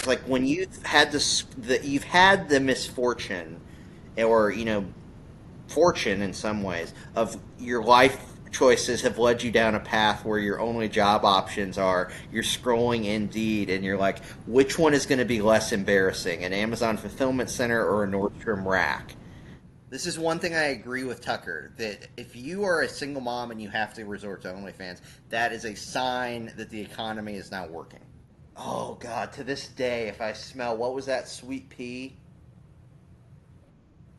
Like when you've had you've had the misfortune, or fortune in some ways, of your life choices have led you down a path where your only job options are you're scrolling Indeed and you're like, which one is going to be less embarrassing, an Amazon fulfillment center or a Nordstrom rack? This is one thing I agree with Tucker, that if you are a single mom and you have to resort to OnlyFans, that is a sign that the economy is not working. Oh God, to this day, if I smell, what was that, sweet pea,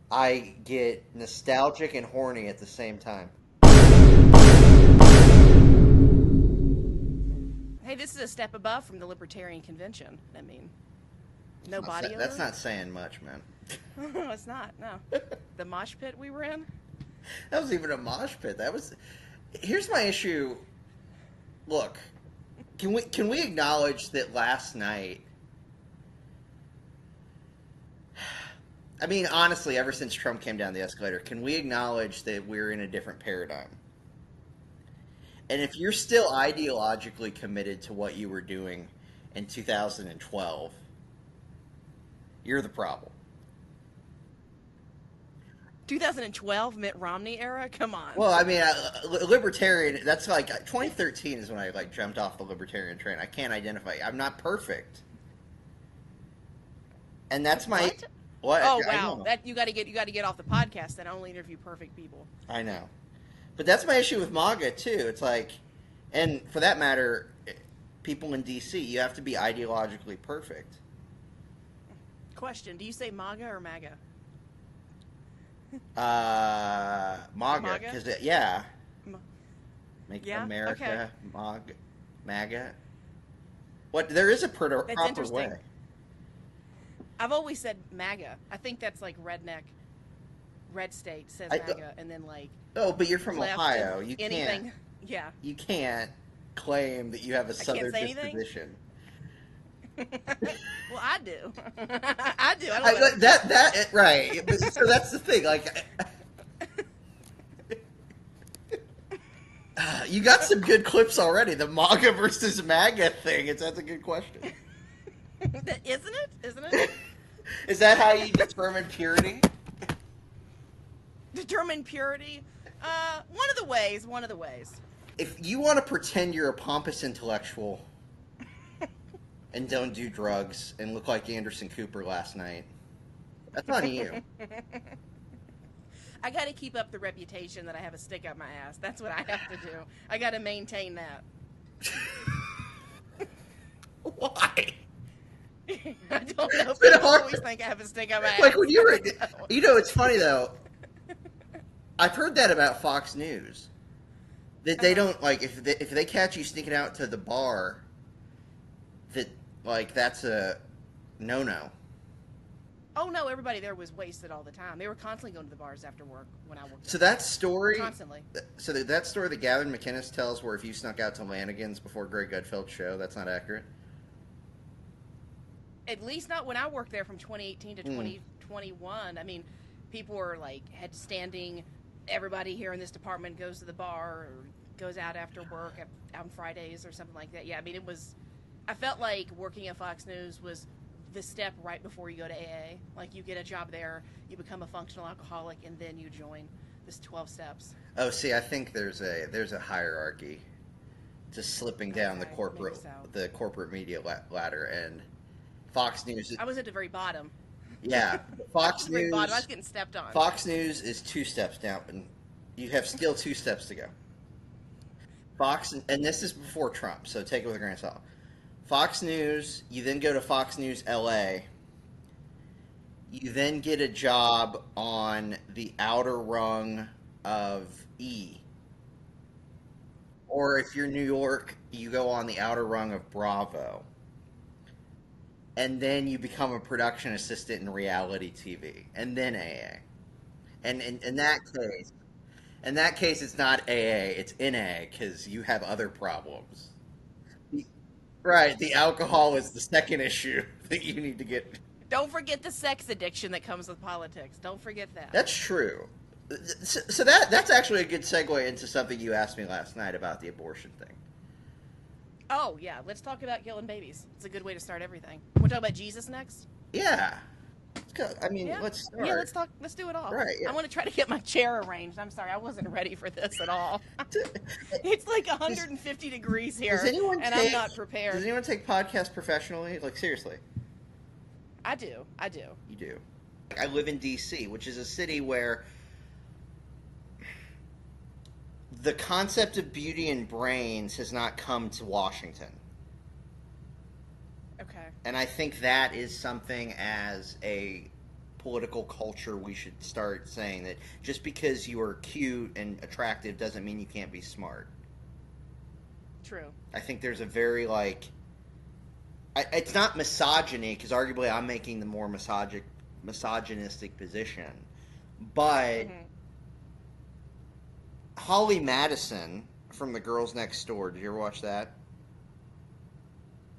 I get nostalgic and horny at the same time. Hey, this is a step above from the Libertarian Convention. I mean, no That's body not, that's odor? not saying much, man. No, it's not. No. The mosh pit we were in? That was even a mosh pit. Here's my issue. Look, can we acknowledge that last night? I mean, honestly, ever since Trump came down the escalator, can we acknowledge that we're in a different paradigm? And if you're still ideologically committed to what you were doing in 2012, you're the problem. 2012 Mitt Romney era? Come on. Well, I mean, libertarian. That's like 2013 is when I like jumped off the libertarian train. I can't identify. I'm not perfect, and that's my What? what Oh I wow, know. that you got to get off the podcast and only interview perfect people. I know, but that's my issue with MAGA too. It's like, and for that matter, people in DC, you have to be ideologically perfect. Question: do you say MAGA or MAGA? MAGA, MAGA? because yeah, Ma- make Yeah. Okay. America MAGA. What, there is a That's proper interesting. way. I've always said MAGA. I think that's like redneck. Red state says I, MAGA, and then like oh, but you're from left Ohio. and You can't. anything. Yeah. You can't claim that you have a I can't southern say anything. disposition. Well, I do. I do. I don't I, know. right. So that's the thing. Like, you got some good clips already. The MAGA versus MAGA thing. That's a good question. Isn't it? Isn't it? Is that how you determine purity? Determine purity. One of the ways. One of the ways. If you want to pretend you're a pompous intellectual and don't do drugs and look like Anderson Cooper last night, that's on you. I got to keep up the reputation that I have a stick up my ass. That's what I have to do. I got to maintain that. Why? I don't know. been People hard. always think I have a stick up my ass. Like when you were, No. it's funny though. I've heard that about Fox News. That they don't, like, if they catch you sneaking out to the bar, that, like, that's a no. Oh no, everybody there was wasted all the time. They were constantly going to the bars after work when I worked. So that story, Constantly. so that story that Gavin McInnes tells, where if you snuck out to Lanigan's before Greg Gutfeld's show, that's not accurate. At least not when I worked there from 2018 to 2021. I mean, people were like had standing. Everybody here in this department goes to the bar or goes out after work on Fridays or something like that. Yeah, I mean, it was. I felt like working at Fox News was the step right before you go to AA. Like you get a job there, you become a functional alcoholic, and then you join this 12 steps. Oh, see, I think there's a hierarchy to slipping down Okay, maybe so. the corporate media ladder, and Fox News. I was at the very bottom. Yeah, Fox Very News. bottom. I was getting stepped on. Fox News is 2 steps down, and you have still 2 steps to go. Fox, and this is before Trump, so take it with a grain of salt. Fox News, you then go to Fox News LA. You then get a job on the outer rung of E. Or if you're New York, you go on the outer rung of Bravo. And then you become a production assistant in reality TV, and then AA. And in that case, it's not AA, it's NA, because you have other problems. Right, the alcohol is the second issue that you need to get. Don't forget the sex addiction that comes with politics. Don't forget that. That's true. So that's actually a good segue into something you asked me last night about the abortion thing. Oh, yeah. Let's talk about killing babies. It's a good way to start everything. Want to talk about Jesus next? Yeah. Let's go. I mean, Yeah. let's Yeah, start. let's talk. Let's do it all. Right, I yeah. want to try to get my chair arranged. I'm sorry. I wasn't ready for this at all. Does, It's like 150 degrees does here, anyone and I'm take not does prepared. anyone take podcasts professionally? Like, seriously? I do. I do. You do. I live in D.C., which is a city where the concept of beauty and brains has not come to Washington. Okay. And I think that is something as a political culture we should start saying that just because you are cute and attractive doesn't mean you can't be smart. True. I think there's a very, like... it's not misogyny, because arguably I'm making the more misogynistic position. But Holly Madison from The Girls Next Door, did you ever watch that?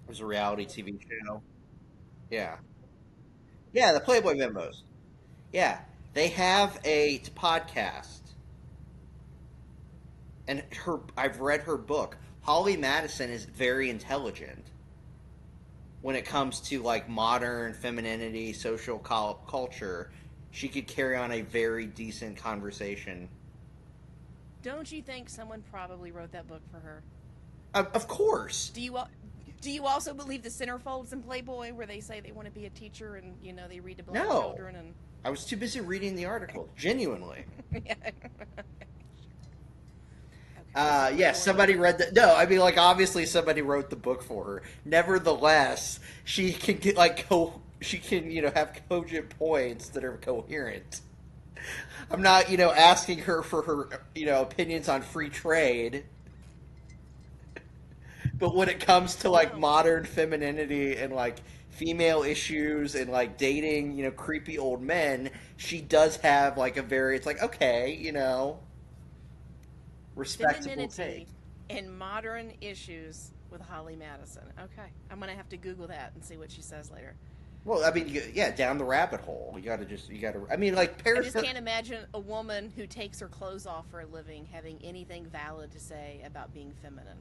It was a reality TV show. Yeah. Yeah, the Playboy Bimbos. Yeah. They have a podcast. And I've read her book. Holly Madison is very intelligent when it comes to like modern femininity, social culture. She could carry on a very decent conversation. Don't you think someone probably wrote that book for her? Of course. Do you also believe the centerfolds in Playboy, where they say they want to be a teacher and they read to black No. children and? I was too busy reading the article. Genuinely. Yeah. Yeah, somebody read the. No, I mean, like, obviously somebody wrote the book for her. Nevertheless, she can get like she can have cogent points that are coherent. I'm not asking her for her opinions on free trade. But when it comes to like modern femininity and like female issues and like dating, creepy old men, she does have like a very. It's like, okay, respectable Femininity take. and modern issues with Holly Madison. Okay, I'm gonna have to Google that and see what she says later. Well, I mean, yeah, down the rabbit hole. You gotta. I mean, like Paris. I just can't imagine a woman who takes her clothes off for a living having anything valid to say about being feminine.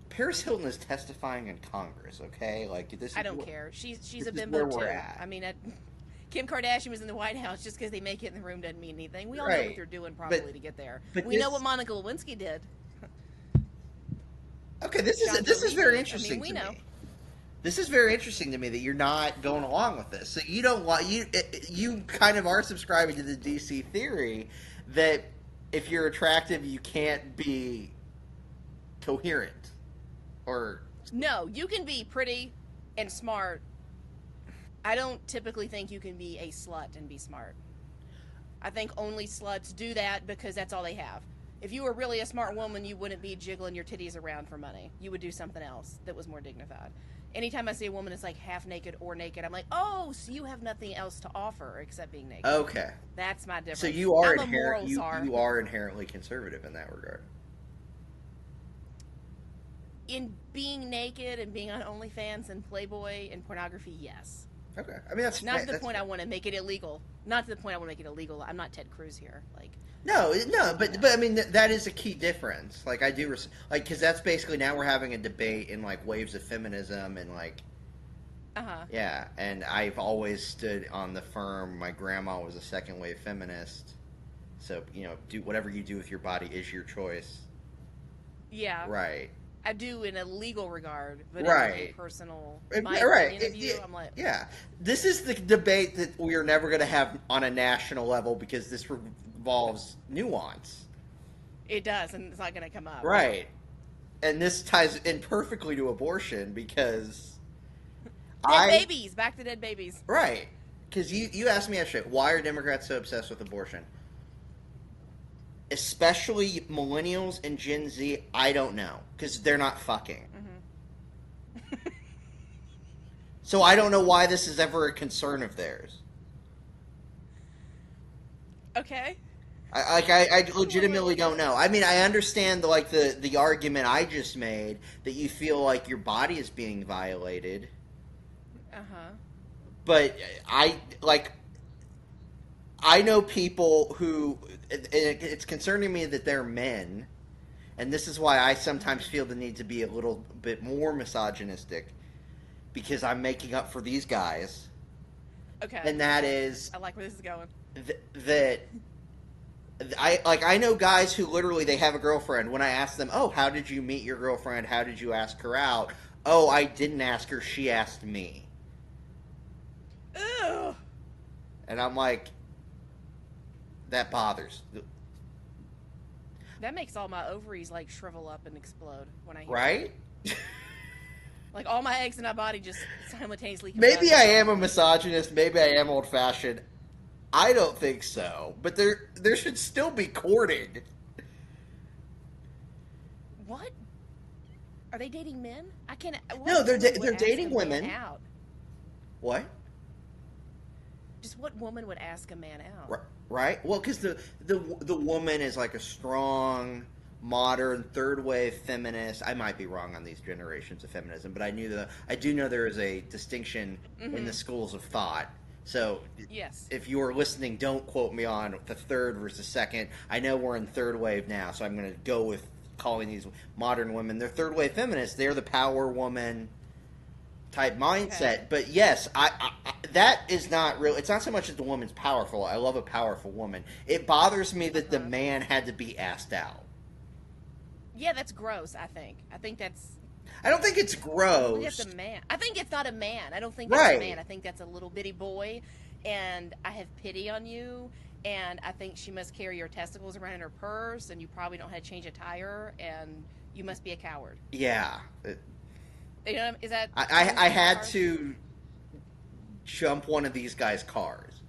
Paris Hilton is testifying in Congress. Okay, like this. I don't care. She's a is bimbo where too. we're at. I mean, Kim Kardashian was in the White House just because they make it in the room doesn't mean anything. We all know Right. what they're doing probably to get there. But We know what Monica Lewinsky did. Okay, this is very interesting we to know. me. This is very interesting to me that you're not going along with this. So you don't want you kind of are subscribing to the DC theory that if you're attractive, you can't be coherent. Or No, you can be pretty and smart. I don't typically think you can be a slut and be smart. I think only sluts do that because that's all they have. If you were really a smart woman, you wouldn't be jiggling your titties around for money. You would do something else that was more dignified. Anytime I see a woman that's like half naked or naked, I'm like, oh, so you have nothing else to offer except being naked. okay, That's my difference. so you are I'm a moral czar. you are inherently conservative in that regard. In being naked and being on OnlyFans and Playboy and pornography, yes. Okay, I mean that's Not to the that's, point I want to make it illegal. Not to the point I want to make it illegal. I'm not Ted Cruz here. Like, No, but I mean that is a key difference. Like I do, like because that's basically now we're having a debate in like waves of feminism and like, yeah. And I've always stood on the firm. My grandma was a second wave feminist, so do whatever you do with your body is your choice. Yeah, Right. I do in a legal regard, but Right. in a personal, Right. my opinion of you, I'm like, Yeah, this is the debate that we are never going to have on a national level because this involves nuance. it does, and it's not going to come up. Right. And this ties in perfectly to abortion because Dead babies, back to dead babies. Right. Because you asked me yesterday, why are Democrats so obsessed with abortion? Especially millennials and Gen Z, I don't know. Because they're not fucking. Mm-hmm. So I don't know why this is ever a concern of theirs. Okay. I legitimately don't know. I mean, I understand the argument I just made that you feel like your body is being violated. But I know people who it's concerning me that they're men and this is why I sometimes feel the need to be a little bit more misogynistic, because I'm making up for these guys, Okay. and that is I like where this is going. that I know guys who literally they have a girlfriend. When I ask them, "Oh, how did you meet your girlfriend? How did you ask her out?" "Oh, I didn't ask her. She asked me." Ew. And I'm like, that bothers. That makes all my ovaries like shrivel up and explode when I hear Right? that. Like all my eggs in my body just simultaneously. Maybe I am a misogynist. Maybe I am old fashioned. I don't think so. But there should still be courting. What? Are they dating men? I can't. No, they're woman would they're ask dating a man women. out? What? Just what woman would ask a man out? Right? Well, because the woman is like a strong, modern, third wave feminist. I might be wrong on these generations of feminism, but I do know there is a distinction in the schools of thought. So, Yes. if you're listening, don't quote me on the third versus second. I know we're in third wave now, so I'm going to go with calling these modern women. They're third wave feminists. They're the power woman type mindset. Okay. But yes, I that is not real. It's not so much that the woman's powerful. I love a powerful woman. It bothers me that the man had to be asked out. Yeah, that's gross. I think that's. I don't think it's I think gross. that's a man. I think it's not a man. I don't think that's Right. a man. I think that's a little bitty boy, and I have pity on you. And I think she must carry your testicles around in her purse, and you probably don't have to change a tire, and you must be a coward. Yeah. You know, is that? I had to jump one of these guys' cars.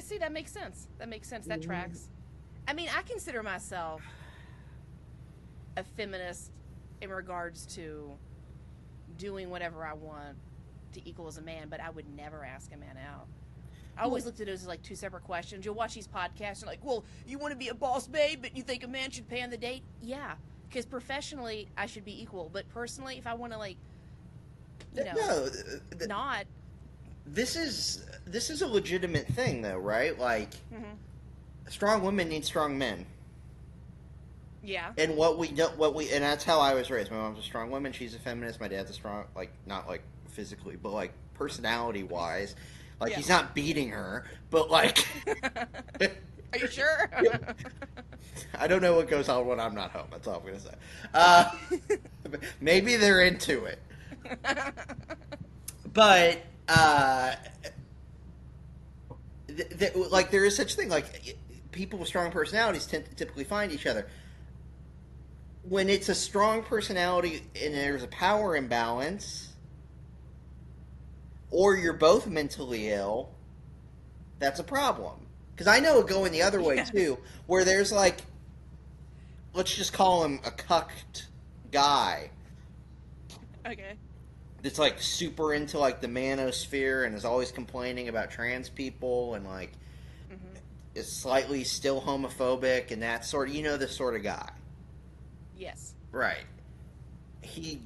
See, that makes sense. That makes sense. That tracks. I mean, I consider myself a feminist in regards to doing whatever I want to equal as a man, but I would never ask a man out. I always looked at it as like two separate questions. You'll watch these podcasts and like, well, you want to be a boss babe, but you think a man should pay on the date? Yeah, because professionally I should be equal, but personally, if I want to like, you know, No, not. this is a legitimate thing though, right? Like, strong women need strong men. Yeah. And and that's how I was raised. My mom's a strong woman. She's a feminist. My dad's a strong, like, not like physically, but like personality wise. Like, Yeah. he's not beating her, but like. Are you sure? I don't know what goes on when I'm not home. That's all I'm going to say. Maybe they're into it. But, like, there is such thing. Like, people with strong personalities typically find each other. When it's a strong personality and there's a power imbalance, or you're both mentally ill, that's a problem. Because I know it going the other way, Yes. too, where there's, like, let's just call him a cucked guy Okay. that's, like, super into, like, the manosphere and is always complaining about trans people and, like, is slightly still homophobic and that sort of, this sort of guy. Yes. Right. He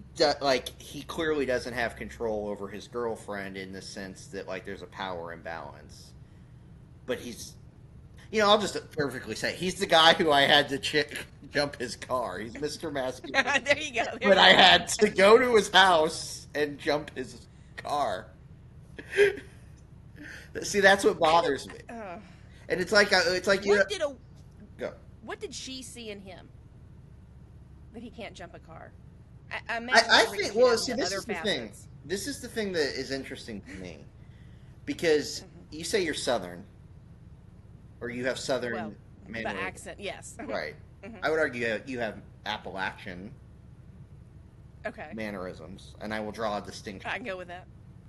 clearly doesn't have control over his girlfriend in the sense that, like, there's a power imbalance. But he's, I'll just perfectly say, he's the guy who I had to jump his car. He's Mr. Masculine. There you go. But I had to go to his house and jump his car. See, that's what bothers me. And it's like go. What did she see in him that he can't jump a car? I imagine I every think. kid Well, has see, the this other is the thing. facets. This is the thing that is interesting to me, because you say you're Southern, or you have Southern Well, the mannerisms. accent, yes. Right. I would argue you have Appalachian Okay. mannerisms, and I will draw a distinction. I can go with that.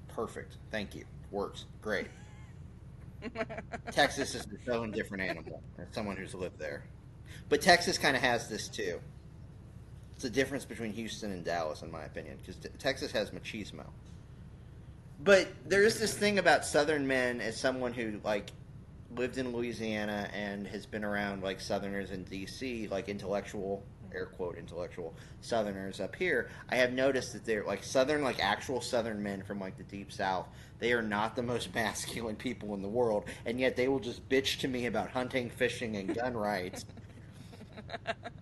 Perfect. Thank you. Works. Great. Texas is its own different animal, as someone who's lived there. But Texas kind of has this too. It's the difference between Houston and Dallas, in my opinion, because Texas has machismo. But there is this thing about Southern men as someone who, like, lived in Louisiana and has been around, like, Southerners in D.C., like, intellectual, air quote, intellectual Southerners up here. I have noticed that they're, like, Southern, like, actual Southern men from, like, the Deep South. They are not the most masculine people in the world, and yet they will just bitch to me about hunting, fishing, and gun rights.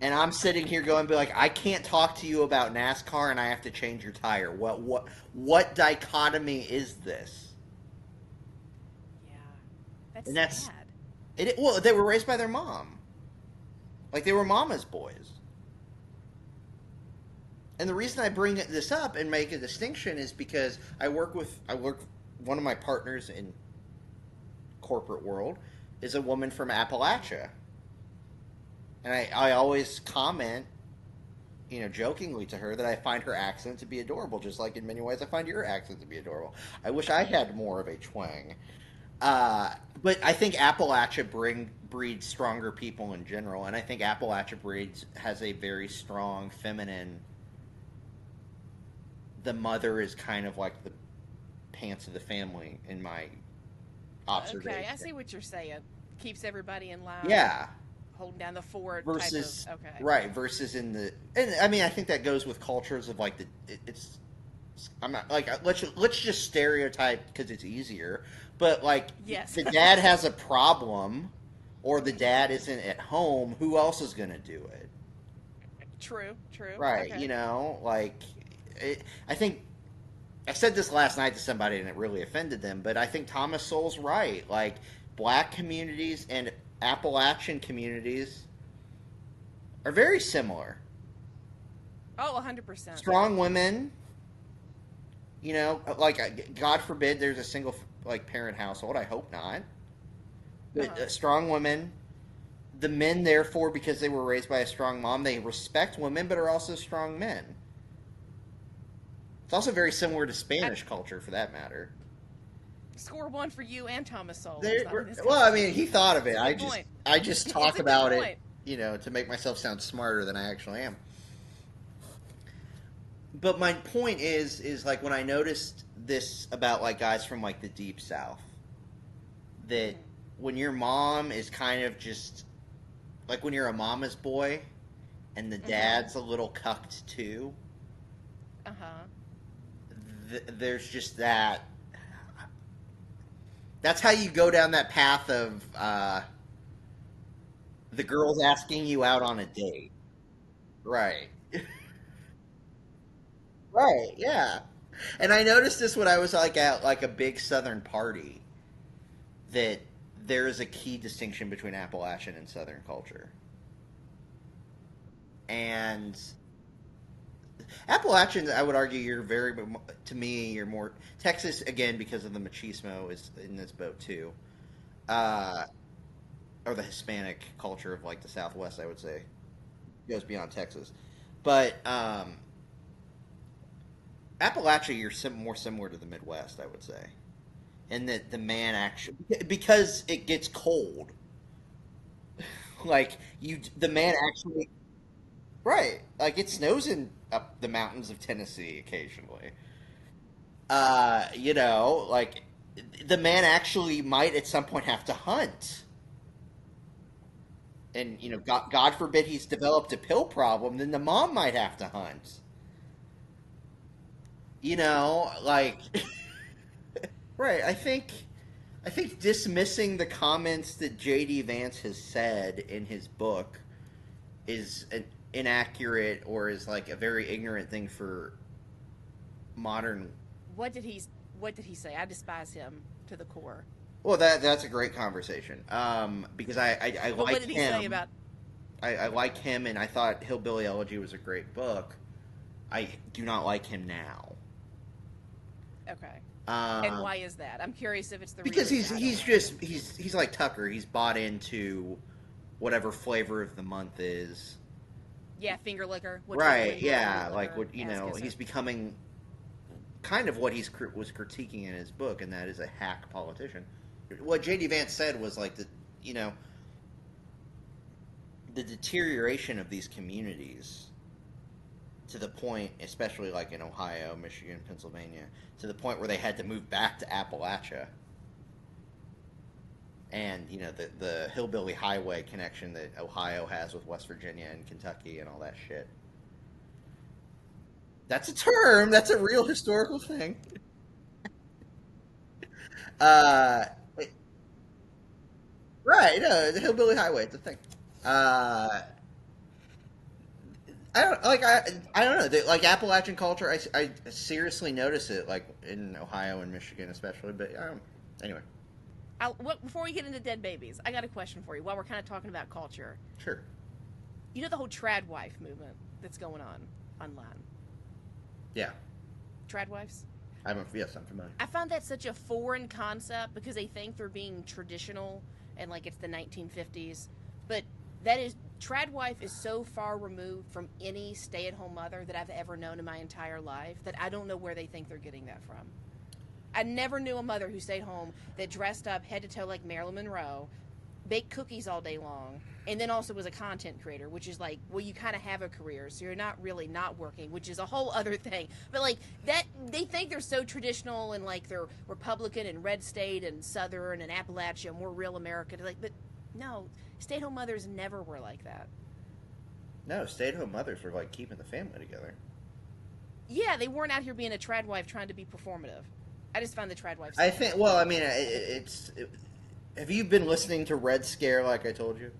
And I'm sitting here going, be like, I can't talk to you about NASCAR, and I have to change your tire. What dichotomy is this? Yeah, that's And that's sad. it. Well, they were raised by their mom, like they were mama's boys. And the reason I bring this up and make a distinction is because I work one of my partners in corporate world is a woman from Appalachia, and I always comment, jokingly to her that I find her accent to be adorable, just like in many ways I find your accent to be adorable. I wish I had more of a twang. Uh, but I think Appalachia breeds stronger people in general, and I think Appalachia breeds has a very strong feminine. The mother is kind of like the pants of the family in my Okay, I observation. see what you're saying. Keeps everybody in line, Yeah, holding down the fort type of. versus Okay. right versus in the and I mean I think that goes with cultures of like it's I'm not like let's just stereotype because it's easier, but like Yes. the dad has a problem or the dad isn't at home, who else is going to do it? True. True. Right, Okay. I think I said this last night to somebody and it really offended them, but I think Thomas Sowell's right. Like black communities and Appalachian communities are very similar. Oh, 100%. Strong women, like God forbid there's a single like parent household. I hope not. But Uh-huh. strong women, the men therefore because they were raised by a strong mom, they respect women but are also strong men. It's also very similar to I, Spanish culture for that matter. score one for you and Thomas Sowell, who's There, not in this well, I mean, conversation. he thought of It's it. a good point. I just It's talk a good about it, point. to make myself sound smarter than I actually am. But my point is like when I noticed this about like guys from like the deep south, that Hmm. when your mom is kind of just like when you're a mama's boy and the Hmm. dad's a little cucked too, Uh-huh. there's just that. That's how you go down that path of the girl's asking you out on a date. Right. Right, yeah. And I noticed this when I was like at like a big southern party that there is a key distinction between Appalachian and southern culture. And Appalachians, I would argue, to me, you're more Texas again because of the machismo is in this boat too, uh, or the Hispanic culture of like the Southwest. I would say goes beyond Texas, but Appalachia, you're more similar to the Midwest, I would say, and that the man actually because it gets cold, like the man actually right, like it snows in up the mountains of Tennessee occasionally. Like the man actually might at some point have to hunt. And God forbid he's developed a pill problem, then the mom might have to hunt. Like right. I think dismissing the comments that J.D. Vance has said in his book is an inaccurate or is like a very ignorant thing for modern. What did he what did he say? I despise him to the core. Well, that's a great conversation. Because I But what like did he say him. about I like him, and I thought Hillbilly Elegy was a great book. I do not like him now. okay. And Um, why is that? I'm curious if it's the because reason I don't like him. he's like Tucker. He's bought into whatever flavor of the month is. Yeah, finger liquor. Whichever Right? way you want finger Yeah. Like liquor, what ass he's kisser. becoming kind of what was critiquing in his book, and that is a hack politician. What J.D. Vance said was like you know the deterioration of these communities to the point, especially like in Ohio, Michigan, Pennsylvania, to the point where they had to move back to Appalachia. And the hillbilly highway connection that Ohio has with West Virginia and Kentucky and all that shit. That's a term. That's a real historical thing. Uh, right. No, the hillbilly highway. It's a thing. Uh, I don't know. Like Appalachian culture, I seriously notice it, like in Ohio and Michigan especially. But anyway, Before we get into dead babies, I got a question for you. While we're kind of talking about culture, sure. you know the whole TradWife movement that's going on online. Yeah, TradWives. yes, I'm familiar. I find that such a foreign concept because they think they're being traditional and like it's the 1950s, but that is TradWife is so far removed from any stay-at-home mother that I've ever known in my entire life that I don't know where they think they're getting that from. I never knew a mother who stayed home that dressed up head to toe like Marilyn Monroe, baked cookies all day long, and then also was a content creator, which is like, well, you kind of have a career, so you're not really not working, which is a whole other thing. But like that, they think they're so traditional and like they're Republican and red state and Southern and Appalachia, more real America. Like, but no, stay-at-home mothers never were like that. No, stay-at-home mothers were like keeping the family together. Yeah, they weren't out here being a trad wife trying to be performative. I just find the trad wife. I think. Well, I mean, have you been listening to Red Scare like I told you?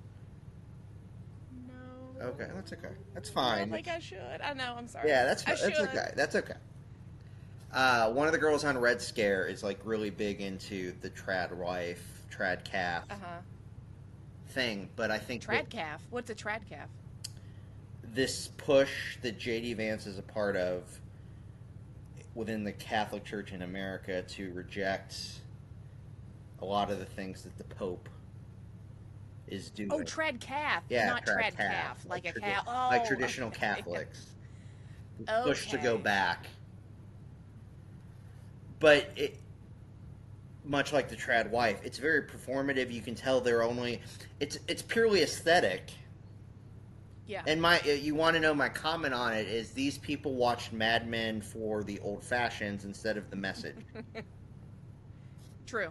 No. Okay, that's okay. That's fine. I don't think I should. I know. I'm sorry. Yeah, that's okay. That's okay. One of the girls on Red Scare is like really big into the trad wife, trad calf thing, but I think trad calf. What's a trad calf? This push that JD Vance is a part of within the Catholic Church in America to reject a lot of the things that the Pope is doing. Oh, trad calf, yeah, not trad calf, like a calf. Oh, like traditional Catholics. Push to go back. But much like the trad wife, it's very performative. You can tell they're only it's purely aesthetic. Yeah. And you want to know my comment on it is these people watched Mad Men for the old fashions instead of the message. True.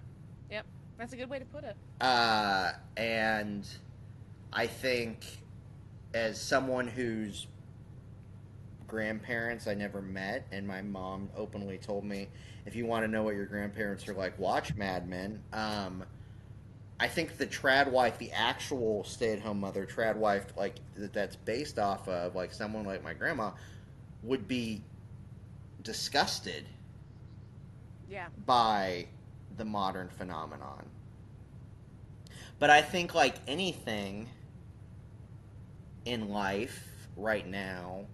Yep. That's a good way to put it. And I think as someone whose grandparents I never met, and my mom openly told me, if you want to know what your grandparents are like, watch Mad Men. I think the trad wife, the actual stay-at-home mother, trad wife, like that's based off of, like someone like my grandma, would be disgusted by the modern phenomenon. But I think, like anything in life right now,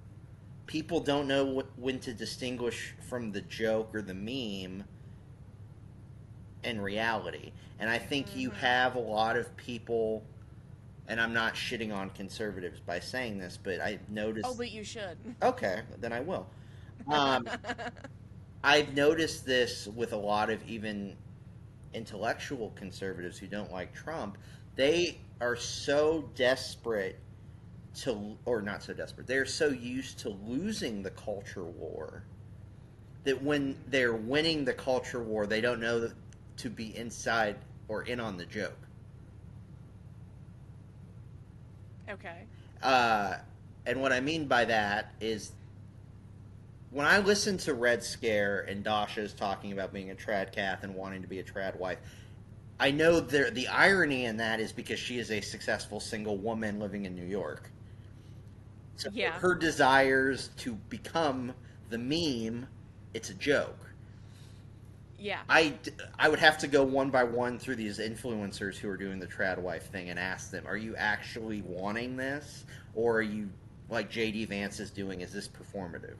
people don't know when to distinguish from the joke or the meme and reality. And I think you have a lot of people, and I'm not shitting on conservatives by saying this, but I've noticed... Oh, but you should. Okay, then I will. I've noticed this with a lot of even intellectual conservatives who don't like Trump. They are so desperate to, or not so desperate, they're so used to losing the culture war that when they're winning the culture war, they don't know to be inside or in on the joke. Okay. And what I mean by that is when I listen to Red Scare and Dasha's talking about being a trad calf and wanting to be a trad wife, I know the irony in that is because she is a successful single woman living in New York. So her desires to become the meme, it's a joke. Yeah. I would have to go one by one through these influencers who are doing the trad wife thing and ask them, are you actually wanting this? Or are you, like JD Vance is doing, is this performative?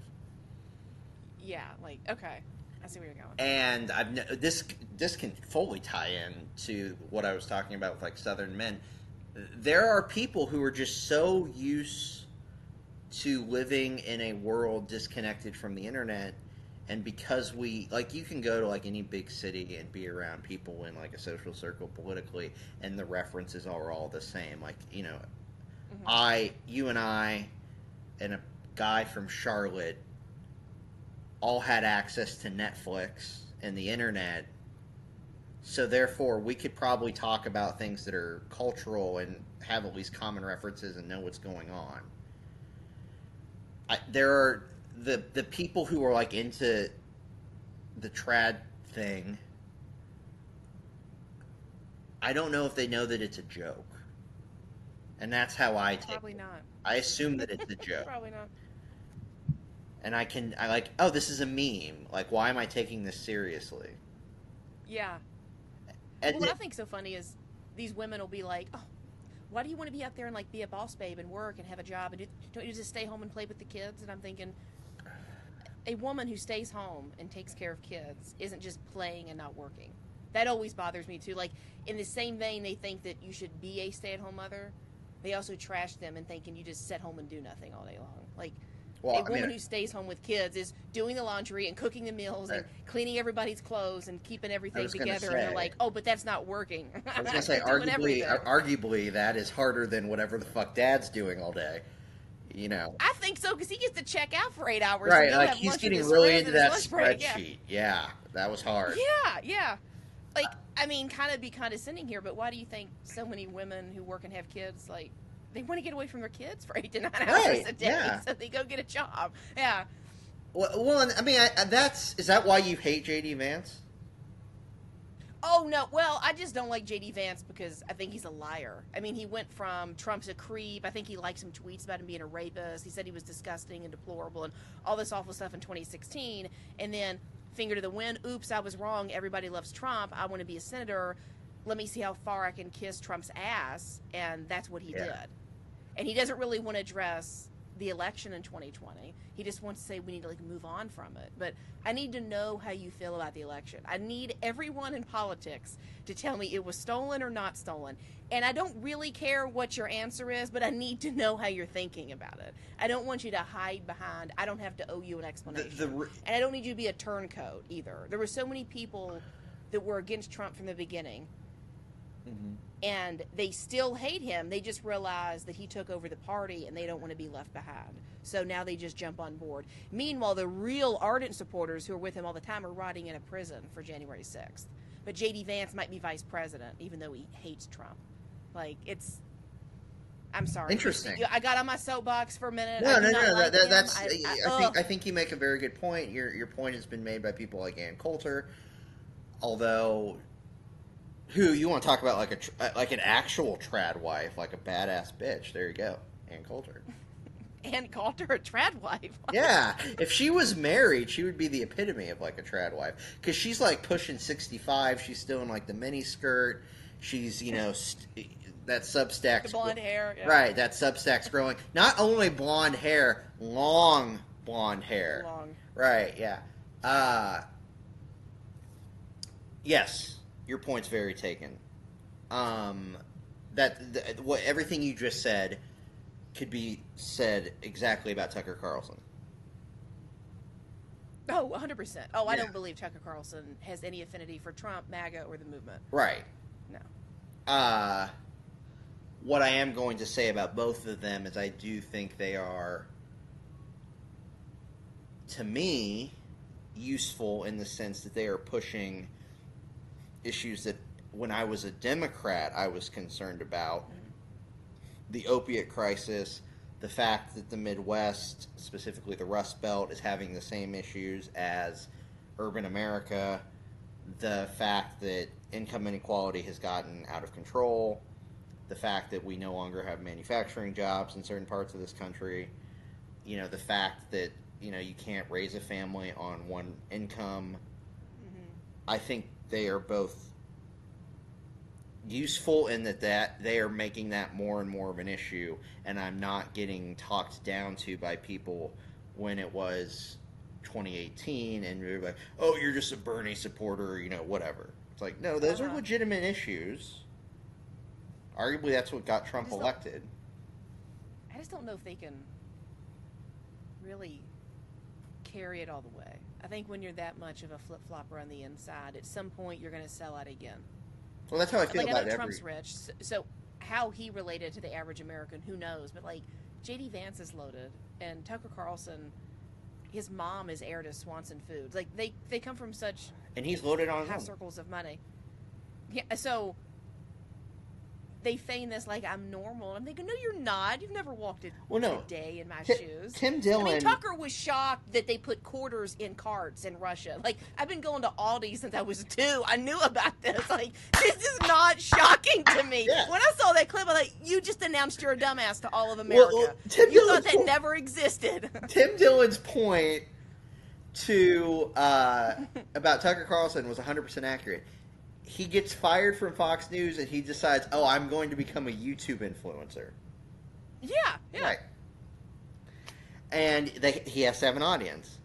Yeah, like, okay. I see where you're going. And this can fully tie in to what I was talking about with, like, Southern men. There are people who are just so used to living in a world disconnected from the internet, and because we, like, you can go to, like, any big city and be around people in, like, a social circle politically, and the references are all the same. Like, you know, you and I and a guy from Charlotte all had access to Netflix and the internet, so therefore we could probably talk about things that are cultural and have at least common references and know what's going on. There are the people who are, like, into the trad thing. I don't know if they know that it's a joke. and that's how I take Probably it. not. I assume that it's a joke, Probably not. and I like, oh, this is a meme. Like, why am I taking this seriously? Yeah. And Well, what I think's so funny is these women will be like, "Oh, why do you want to be out there and like be a boss babe and work and have a job and don't you just stay home and play with the kids?" And I'm thinking, a woman who stays home and takes care of kids isn't just playing and not working. That always bothers me too. Like in the same vein, they think that you should be a stay-at-home mother. They also trash them and thinking you just sit home and do nothing all day long. Like a well, I woman mean, who stays home with kids is doing the laundry and cooking the meals I, and cleaning everybody's clothes and keeping I everything was gonna together. And they're say, like, "Oh, but that's not working." I was gonna say, They're doing everything. arguably, that is harder than whatever the fuck Dad's doing all day. You know, I think so because he gets to check out for 8 hours and right? go Like have he's lunch with getting his really friends into in his that lunch break. Yeah, spreadsheet. Yeah, that was hard. yeah. Like, I mean, kind of be condescending here, but why do you think so many women who work and have kids, like, they want to get away from their kids for 8 to 9 hours Right? a day, Yeah. so they go get a job. Yeah. Well, I mean, is that why you hate JD Vance? Oh no, well, I just don't like JD Vance because I think he's a liar. I mean, he went from Trump's a creep. I think he liked some tweets about him being a rapist. He said he was disgusting and deplorable and all this awful stuff in 2016. And then, finger to the wind, oops, I was wrong. Everybody loves Trump. I want to be a senator. Let me see how far I can kiss Trump's ass. And that's what he Yeah. did. And he doesn't really want to address the election in 2020. He just wants to say we need to like move on from it. But I need to know how you feel about the election. I need everyone in politics to tell me it was stolen or not stolen. And I don't really care what your answer is, but I need to know how you're thinking about it. I don't want you to hide behind, I don't have to owe you an explanation. And I don't need you to be a turncoat either. There were so many people that were against Trump from the beginning. Mm-hmm. And they still hate him. They just realize that he took over the party and they don't want to be left behind. So now they just jump on board. Meanwhile, the real ardent supporters who are with him all the time are rotting in a prison for January 6th. But J.D. Vance might be vice president, even though he hates Trump. Like, it's... I'm sorry. Interesting. I got on my soapbox for a minute. No, I do no, not no. like him. That's. I think you make a very good point. Your point has been made by people like Ann Coulter, although. Who you want to talk about like an actual trad wife, like a badass bitch? There you go, Ann Coulter. Ann Coulter, a trad wife. Yeah, if she was married, she would be the epitome of like a trad wife because she's like pushing 65. She's still in like the mini skirt. She's that Substack's The blonde hair. Yeah. right. That Substack's growing. Not only blonde hair, long blonde hair. Long. Right. Yeah. Yes. Your point's very taken. What everything you just said could be said exactly about Tucker Carlson. Oh, 100%. Oh, I Yeah. don't believe Tucker Carlson has any affinity for Trump, MAGA, or the movement. Right. No. What I am going to say about both of them is I do think they are, to me, useful in the sense that they are pushing issues that when I was a Democrat I was concerned about. The opiate crisis, the fact that the Midwest, specifically the Rust Belt, is having the same issues as urban America, the fact that income inequality has gotten out of control, the fact that we no longer have manufacturing jobs in certain parts of this country, the fact that you can't raise a family on one income. Mm-hmm. I think they are both useful in that they are making that more and more of an issue, and I'm not getting talked down to by people when it was 2018 and you're like, oh, you're just a Bernie supporter, whatever. It's like, no, those are legitimate issues. Arguably that's what got Trump elected. I just don't know if they can really carry it all the way. I think when you're that much of a flip-flopper on the inside, at some point you're going to sell out again. Well, that's how I feel like, about I know Trump's rich, so how he related to the average American, who knows? But like, J.D. Vance is loaded, and Tucker Carlson, his mom is heir to Swanson Foods. Like they come from such and he's loaded on high his own. circles of money. Yeah, so they feign this like I'm normal. I'm thinking, no, you're not. You've never walked Well, no. a day in my shoes. Tim Dillon. I mean, Tucker was shocked that they put quarters in carts in Russia. Like, I've been going to Aldi since I was 2. I knew about this. Like, this is not shocking to me. Yeah. When I saw that clip, I was like, you just announced you're a dumbass to all of America. Well, you thought that never existed. Tim Dillon's point to about Tucker Carlson was 100% accurate. He gets fired from Fox News and he decides, oh, I'm going to become a YouTube influencer. Yeah. Right. And he has to have an audience.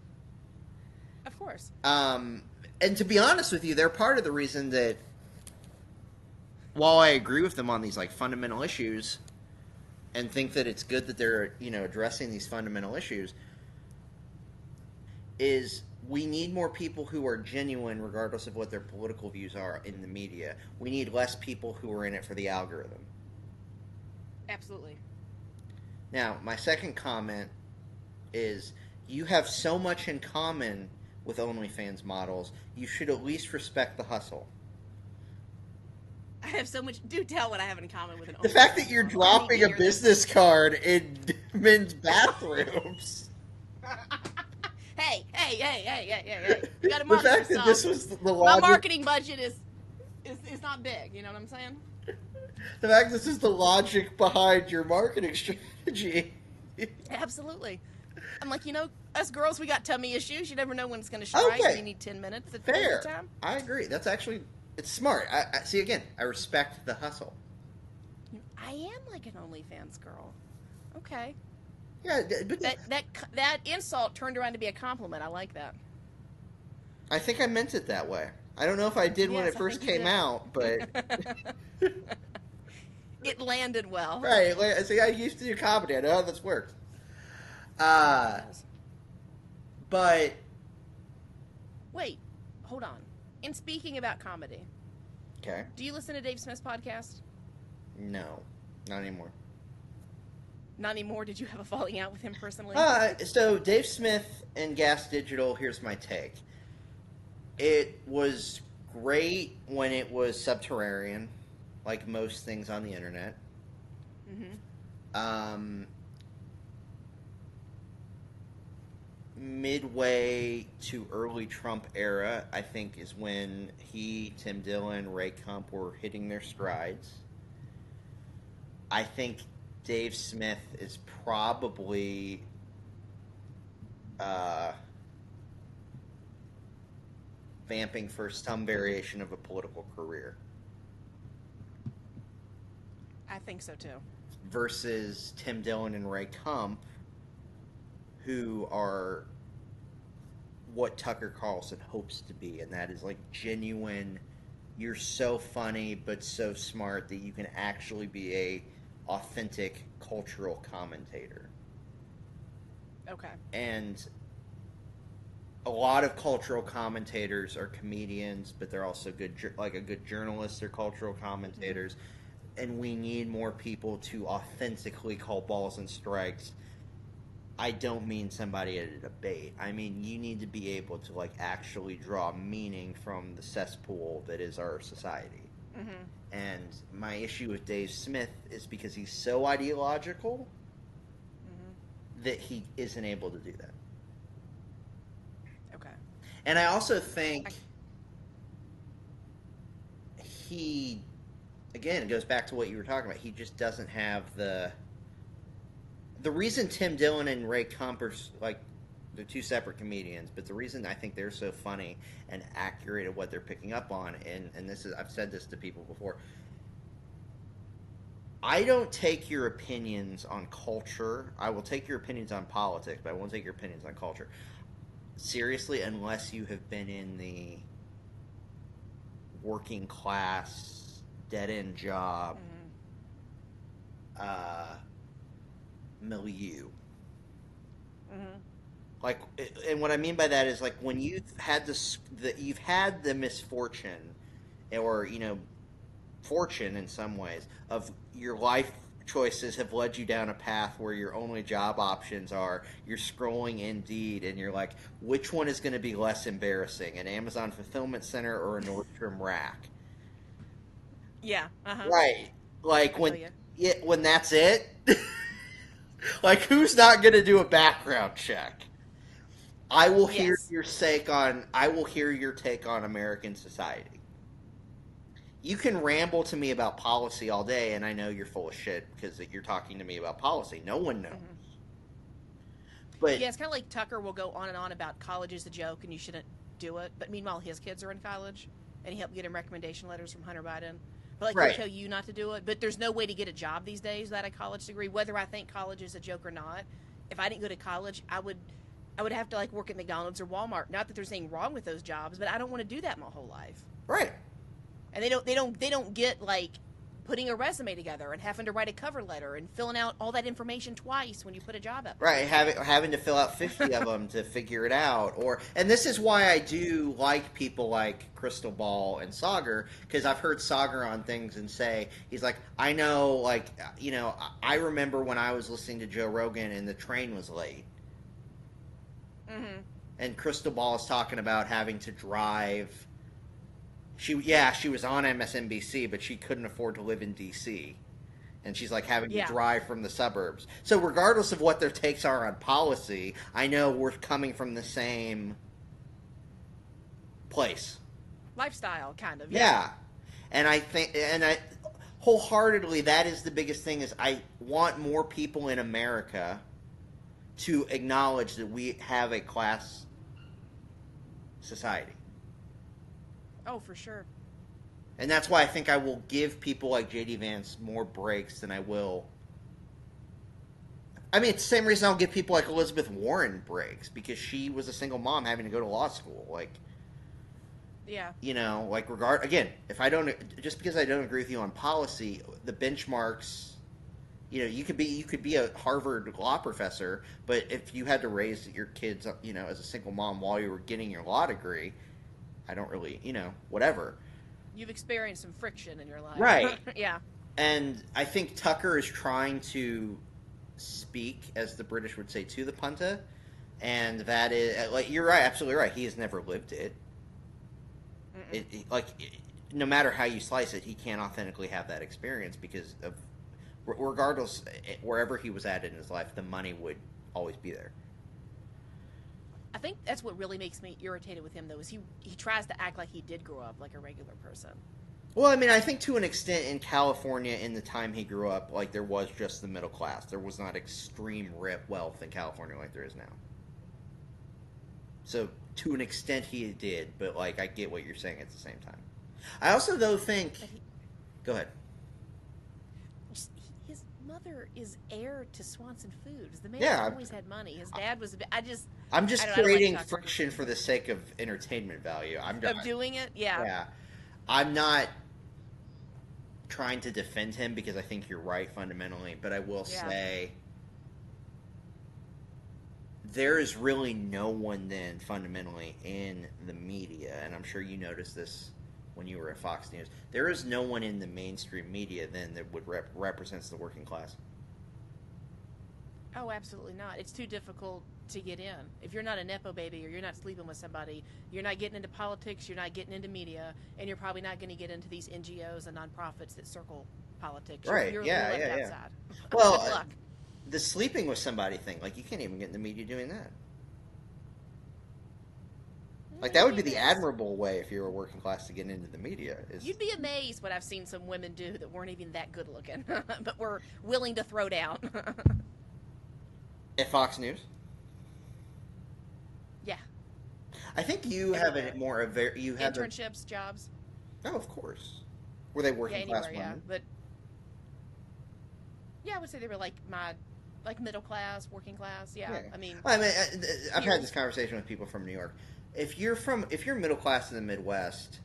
Of course. And to be honest with you, they're part of the reason that, while I agree with them on these like fundamental issues and think that it's good that they're, addressing these fundamental issues, is we need more people who are genuine regardless of what their political views are in the media. We need less people who are in it for the algorithm. Absolutely. Now, my second comment is you have so much in common with OnlyFans models, you should at least respect the hustle. I have so much. Do tell what I have in common with an OnlyFans. The fact that you're dropping a business card in men's bathrooms. Hey. You got to market The fact that this was the logic. My marketing budget is not big. You know what I'm saying? The fact this is the logic behind your marketing strategy. Absolutely. I'm like, us girls, we got tummy issues. You never know when it's going to strike. Okay. You need 10 minutes at Fair. the time. I agree. That's actually, it's smart. I see, again, I respect the hustle. I am like an OnlyFans girl. Okay. Yeah, but that insult turned around to be a compliment. I like that. I think I meant it that way. I don't know if I did when it first came out, but it landed well. Right. See, I used to do comedy. I know how this works. But wait, hold on. And speaking about comedy, okay, do you listen to Dave Smith's podcast? No, not anymore. Not anymore? Did you have a falling out with him personally? So Dave Smith and Gas Digital, here's my take. It was great when it was subterranean, like most things on the internet. Mm-hmm. Midway to early Trump era, I think, is when he, Tim Dillon, Ray Kump were hitting their strides. I think Dave Smith is probably vamping for some variation of a political career. I think so too. Versus Tim Dillon and Ray Kump, who are what Tucker Carlson hopes to be, and that is like genuine, you're so funny but so smart that you can actually be a authentic cultural commentator. Okay. And a lot of cultural commentators are comedians, but they're also good, like a good journalist. They're cultural commentators, and we need more people to authentically call balls and strikes. I don't mean somebody at a debate. I mean you need to be able to like actually draw meaning from the cesspool that is our society. Mm-hmm. And my issue with Dave Smith is because he's so ideological that he isn't able to do that. Okay. And I also think he, again, it goes back to what you were talking about. He just doesn't have the reason Tim Dillon and Ray Kump are like, they're two separate comedians, but the reason I think they're so funny and accurate at what they're picking up on, and this is, I've said this to people before, I don't take your opinions on culture. I will take your opinions on politics, but I won't take your opinions on culture seriously unless you have been in the working class, dead-end job milieu. Like, and what I mean by that is like when you've had you've had the misfortune, or fortune in some ways, of your life choices have led you down a path where your only job options are you're scrolling Indeed and you're like, which one is going to be less embarrassing, an Amazon fulfillment center or a Nordstrom rack? Yeah. Uh-huh. Right. Like I feel ya. when that's it. Like, who's not going to do a background check? I will hear Yes. your take on. I will hear your take on American society. You can ramble to me about policy all day, and I know you're full of shit because you're talking to me about policy. No one knows. Hmm. But Yeah, it's kind of like Tucker will go on and on about college is a joke and you shouldn't do it. But meanwhile, his kids are in college, and he helped get him recommendation letters from Hunter Biden. But like he'll right, tell you not to do it. But there's no way to get a job these days without a college degree. Whether I think college is a joke or not, if I didn't go to college, I would have to like work at McDonald's or Walmart. Not that there's anything wrong with those jobs, but I don't want to do that my whole life. right. And they don't get like putting a resume together and having to write a cover letter and filling out all that information twice when you put a job up. Right, having to fill out 50 of them to figure it out, and this is why I do like people like Crystal Ball and Sagar, because I've heard Sagar on things and say he's like, I know, like, I remember when I was listening to Joe Rogan and the train was late, Mm-hmm. and Crystal Ball is talking about having to drive. She was on MSNBC, but she couldn't afford to live in DC. And she's like having to Yeah. drive from the suburbs. So regardless of what their takes are on policy, I know we're coming from the same place. Lifestyle, kind of. Yeah. And I wholeheartedly, that is the biggest thing, is I want more people in America to acknowledge that we have a class society. Oh, for sure. And that's why I think I will give people like JD Vance more breaks than I will. I mean, it's the same reason I'll give people like Elizabeth Warren breaks, because she was a single mom having to go to law school. Like, Yeah. like again, if I don't, just because I don't agree with you on policy, the benchmarks, you could be a Harvard law professor, but if you had to raise your kids, as a single mom while you were getting your law degree, I don't really, whatever. You've experienced some friction in your life. Right. Yeah. And I think Tucker is trying to speak, as the British would say, to the punta, and that is, like, you're right, absolutely right. He has never lived it. No matter how you slice it, he can't authentically have that experience because of, regardless, wherever he was at in his life, the money would always be there. I think that's what really makes me irritated with him, though, is he tries to act like he did grow up like a regular person. Well, I mean, I think to an extent in California, in the time he grew up, like, there was just the middle class. There was not extreme wealth in California like there is now. So, to an extent, he did, but, like, I get what you're saying at the same time. I also, though, think... Go ahead. His mother is heir to Swanson Foods. The man Yeah, always had money. His dad was a bit... I'm just I don't creating like friction for the sake of entertainment value. of doing it, yeah. Yeah. I'm not trying to defend him because I think you're right fundamentally, but I will say there is really no one then fundamentally in the media, and I'm sure you noticed this when you were at Fox News. There is no one in the mainstream media then that would represents the working class. Oh, absolutely not. It's too difficult to get in. If you're not a Nepo baby or you're not sleeping with somebody, you're not getting into politics, you're not getting into media, and you're probably not going to get into these NGOs and nonprofits that circle politics. Right, You're yeah, left yeah. outside. Well, Good luck. the sleeping with somebody thing, like, you can't even get in the media doing that. Like, that would be the admirable way if you were working class to get into the media. You'd be amazed what I've seen some women do that weren't even that good looking, but were willing to throw down. At Fox News? Yeah. I think you have it more of you have internships, jobs. Oh, of course. Were they working class women? Yeah, but I would say they were like middle class, working class. Yeah. I mean, I've had this conversation with people from New York. If you're middle class in the Midwest,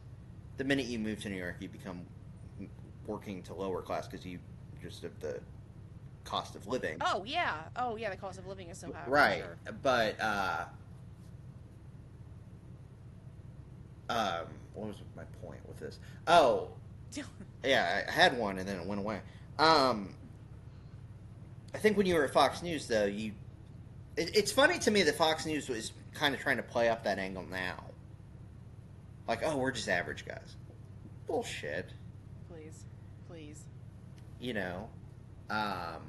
the minute you move to New York, you become working to lower class because you just have the cost of living. Oh yeah, the cost of living is so high. Right, sure. but what was my point with this? Oh, yeah, I had one and then it went away. I think when you were at Fox News, though, it's funny to me that Fox News is kind of trying to play up that angle now. Like, oh, we're just average guys. Bullshit. Please. you know. Um,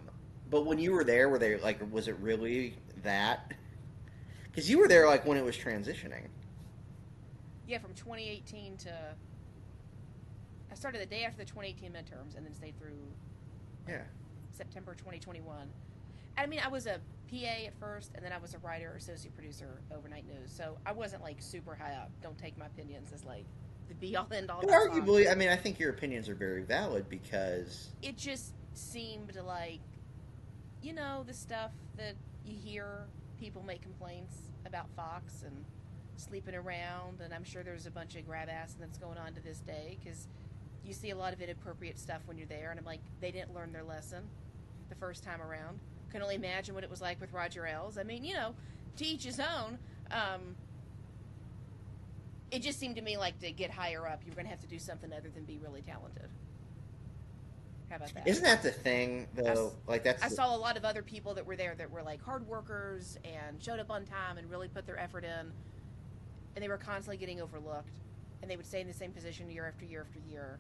but when you were there, were they like, was it really that? Because you were there like when it was transitioning. Yeah, from 2018 to I started the day after the 2018 midterms and then stayed through Yeah. September 2021. I mean, I was a PA at first, and then I was a writer, associate producer, overnight news. So I wasn't like super high up. Don't take my opinions as like the be all end all But about Fox. arguably, I mean, I think your opinions are very valid because It just seemed like, the stuff that you hear people make complaints about Fox and sleeping around, and I'm sure there's a bunch of grab ass that's going on to this day because you see a lot of inappropriate stuff when you're there, and I'm like, they didn't learn their lesson the first time around. Can only imagine what it was like with Roger Ailes. I mean, to each his own. It just seemed to me like to get higher up, you were going to have to do something other than be really talented. How about that? isn't that the thing though? Like I saw a lot of other people that were there that were like hard workers and showed up on time and really put their effort in, and they were constantly getting overlooked, and they would stay in the same position year after year after year.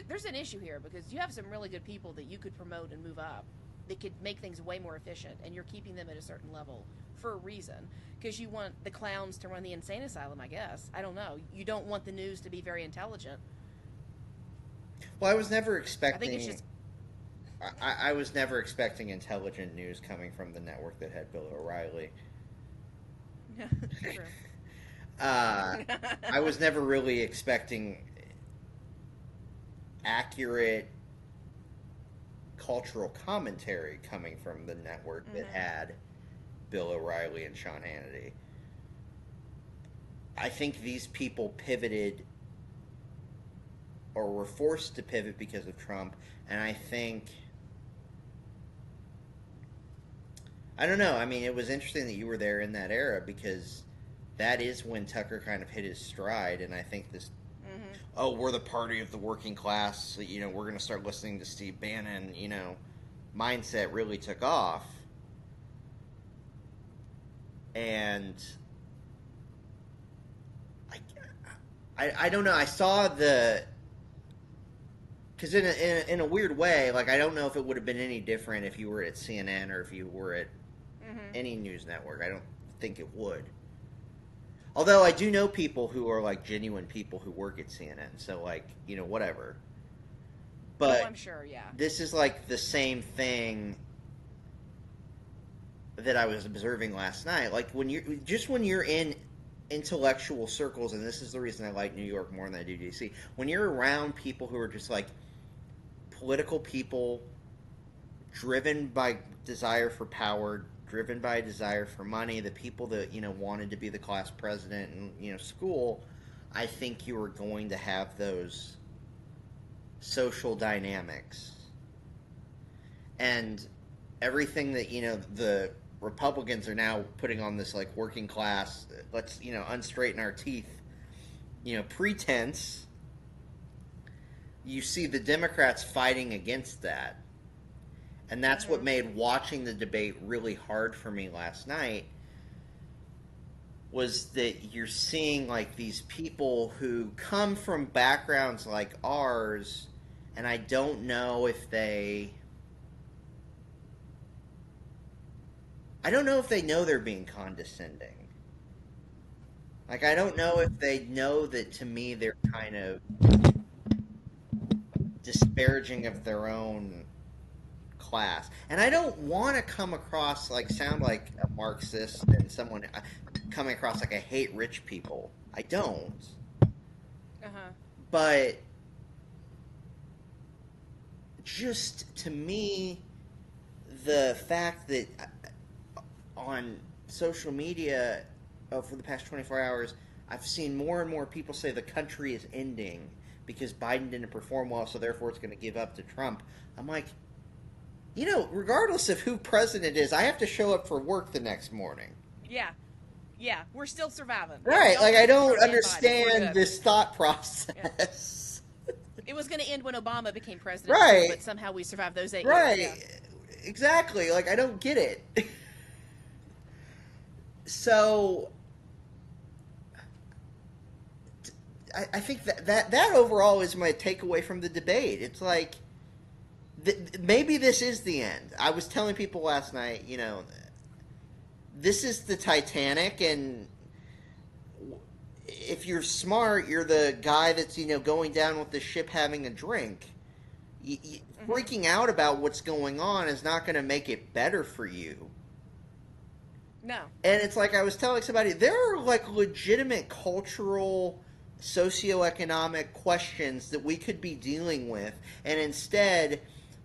There's an issue here because you have some really good people that you could promote and move up that could make things way more efficient, and you're keeping them at a certain level for a reason because you want the clowns to run the insane asylum, I guess. I don't know. You don't want the news to be very intelligent. Well, I was never I expecting. think it's just I was never expecting intelligent news coming from the network that had Bill O'Reilly. true. I was never really expecting accurate cultural commentary coming from the network that had Bill O'Reilly and Sean Hannity. I think these people pivoted or were forced to pivot because of Trump, and I think I don't know. I mean, it was interesting that you were there in that era because that is when Tucker kind of hit his stride, and I think this oh, we're the party of the working class, we're going to start listening to Steve Bannon, mindset really took off. And I don't know. I saw because in a weird way, like I don't know if it would have been any different if you were at CNN or if you were at any news network. I don't think it would. Although I do know people who are like genuine people who work at CNN, so like whatever. But I'm sure, yeah. This is like the same thing that I was observing last night. Like when you're in intellectual circles, and this is the reason I like New York more than I do DC. When you're around people who are just like political people, driven by desire for power, driven by a desire for money, the people that wanted to be the class president in school, I think you were going to have those social dynamics, and everything that the Republicans are now putting on this like working class, let's unstraighten our teeth, pretense. You see the Democrats fighting against that. And that's what made watching the debate really hard for me last night, was that you're seeing like these people who come from backgrounds like ours, and I don't know if they know they're being condescending. Like, I don't know if they know that, to me, they're kind of disparaging of their own class. And I don't want to come across sound like a Marxist and someone coming across like I hate rich people. I don't. But just to me, the fact that on social media for the past 24 hours, I've seen more and more people say the country is ending because Biden didn't perform well, so therefore it's going to give up to Trump. I'm like, regardless of who president is, I have to show up for work the next morning. Yeah, we're still surviving. Right, like I don't understand this thought process. Yeah. It was going to end when Obama became president, right? But somehow we survived those 8 years. Right, yeah. Exactly. Like I don't get it. So I think that overall is my takeaway from the debate. It's like maybe this is the end. I was telling people last night, this is the Titanic, and if you're smart, you're the guy that's, going down with the ship having a drink. Freaking out about what's going on is not going to make it better for you. No. And it's like I was telling somebody, there are like legitimate cultural, socioeconomic questions that we could be dealing with, and instead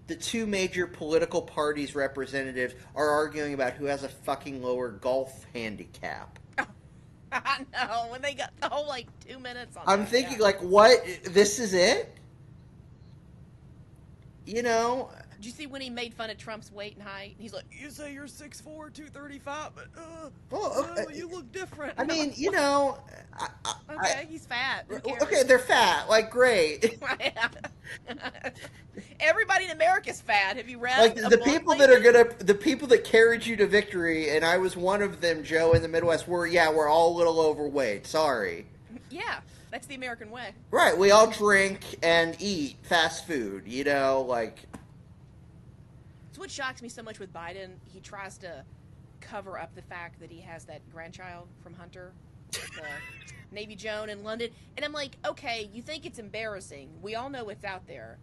the two major political parties' representatives are arguing about who has a fucking lower golf handicap. I know, when they got the whole 2 minutes on I'm thinking what? This is it? Did you see when he made fun of Trump's weight and height? He's like, you say you're 6'4", 235, but you look different. I mean, okay, he's fat. Okay, they're fat. Great. Everybody in America's fat. Have you read? The people the people that carried you to victory, and I was one of them, Joe, in the Midwest, we're all a little overweight. Sorry. Yeah, that's the American way. Right, we all drink and eat fast food, It's what shocks me so much with Biden. He tries to cover up the fact that he has that grandchild from Hunter, the Navy Joan in London. And I'm like, okay, you think it's embarrassing. We all know it's out there.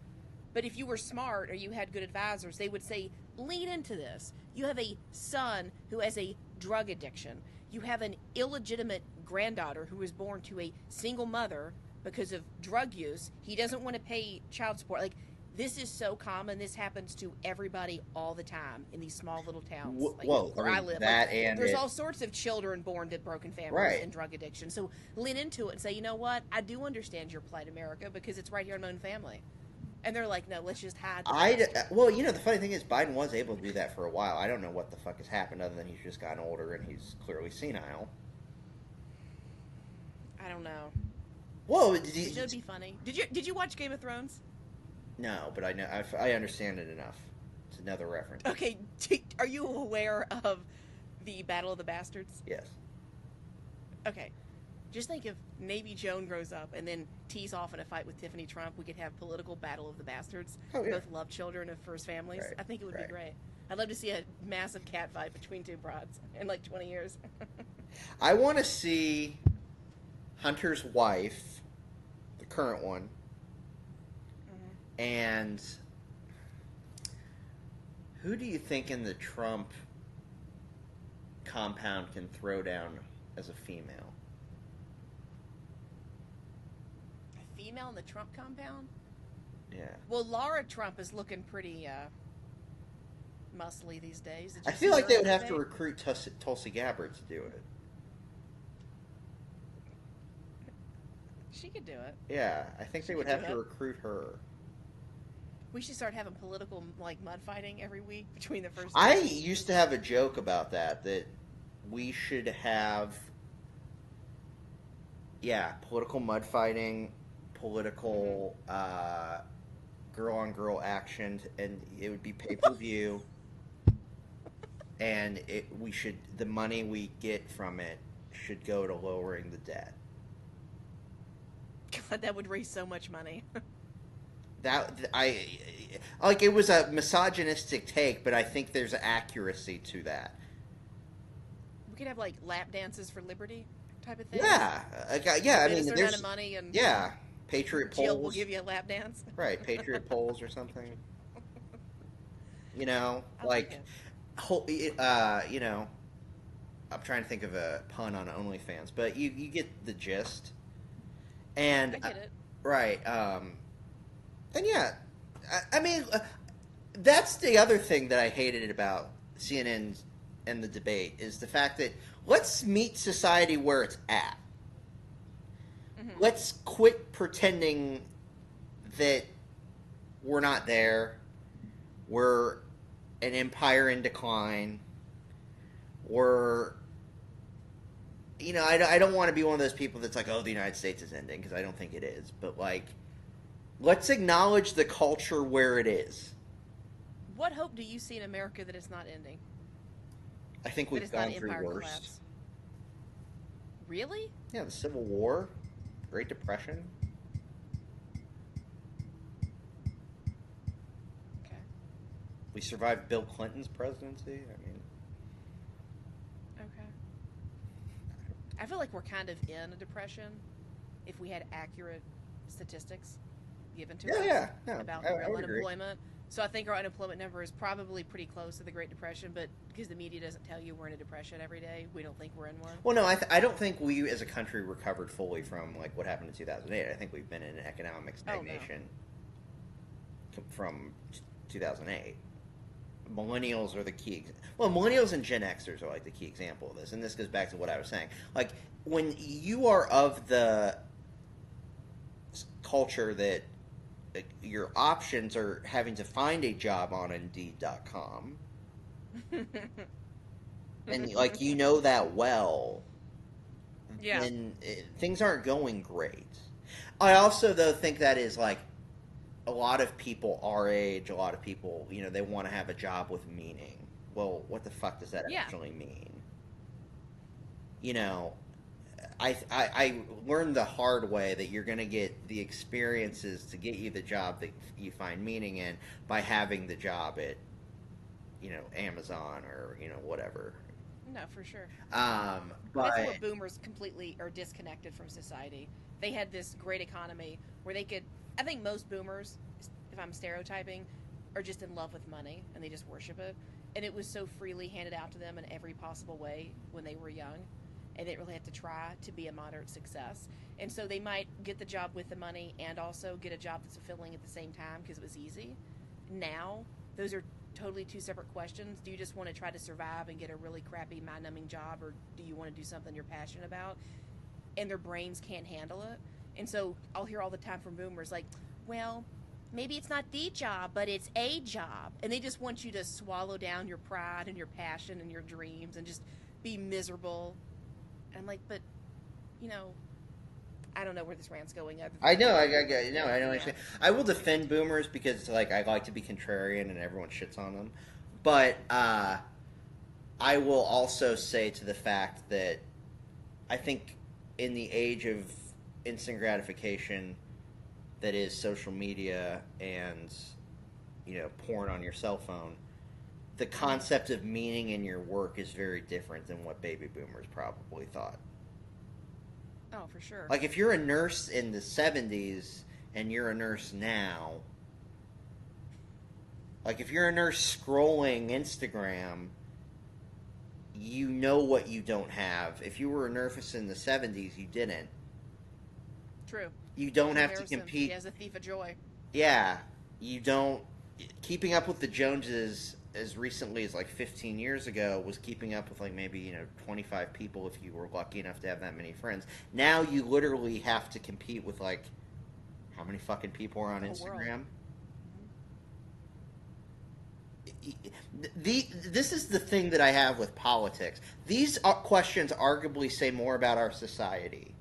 But if you were smart or you had good advisors, they would say, lean into this. You have a son who has a drug addiction. You have an illegitimate granddaughter who was born to a single mother because of drug use. He doesn't want to pay child support. This is so common. This happens to everybody all the time in these small little towns where I live. There's all sorts of children born to broken families and drug addiction. So lean into it and say, you know what? I do understand your plight, America, because it's right here in my own family. And they're like, no, let's just hide. The funny thing is Biden was able to do that for a while. I don't know what the fuck has happened other than he's just gotten older and he's clearly senile. I don't know. Whoa, It would be funny. Did you watch Game of Thrones? No, but I know I understand it enough. It's another reference. Okay, are you aware of the Battle of the Bastards? Yes. Okay, just think if Navy Joan grows up and then tees off in a fight with Tiffany Trump, we could have political Battle of the Bastards. Oh, yeah. Both love children of first families. Right. I think it would be great. I'd love to see a massive cat fight between two broads in 20 years. I want to see Hunter's wife, the current one, and who do you think in the Trump compound can throw down as a female? A female in the Trump compound? Yeah. Well, Laura Trump is looking pretty muscly these days. I feel like they would have to recruit Tulsi Gabbard to do it. She could do it. Yeah, I think they would have to recruit her. We should start having political mud fighting every week between the first. I used to have a joke about that we should have, political mud fighting, political girl on girl action, and it would be pay-per-view, and the money we get from it should go to lowering the debt. God, that would raise so much money. It was a misogynistic take, but I think there's accuracy to that. We could have lap dances for liberty type of thing. Yeah, I mean, there's amount of money and Patriot Jill polls. will give you a lap dance. Right, Patriot polls or something. I'm trying to think of a pun on Only Fans, but you get the gist. And I get it. Right. And I mean, that's the other thing that I hated about CNN and the debate is the fact that let's meet society where it's at. Mm-hmm. Let's quit pretending that we're not there. We're an empire in decline. We're... I don't want to be one of those people that's like, oh, the United States is ending, because I don't think it is. But, let's acknowledge the culture where it is. What hope do you see in America that it's not ending? I think we've gone through worse. Collapse? Really? Yeah, the Civil War, Great Depression. Okay. We survived Bill Clinton's presidency. I mean, Okay. I feel like we're kind of in a depression if we had accurate statistics given to yeah, us yeah, no, about I real would agree. unemployment. So I think our unemployment number is probably pretty close to the Great Depression, but because the media doesn't tell you we're in a depression every day, we don't think we're in one. Well, no, I don't think we as a country recovered fully from like what happened in 2008. I think we've been in economic Oh no. stagnation from 2008. Millennials are the key. Well, millennials and Gen Xers are like the key example of this, and this goes back to what I was saying. Like when you are of the culture that your options are having to find a job on Indeed.com, and like you know that well, Yeah. then things aren't going great. I also though think that is like a lot of people our age, a lot of people, they want to have a job with meaning. Well, what the fuck does that Yeah. actually mean? You know, I learned the hard way that you're going to get the experiences to get you the job that you find meaning in by having the job at, Amazon or, whatever. No, for sure. That's where But boomers completely are disconnected from society. They had this great economy where they could. I think most boomers, if I'm stereotyping, are just in love with money and they just worship it. And it was so freely handed out to them in every possible way when they were young. And they didn't really have to try to be a moderate success. And so they might get the job with the money and also get a job that's fulfilling at the same time because it was easy. Now, those are totally two separate questions. Do you just want to try to survive and get a really crappy, mind numbing job, or do you want to do something you're passionate about? And their brains can't handle it. And so I'll hear all the time from boomers like, well, maybe it's not the job, but it's a job. And they just want you to swallow down your pride and your passion and your dreams and just be miserable. And I'm like, but, you know, I don't know where this rant's going. Other I than know, I know. yeah. I will defend boomers because, like, I like to be contrarian and everyone shits on them. But I will also say to the fact that I think in the age of instant gratification that is social media and, porn on your cell phone, the concept of meaning in your work is very different than what baby boomers probably thought. Oh, for sure. Like if you're a nurse in the 70s and you're a nurse now, like if you're a nurse scrolling Instagram, you know what you don't have. If you were a nurse in the 70s, you didn't. True. You don't have to Comparison. compete. She has a thief of joy. Yeah, you don't. Keeping up with the Joneses as recently as like 15 years ago was keeping up with like maybe 25 people if you were lucky enough to have that many friends. Now you literally have to compete with like how many fucking people are on The whole world. Instagram? This is the thing that I have with politics. These questions arguably say more about our society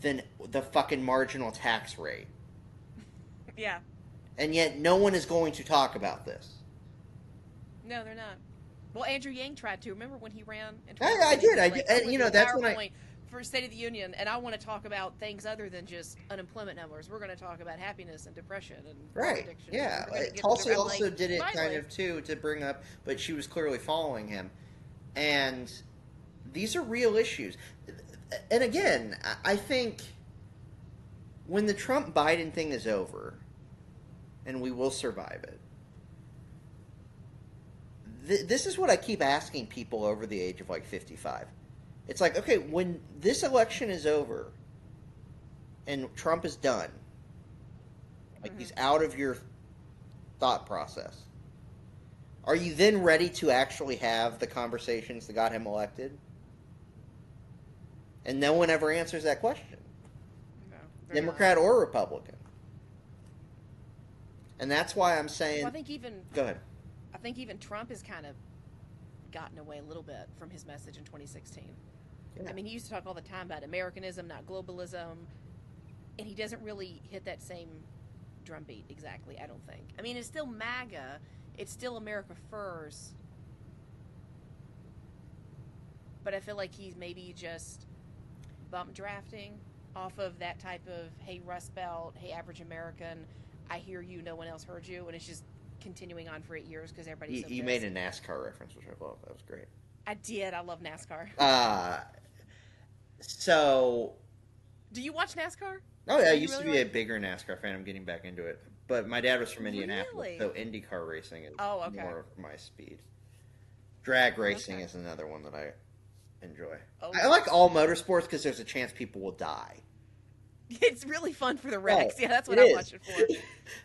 than the fucking marginal tax rate. Yeah. And yet no one is going to talk about this. No, they're not. Well, Andrew Yang tried to. Remember when he ran? In I did. I like, did. And, I'm gonna do a that's when PowerPoint for State of the Union, and I want to talk about things other than just unemployment numbers. We're going to talk about happiness and depression and drug Right. addiction. Yeah. We're gonna get Tulsi I'm also like, did it kind finally. of too to bring up, but she was clearly following him. And these are real issues. And again, I think when the Trump Biden thing is over, and we will survive it, this is what I keep asking people over the age of like 55. It's like, okay, when this election is over and Trump is done, like he's out of your thought process, are you then ready to actually have the conversations that got him elected? And no one ever answers that question, No, they're Democrat not. or Republican. And that's why I'm saying. Well, Go ahead. I think even Trump has kind of gotten away a little bit from his message in 2016. Yeah. I mean, he used to talk all the time about Americanism, not globalism, and he doesn't really hit that same drumbeat exactly, I don't think. I mean, it's still MAGA, it's still America First, but I feel like he's maybe just bump drafting off of that type of, hey, Rust Belt, hey, average American, I hear you, no one else heard you, and it's just continuing on for 8 years because everybody's so You pissed. made a NASCAR reference, which I love. That was great. I did. I love NASCAR. So. Do you watch NASCAR? Oh yeah, I Do you used to really be a bigger NASCAR fan. I'm getting back into it. But my dad was from Indianapolis, Really? so IndyCar racing is Oh, okay. more of my speed. Drag racing Okay. is another one that I enjoy. Oh, I like all motorsports because there's a chance people will die. it's really fun for the Right. wrecks. Yeah, that's what It I is. watch it for.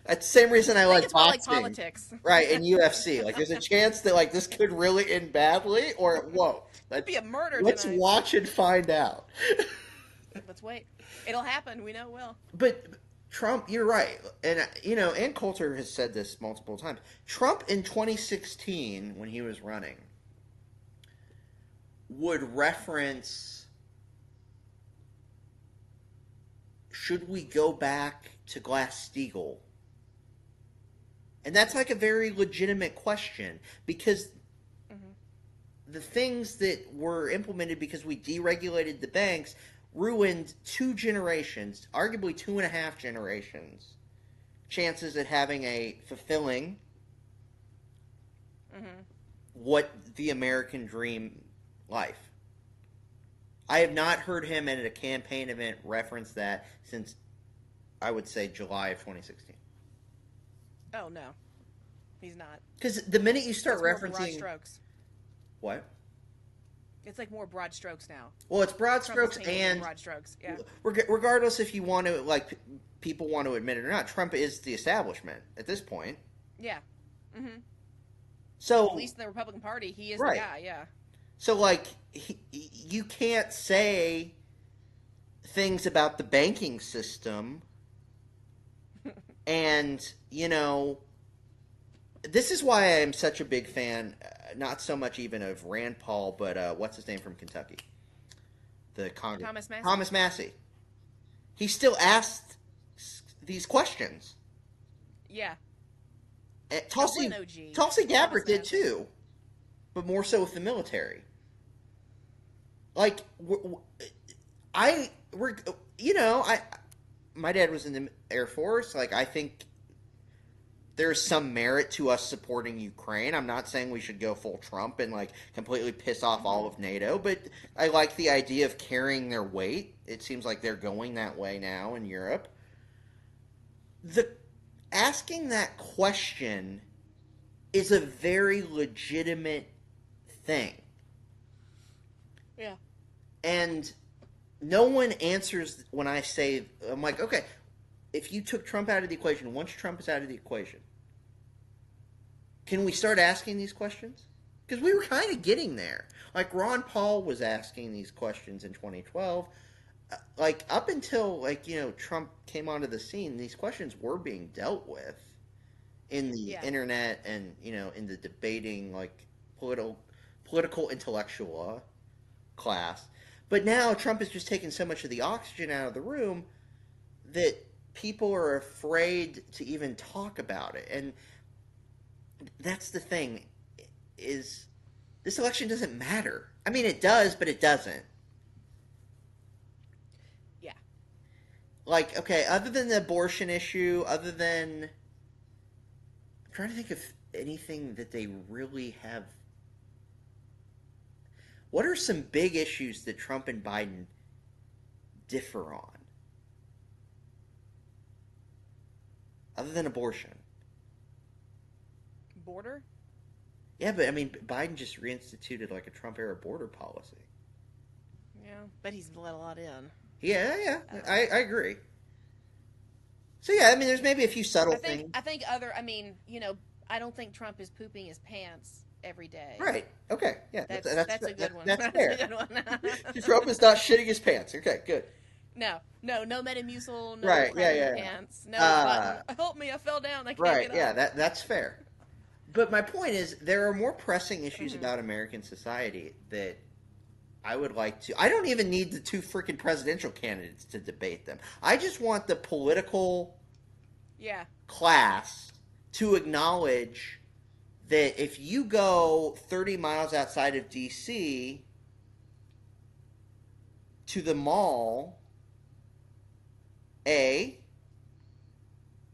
That's the same reason I I think like it's more like boxing. politics. Right, and UFC. Like there's a chance that like this could really end badly or it won't. Could be a murder Let's tonight. watch and find out. Let's wait. It'll happen. We know it will. But Trump, you're right. And Ann Coulter has said this multiple times. Trump in 2016 when he was running would reference, should we go back to Glass-Steagall? And that's like a very legitimate question because the things that were implemented because we deregulated the banks ruined 2 generations, arguably 2.5 generations, chances at having a fulfilling what the American dream life. I have not heard him at a campaign event reference that since, I would say, July of 2016. Oh no, he's not. Because the minute you start It's more referencing broad strokes. What? It's like more broad strokes now. Well, it's broad Trump is strokes painting and broad strokes. Yeah. regardless if you want to people want to admit it or not, Trump is the establishment at this point. Yeah. So At least in the Republican Party, he is Right. the guy. Yeah. So you can't say things about the banking system, and this is why I am such a big fan. Not so much even of Rand Paul, but what's his name from Kentucky? The Congress. Thomas Massey? Thomas Massey. He still asked these questions. Yeah. Tulsi what an OG. Tulsi Gabbard Thomas did Massey. too, but more so with the military. Like my dad was in the Air Force. Like I think there's some merit to us supporting Ukraine. I'm not saying we should go full Trump and like completely piss off all of NATO, but I like the idea of carrying their weight. It seems like they're going that way now in Europe. Asking that question is a very legitimate thing. Yeah. And no one answers when I say, I'm like, okay, if you took Trump out of the equation, once Trump is out of the equation, can we start asking these questions? Because we were kind of getting there. Like Ron Paul was asking these questions in 2012. Like up until Trump came onto the scene, these questions were being dealt with in the internet and in the debating political intellectual class. But now Trump has just taken so much of the oxygen out of the room that people are afraid to even talk about it. And that's the thing, is this election doesn't matter. I mean, it does, but it doesn't. Yeah. Like, okay, other than the abortion issue, other than... I'm trying to think of anything that they really have... What are some big issues that Trump and Biden differ on? Other than abortion. Border? Yeah, but I mean, Biden just reinstituted like a Trump-era border policy. Yeah, but he's let a lot in. Yeah, I agree. So yeah, I mean, there's maybe a few subtle things. I think I don't think Trump is pooping his pants every day. Right. Okay. Yeah. That's a good one. That's fair. a good one. Trump is not shitting his pants. Okay. Good. No Metamucil, no Right, crap in yeah. your pants, no button. Help me, I fell down, I can't Right. get Yeah. up. That's fair. But my point is, there are more pressing issues about American society that I would like to. I don't even need the 2 freaking presidential candidates to debate them. I just want the political class to acknowledge that if you go 30 miles outside of D.C. to the mall,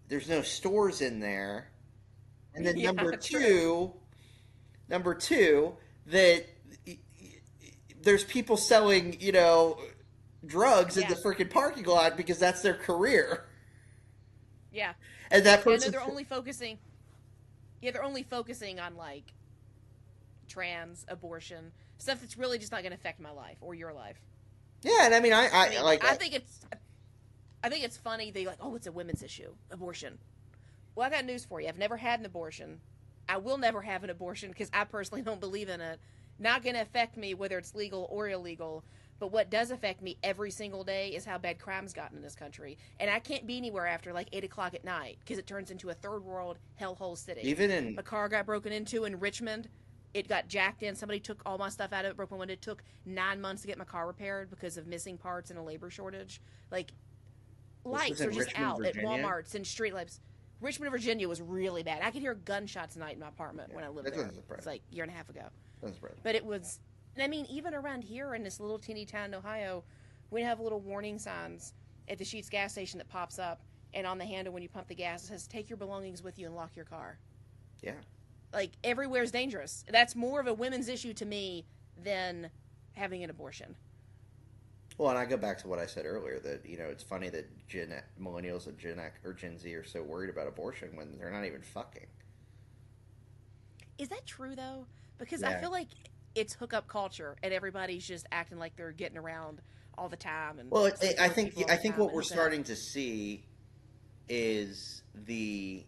there's no stores in there, And then Yeah, true. number two, that there's people selling, drugs in the Yeah, freaking parking lot because that's their career. yeah. And that Yeah, no, person, they're only focusing. Yeah, they're only focusing on like trans, abortion, stuff that's really just not going to affect my life or your life. yeah, and I mean, I I mean, like, I think it's funny. They like, oh, it's a women's issue, abortion. Well, I got news for you. I've never had an abortion. I will never have an abortion because I personally don't believe in it. Not going to affect me whether it's legal or illegal. But what does affect me every single day is how bad crime's gotten in this country. And I can't be anywhere after like 8 o'clock at night because it turns into a third world hellhole city. even in, My car got broken into in Richmond. It got jacked in. Somebody took all my stuff out of it, broke my window. It took 9 months to get my car repaired because of missing parts and a labor shortage. Like, this was lights are in just Richmond, out at Virginia. Walmarts and street lights. Richmond, Virginia was really bad. I could hear gunshots at night in my apartment Yeah, when I lived that there. doesn't surprise It's like a year and a half ago. Doesn't surprise But it was, I mean, even around here in this little teeny town in Ohio, we have little warning signs at the Sheetz gas station that pops up, and on the handle when you pump the gas, it says, take your belongings with you and lock your car. Yeah. Like, everywhere's dangerous. That's more of a women's issue to me than having an abortion. Well, and I go back to what I said earlier that it's funny that millennials and Gen Z are so worried about abortion when they're not even fucking. Is that true, though? Because I Yeah. feel like it's hookup culture, and everybody's just acting like they're getting around all the time and Well, sleeping with people all I the think time what and we're hooking up. starting to see is the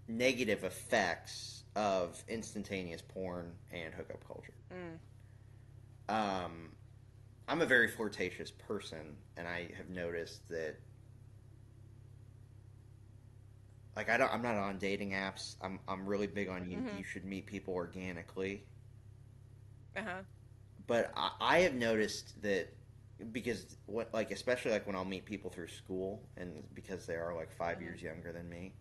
negative effects of instantaneous porn and hookup culture. Mm. Um, I'm a very flirtatious person, and I have noticed that, like, I'm not on dating apps. I'm really big on Mm-hmm. you should meet people organically. Uh-huh. But I have noticed that because what, like, especially like when I'll meet people through school, and because they are like 5 years Mm-hmm. younger than me,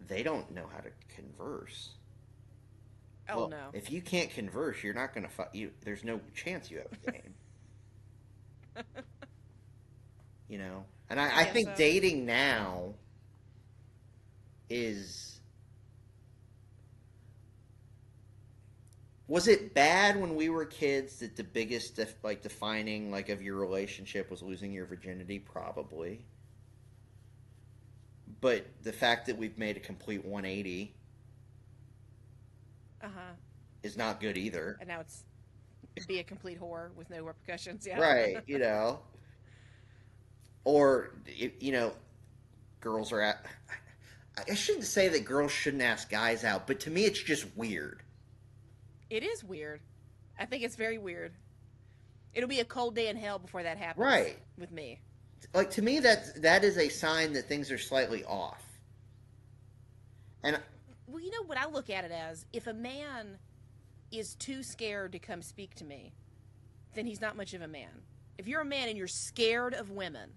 they don't know how to converse. Oh, Well, no. if you can't converse, you're not gonna you. There's no chance you have a game. And I I guess think so. dating now is, was it bad when we were kids that the biggest like defining like of your relationship was losing your virginity? Probably. But the fact that we've made a complete 180 Uh-huh. is not good either. And now it'd be a complete whore with no repercussions, yeah. Right. Or girls are at, I shouldn't say that girls shouldn't ask guys out, but to me it's just weird. It is weird. I think it's very weird. It'll be a cold day in hell before that happens. Right. With me. Like, to me that is a sign that things are slightly off. And Well, you know what I look at it as? If a man is too scared to come speak to me, then he's not much of a man. If you're a man and you're scared of women,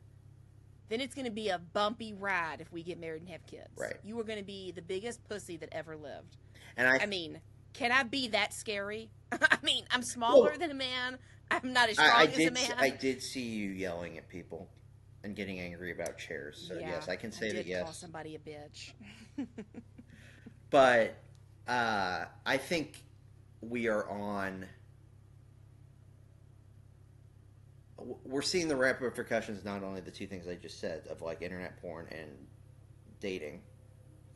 then it's going to be a bumpy ride if we get married and have kids. Right. You are going to be the biggest pussy that ever lived. and I mean, can I be that scary? I mean, I'm smaller Well, than a man. I'm not as strong I as a did man. I did see you yelling at people and getting angry about chairs. So Yeah, yes, I can say I that did call yes. somebody a bitch. But I think we are on. We're seeing the repercussions, not only the two things I just said of like internet porn and dating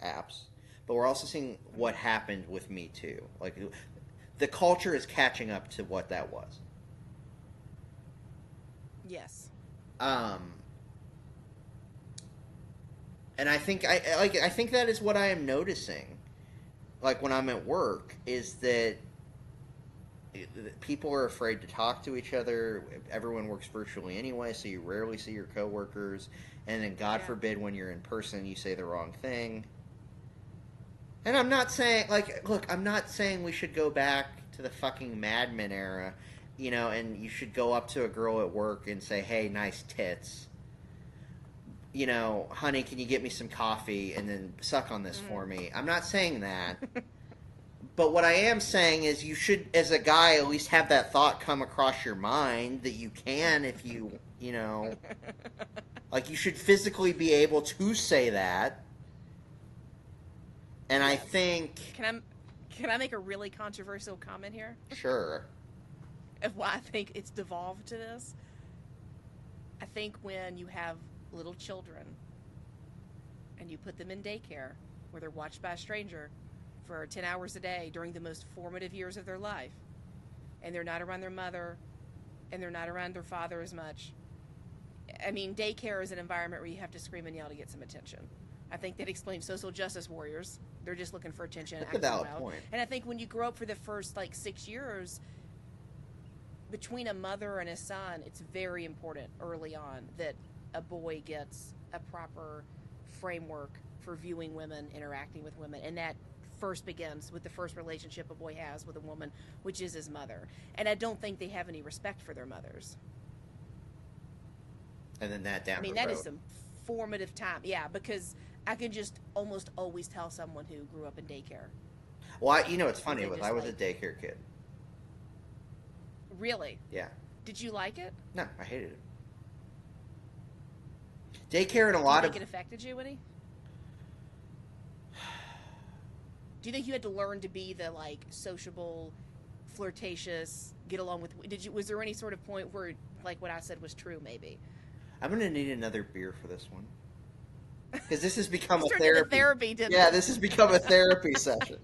apps, but we're also seeing what happened with Me Too. Like, the culture is catching up to what that was. Yes. Um, and I think I think that is what I am noticing. Like, when I'm at work, is that people are afraid to talk to each other. Everyone works virtually anyway, so you rarely see your coworkers. And then, God Yeah. forbid, when you're in person, you say the wrong thing. And I'm not saying, like, look, I'm not saying we should go back to the fucking Mad Men era, and you should go up to a girl at work and say, hey, nice tits. Honey, can you get me some coffee and then suck on this for me? I'm not saying that. But what I am saying is you should, as a guy, at least have that thought come across your mind that you can if like, you should physically be able to say that. And I Yes. think, Can I make a really controversial comment here sure, of why I think it's devolved to this? I think when you have little children and you put them in daycare where they're watched by a stranger for 10 hours a day during the most formative years of their life, and they're not around their mother and they're not around their father as much. I mean, daycare is an environment where you have to scream and yell to get some attention. I think that explains social justice warriors. They're just looking for attention, that's a acting valid wild. point. And I think when you grow up for the first like 6 years, between a mother and a son, it's very important early on that a boy gets a proper framework for viewing women, interacting with women, and that first begins with the first relationship a boy has with a woman, which is his mother. And I don't think they have any respect for their mothers. And then that down I mean, the that road. is some formative time. Yeah, because I can just almost always tell someone who grew up in daycare. Well, you know what's funny They was just I was a like, daycare kid. really? Yeah. Did you like it? No, I hated it. Daycare and a Do you lot think of it affected you any? Do you think you had to learn to be the like sociable, flirtatious, get along with? Did you? Was there any sort of point where like what I said was true? Maybe. I'm gonna need another beer for this one because this has become This a turned into therapy. therapy, didn't Yeah, it? this has become a therapy session,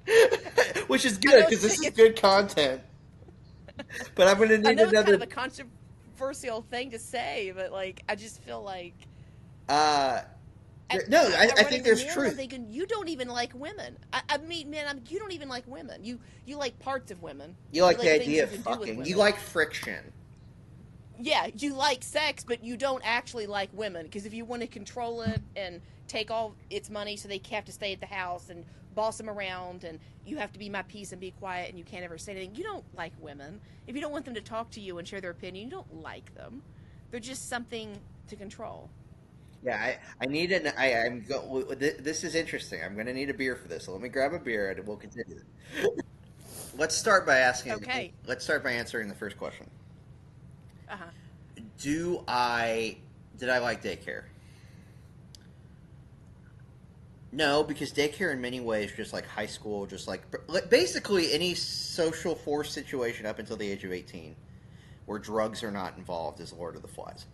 which is I good know because this is it's good content. But I'm gonna I need know it's kind of another. a controversial thing to say, but like I just feel like Uh, I, no, I running think the there's mirror, I'm truth. thinking you don't even like women. I mean, man, you don't even like women. You like parts of women. You like the things idea you of can do with fucking. You women. like friction. Yeah, you like sex, but you don't actually like women because if you want to control it and take all its money, so they have to stay at the house and boss them around, and you have to be my peace and be quiet, and you can't ever say anything. You don't like women. If you don't want them to talk to you and share their opinion, you don't like them. They're just something to control. Yeah, I need an. I'm go. This is interesting. I'm gonna need a beer for this. So let me grab a beer and we'll continue. Let's start by asking. Okay. Let's start by answering the first question. Uh huh. Do I did I like daycare? No, because daycare in many ways, just like high school, just like basically any social force situation up until the age of 18, where drugs are not involved, is Lord of the Flies.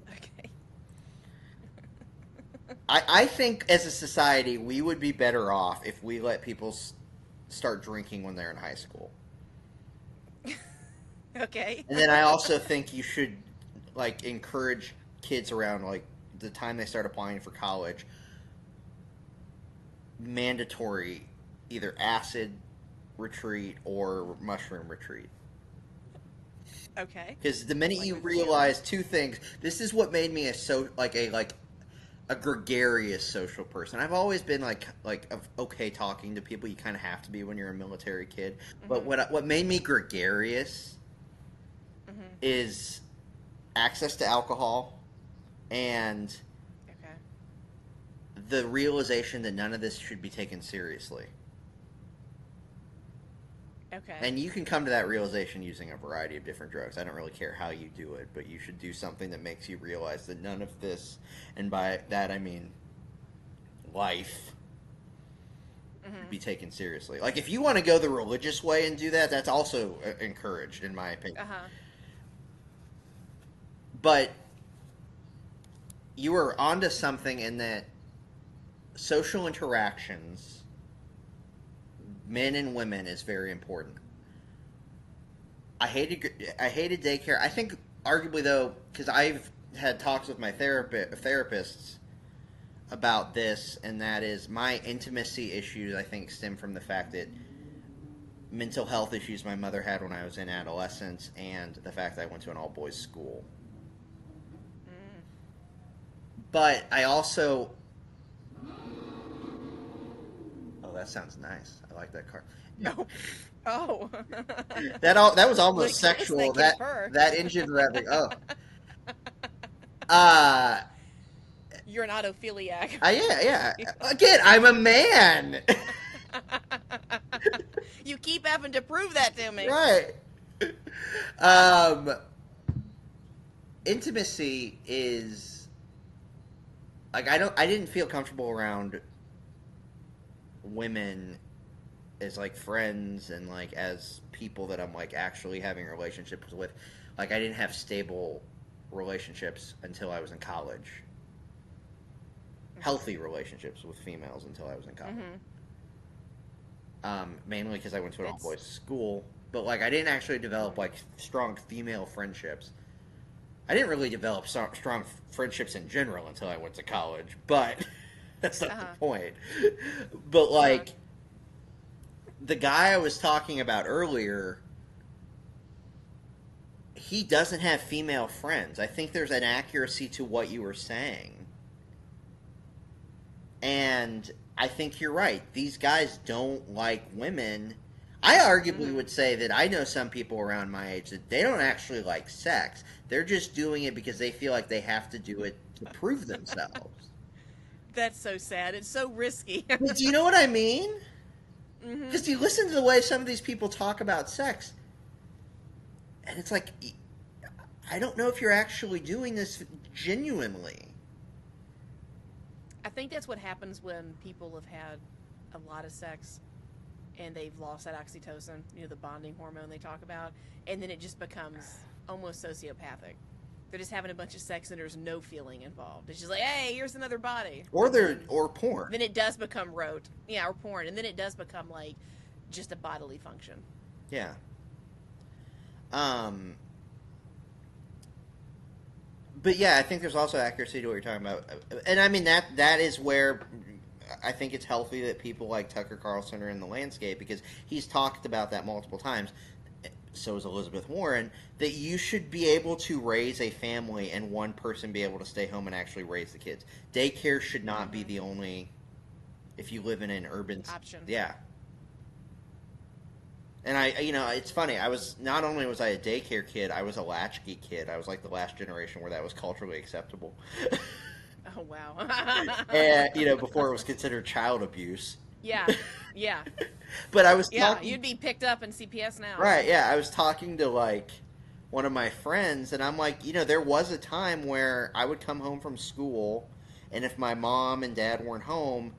Okay. I think as a society, we would be better off if we let people start drinking when they're in high school. Okay. And then I also think you should like encourage kids around like the time they start applying for college mandatory either acid retreat or mushroom retreat. Okay. Because the minute Like you with realize two things, this is what made me a gregarious social person. I've always been okay talking to people. You kind of have to be when you're a military kid. But Mm-hmm. what made me gregarious Mm-hmm. is access to alcohol and Okay. the realization that none of this should be taken seriously. Okay. And you can come to that realization using a variety of different drugs. I don't really care how you do it, but you should do something that makes you realize that none of this, and by that I mean life, should be Mm-hmm. taken seriously. Like if you want to go the religious way and do that, that's also encouraged, in my opinion. Uh huh. But you are onto something in that social interactions, men and women, is very important. I hated daycare. I think arguably though, because I've had talks with my therapists about this, and that is my intimacy issues. I think stem from the fact that mental health issues my mother had when I was in adolescence, and the fact that I went to an all boys school. Mm. But I also, oh, that sounds nice. I like that car. Oh. Oh. That was almost Listen, sexual. that kid's purr. That engine revving. Oh, uh, You're an autophiliac. yeah. Again, I'm a man. You keep having to prove that to me. Right. Um, intimacy is like I didn't feel comfortable around women as like friends and like as people that I'm like actually having relationships with. Like I didn't have stable relationships until I was in college. Healthy relationships with females until I was in college. Mainly because I went to an all-boys school. But like I didn't actually develop like strong female friendships. I didn't really develop strong friendships in general until I went to college. But that's not the point. But like the guy I was talking about earlier, he doesn't have female friends. I think there's an accuracy to what you were saying. And I think you're right. These guys don't like women. I arguably would say that I know some people around my age that they don't actually like sex. They're just doing it because they feel like they have to do it to prove themselves. That's so sad. It's so risky. But do you know what I mean? Because you listen to the way some of these people talk about sex, and it's like, I don't know if you're actually doing this genuinely. I think that's what happens when people have had a lot of sex and they've lost that oxytocin, the bonding hormone they talk about, and then it just becomes almost sociopathic. They're just having a bunch of sex and there's no feeling involved. It's just like, hey, here's another body. Or porn. Then it does become rote. Yeah, or porn. And then it does become like just a bodily function. Yeah. But yeah, I think there's also accuracy to what you're talking about. And I mean that is where I think it's healthy that people like Tucker Carlson are in the landscape, because he's talked about that multiple times. So is Elizabeth Warren, that you should be able to raise a family and one person be able to stay home and actually raise the kids. Daycare should not be the only, if you live in an urban option. Yeah. And it's funny. Not only was I a daycare kid, I was a latchkey kid. I was like the last generation where that was culturally acceptable. Oh wow. And before it was considered child abuse. Yeah. But I was you'd be picked up in CPS now. Right, yeah. I was talking to like one of my friends, and I'm like, there was a time where I would come home from school, and if my mom and dad weren't home,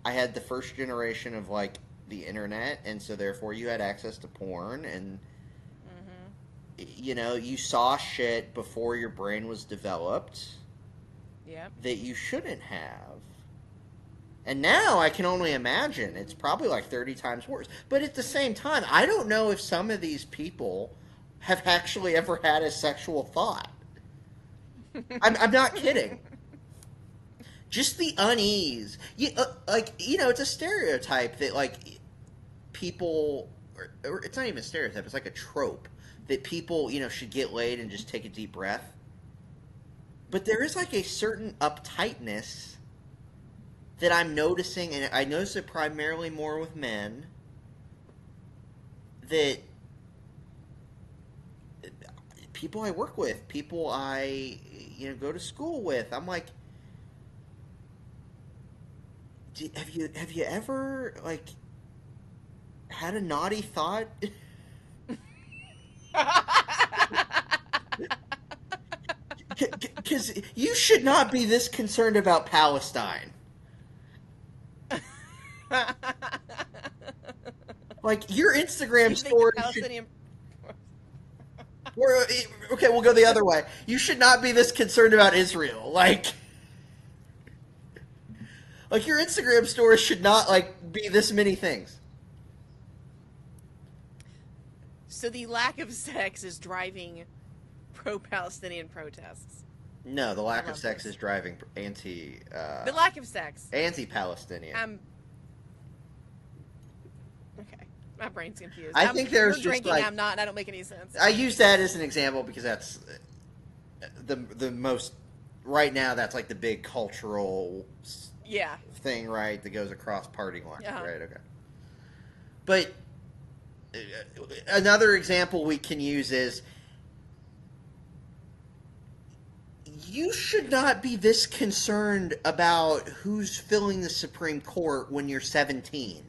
I had the first generation of like the internet, and so therefore you had access to porn, and you saw shit before your brain was developed. Yep. That you shouldn't have. And now I can only imagine it's probably like 30 times worse. But at the same time, I don't know if some of these people have actually ever had a sexual thought. I'm not kidding. Just the unease. It's a stereotype that like people, or it's not even a stereotype, it's like a trope that people, should get laid and just take a deep breath. But there is like a certain uptightness that I'm noticing, and I notice it primarily more with men, that people I work with, people I go to school with, I'm like, have you ever like had a naughty thought? Because you should not be this concerned about Palestine. Like, your Instagram story should... Okay, we'll go the other way. You should not be this concerned about Israel. Like your Instagram story should not, like, be this many things. So the lack of sex is driving pro-Palestinian protests. No, the lack of sex is driving the lack of sex. Anti-Palestinian. Okay. My brain's confused. I think there's just drinking, like... I'm not, and I don't make any sense. I use that as an example because that's the most... Right now, that's like the big cultural thing, right, that goes across party lines, right? Okay. But another example we can use is, you should not be this concerned about who's filling the Supreme Court when you're 17.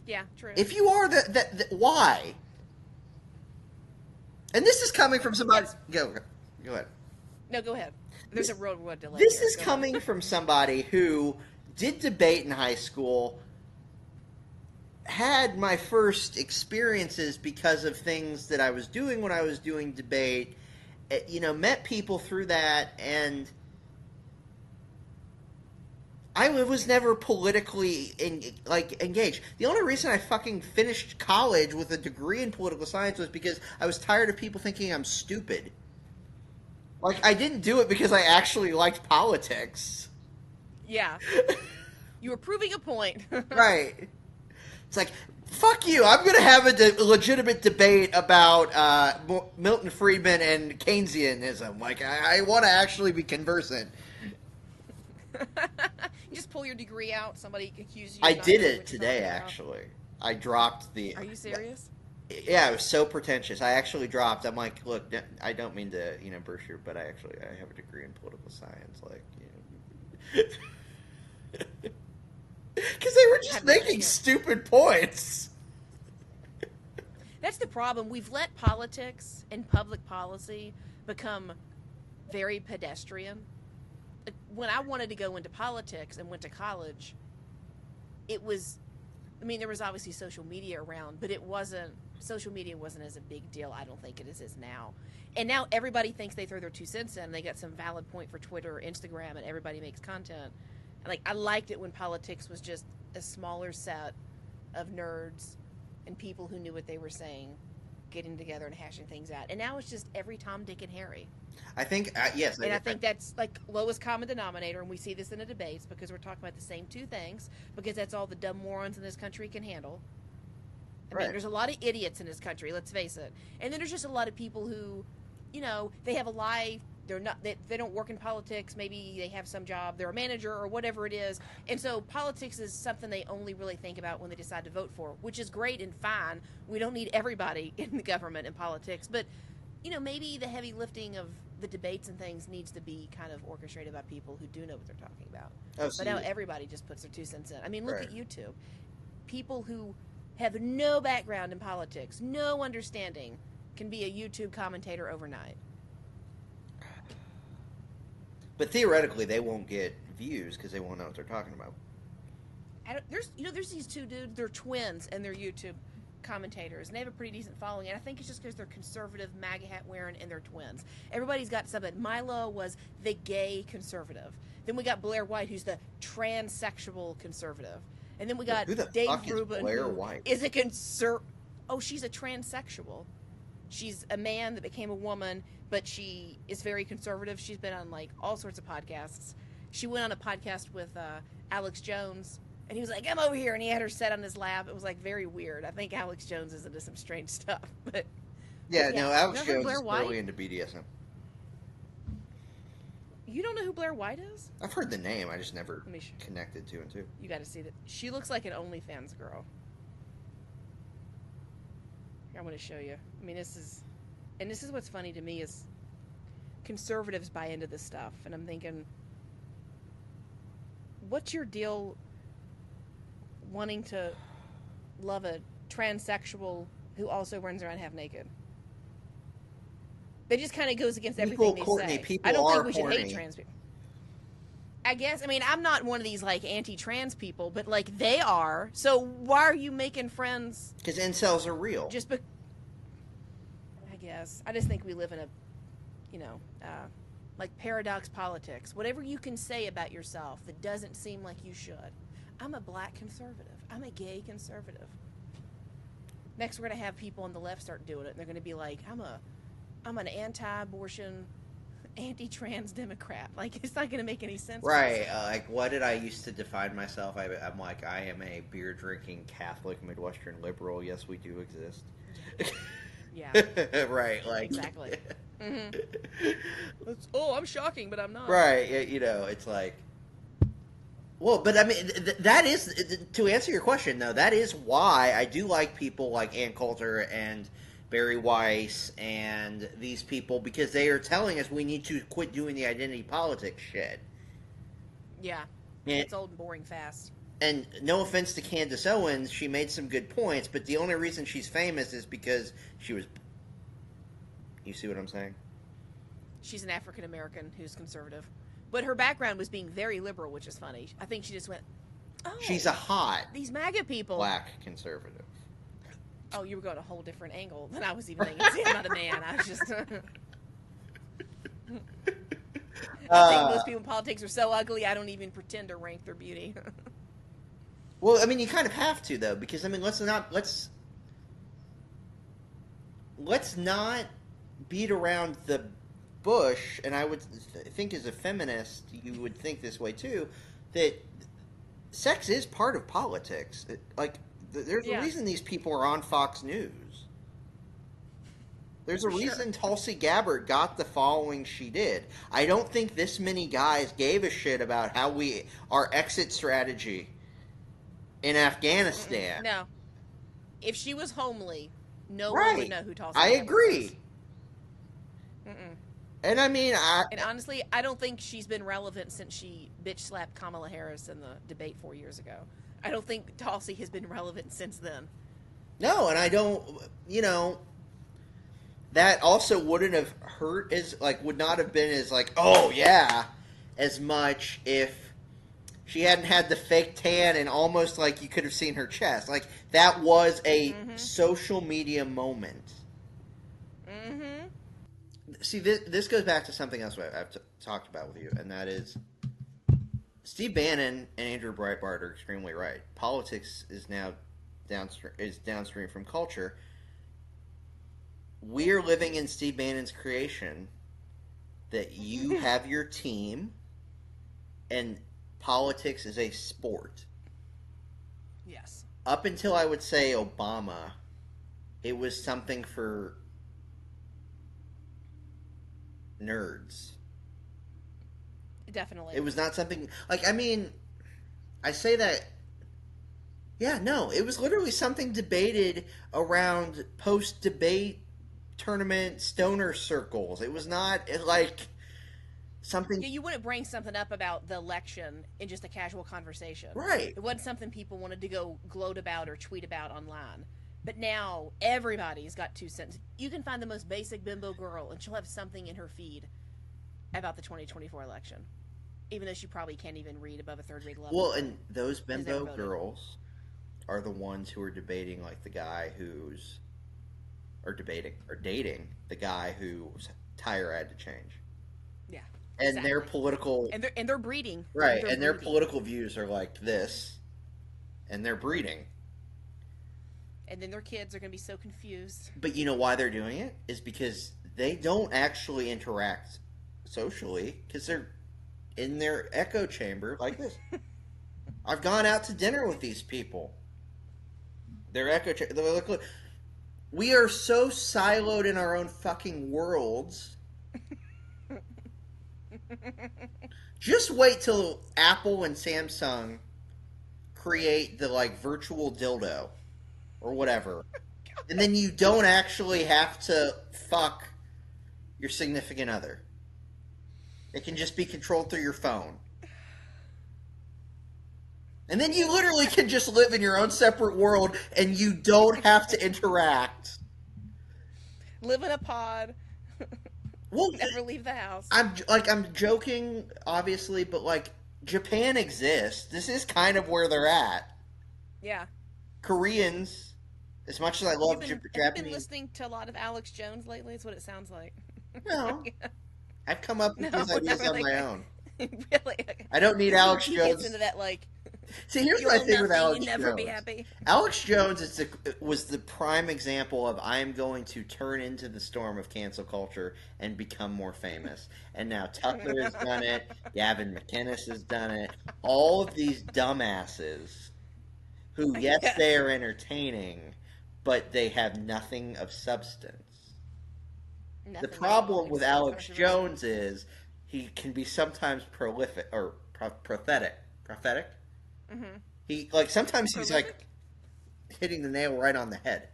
Yeah, true. If you are, why? And this is coming from somebody... Go ahead. No, go ahead. There's a road delay. This is coming from somebody who did debate in high school, had my first experiences because of things that I was doing when I was doing debate, met people through that, and I was never politically engaged. The only reason I fucking finished college with a degree in political science was because I was tired of people thinking I'm stupid. Like, I didn't do it because I actually liked politics. Yeah. You were proving a point. Right. It's like, fuck you. I'm going to have a legitimate debate about Milton Friedman and Keynesianism. Like, I want to actually be conversant. You just pull your degree out. Somebody accuses you. I did it today, actually. I dropped the... Are you serious? Yeah, it was so pretentious. I actually dropped. I'm like, look, I don't mean to, burst your, but I have a degree in political science. Like, because they were just making stupid points. That's the problem. We've let politics and public policy become very pedestrian. When I wanted to go into politics and went to college, it was, there was obviously social media around, but social media wasn't as a big deal, I don't think it is now. And now everybody thinks they throw their 2 cents in, they got some valid point for Twitter or Instagram, and everybody makes content. And I liked it when politics was just a smaller set of nerds and people who knew what they were saying, getting together and hashing things out. And now it's just every Tom, Dick, and Harry. I think, yes. And I think that's lowest common denominator, and we see this in the debates because we're talking about the same 2 things, because that's all the dumb morons in this country can handle. There's a lot of idiots in this country, let's face it. And then there's just a lot of people who, they have a life, they don't work in politics, maybe they have some job, they're a manager or whatever it is. And so politics is something they only really think about when they decide to vote for, which is great and fine. We don't need everybody in the government and politics, but maybe the heavy lifting of the debates and things needs to be kind of orchestrated by people who do know what they're talking about. But now everybody just puts their 2 cents in. Look at YouTube. People who have no background in politics, no understanding, can be a YouTube commentator overnight. But theoretically, they won't get views because they won't know what they're talking about. There's these 2 dudes, they're twins, and they're YouTube commentators, and they have a pretty decent following, and I think it's just because they're conservative, MAGA hat wearing, and they're twins. Everybody's got something. Milo was the gay conservative. Then we got Blair White, who's the transsexual conservative. And then we got Dave Rubin, Blair White? Is a Oh, she's a transsexual. She's a man that became a woman, but she is very conservative. She's been on all sorts of podcasts. She went on a podcast with Alex Jones, and he was like, I'm over here, and he had her set on his lap. It was very weird. I think Alex Jones is into some strange stuff. But Alex Jones is really into BDSM. You don't know who Blair White is? I've heard the name. I just never connected 2 and 2. You got to see that. She looks like an Only Fans girl. Here, I'm going to show you. This is what's funny to me is conservatives buy into this stuff, and I'm thinking, what's your deal wanting to love a transsexual who also runs around half naked? That just kind of goes against everything they say. I don't think we should hate trans people. I guess, I'm not one of these anti-trans people, but they are. So why are you making friends? Because incels are real. I guess. I just think we live in a, paradox politics. Whatever you can say about yourself that doesn't seem like you should. I'm a black conservative. I'm a gay conservative. Next, we're going to have people on the left start doing it, and they're going to be like, I'm an anti-abortion, anti-trans Democrat. It's not going to make any sense. Right. What did I used to define myself? I'm like, I am a beer-drinking Catholic Midwestern liberal. Yes, we do exist. Yeah. Right. Exactly. Mm-hmm. I'm shocking, but I'm not. Right. It's like... Well, but that is... To answer your question, though, that is why I do like people like Ann Coulter and Barry Weiss and these people, because they are telling us we need to quit doing the identity politics shit. Yeah. It's old and boring fast. And no offense to Candace Owens, she made some good points, but the only reason she's famous is because she was... You see what I'm saying? She's an African-American who's conservative. But her background was being very liberal, which is funny. I think she just went, oh, She's a hot these MAGA people. black conservative. Oh, you were going a whole different angle than I was even thinking. See, I'm not a man. I was just. I think most people in politics are so ugly, I don't even pretend to rank their beauty. Well, I mean, you kind of have to, though, because, I mean, let's not beat around the bush, and I would think as a feminist, you would think this way, too, that sex is part of politics. There's a reason these people are on Fox News. There's a reason Tulsi Gabbard got the following she did. I don't think this many guys gave a shit about our exit strategy in Afghanistan. No. If she was homely, no one would know who Tulsi I Gabbard agree. was. And I mean, and honestly, I don't think she's been relevant since she bitch slapped Kamala Harris in the debate 4 years ago. I don't think Tulsi has been relevant since then. No, and I don't, that also wouldn't have hurt would not have been as oh yeah, as much if she hadn't had the fake tan and almost you could have seen her chest. That was a social media moment. Mm-hmm. See, this goes back to something else I've talked about with you, and that is Steve Bannon and Andrew Breitbart are extremely right. Politics is now downstream from culture. We're living in Steve Bannon's creation that you have your team and politics is a sport. Yes. Up until I would say Obama, it was something for nerds. Definitely. It was not something I say that. Yeah, no, it was literally something debated around post-debate tournament stoner circles. It was not something. Yeah, you wouldn't bring something up about the election in just a casual conversation. Right. It wasn't something people wanted to go gloat about or tweet about online. But now everybody's got 2 cents. You can find the most basic bimbo girl, and she'll have something in her feed about the 2024 election, even though she probably can't even read above a 3rd grade level. Well, and those bimbo girls are the ones who are debating the guy dating the guy whose tire had to change. Yeah. And exactly. their political and they're breeding. Right, and their political views are like this, and they're breeding. And then their kids are going to be so confused. But you know why they're doing it? Is because they don't actually interact socially, because they're in their echo chamber like this. I've gone out to dinner with these people. Their echo chamber. We are so siloed in our own fucking worlds. Just wait till Apple and Samsung create the virtual dildo or whatever, and then you don't actually have to fuck your significant other. It can just be controlled through your phone. And then you literally can just live in your own separate world and you don't have to interact. Live in a pod. Well, never leave the house. I'm joking, obviously, but Japan exists. This is kind of where they're at. Yeah. Koreans, as much as I love Japanese. Have you been listening to a lot of Alex Jones lately? That's what it sounds like. No. I've come up with these ideas on my own. Really? I don't need Alex he Jones. Gets into that See, here's my thing with Alex Jones. Never be happy. Alex Jones was the prime example of I am going to turn into the storm of cancel culture and become more famous. And now Tucker has done it. Gavin McInnes has done it. All of these dumbasses who, yes, they are entertaining, but they have nothing of substance. The problem with Alex Jones is he can be sometimes prolific or prophetic. Mm-hmm. He sometimes he's hitting the nail right on the head.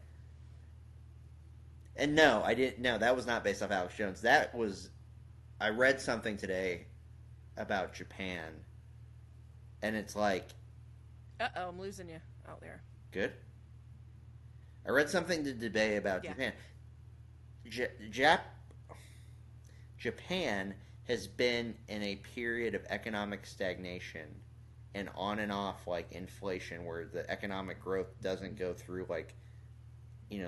And no, I didn't. No, that was not based off Alex Jones. That was I read something today about Japan, and it's I'm losing you out there. Good. I read something today about Japan. Japan has been in a period of economic stagnation and on and off like inflation, where the economic growth doesn't go through like you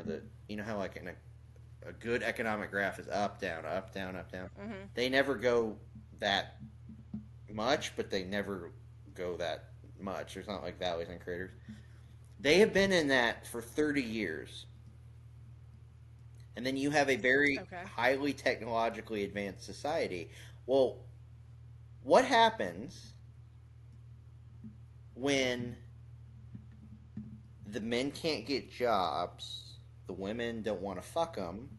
know how like in a good economic graph is up down up down up down. Mm-hmm. They never go that much, but they never go that much. There's not like valleys and craters. They have been in that for 30 years. And then you have a very Okay. highly technologically advanced society. Well, what happens when the men can't get jobs, the women don't want to fuck them,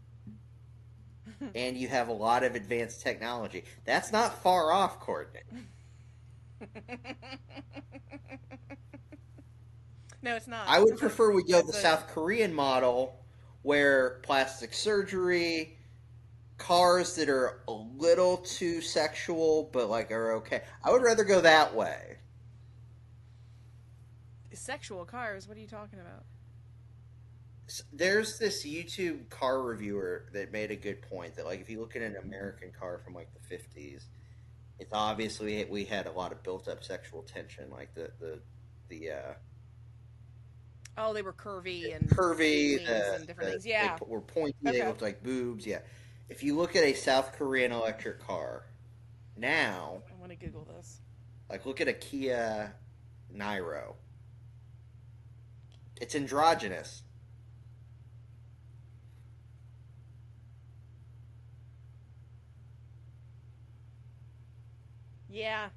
and you have a lot of advanced technology? That's not far off, Courtney. No, it's not. I would prefer we go the That's a South Korean model, where plastic surgery, cars that are a little too sexual but like are okay. I would rather go that way. sexual cars. What are you talking about? There's this YouTube car reviewer that made a good point that like if you look at an American car from like the 50s, it's obviously we had a lot of built up sexual tension, like the Oh, they were curvy and curvy, wings and different things. Yeah. they were pointy, they Okay. looked like boobs. Yeah, if you look at a South Korean electric car now, I want to Google this. like look at a Kia Niro, it's androgynous. Yeah.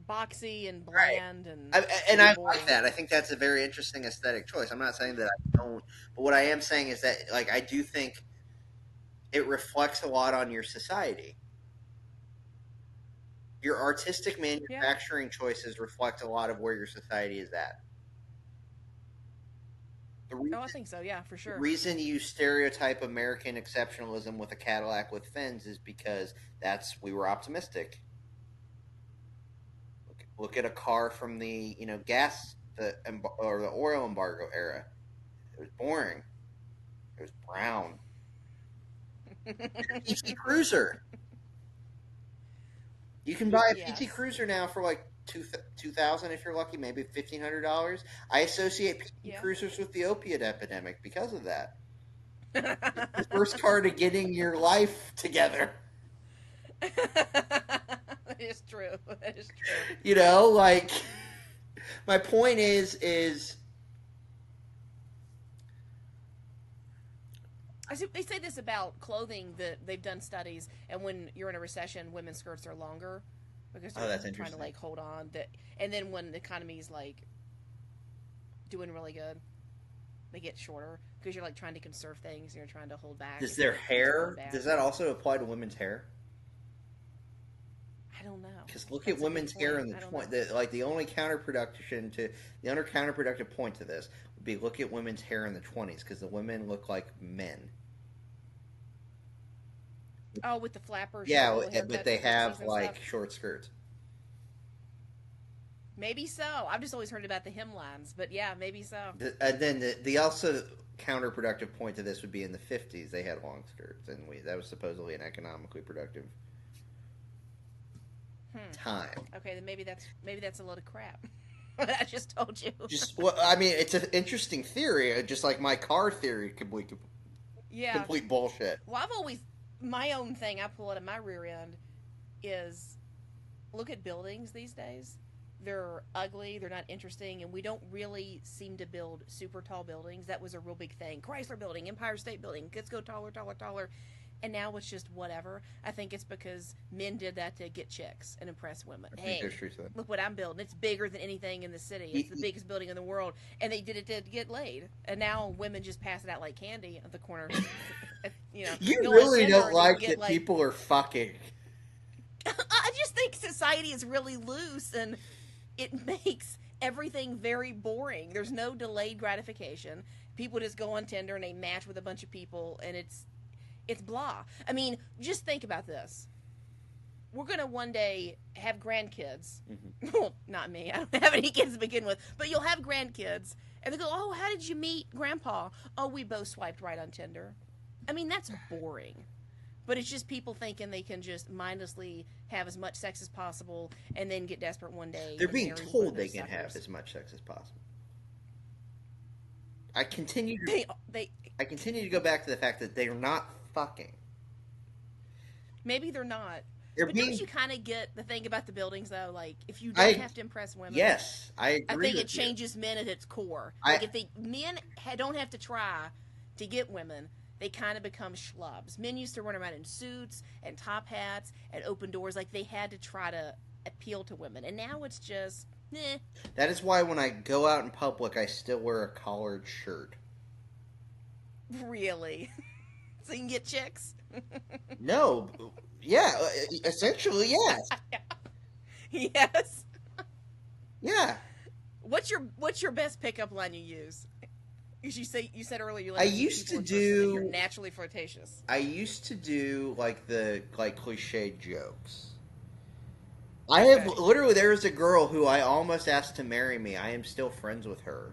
Boxy and Right. bland and And I boring. like that. I think that's a very interesting aesthetic choice. I'm not saying that I don't, but what I am saying is that, like, I do think it reflects a lot on your society. Your artistic Yeah. manufacturing choices reflect a lot of where your society is at. The Oh, I reason, think so. Yeah, for the sure. reason you stereotype American exceptionalism with a Cadillac with fins is because we were optimistic. Look at a car from the gas or the oil embargo era. It was boring. It was brown. PT Cruiser. You can buy a PT Yes. Cruiser now for like 2,000 if you're lucky, maybe $1,500. I associate PT Yeah. Cruisers with the opiate epidemic because of that. It's the first car to getting your life together. That is true. That is true. Like my point is They say this about clothing that they've done studies, and when you're in a recession, women's skirts are longer because oh, they're that's trying to interesting. like hold on. And then when the economy's like doing really good, they get shorter because you're like trying to conserve things and you're trying to hold back. Does if their it's going hair? bad. Does that also apply to women's hair? I don't know. Because look That's at a good women's hair point. in the I don't 20, know. like the only counterproductive point to this would be look at women's hair in the 20s because the women look like men. Oh, with the flappers, Yeah, little but haircuts they in the 50s have and like stuff. short skirts. Maybe so. I've just always heard about the hemlines, but yeah, maybe so. And then the also counterproductive point to this would be in the 50s they had long skirts, and that was supposedly an economically productive Hmm. time. Okay, then maybe that's a load of crap. I just told you. Just well, I mean, it's an interesting theory, just like my car theory, Yeah. complete bullshit. Well, I've always my own thing I pull out of my rear end is look at buildings these days. They're ugly, they're not interesting, and we don't really seem to build super tall buildings. That was a real big thing. Chrysler Building, Empire State Building, let's go taller, taller, taller. And now it's just whatever. I think it's because men did that to get chicks and impress women. I think Hey, there's truth to that. look what I'm building. It's bigger than anything in the city. It's the biggest building in the world. And they did it to get laid. And now women just pass it out like candy at the corner. You go on really Tinder don't and you like get that like people are fucking. I just think society is really loose and it makes everything very boring. There's no delayed gratification. People just go on Tinder and they match with a bunch of people and it's blah. I mean, just think about this. We're going to one day have grandkids. Mhm. Well, not me. I don't have any kids to begin with. But you'll have grandkids. And they go, oh, how did you meet Grandpa? Oh, we both swiped right on Tinder. I mean, that's boring. But it's just people thinking they can just mindlessly have as much sex as possible and then get desperate one day. They're and being marry one told of they those can have suckers. as much sex as possible. I continue to go back to the fact that they're not fucking. Maybe they're not. They're But being. don't you kind of get the thing about the buildings, though? Like, if you don't I have to impress women, yes, I I agree think it with you. changes men at its core. I Like, if men don't have to try to get women, they kind of become schlubs. Men used to run around in suits and top hats and open doors, like they had to try to appeal to women. And now it's just, eh. that is why when I go out in public, I still wear a collared shirt. Really? So you can get chicks? No, yeah, essentially yes, Yes. yeah. What's your best pickup line you use? Because you said earlier you I like to used people to in person that do. you're naturally flirtatious. I used to do like the cliche jokes. I have Okay. literally there is a girl who I almost asked to marry me. I am still friends with her.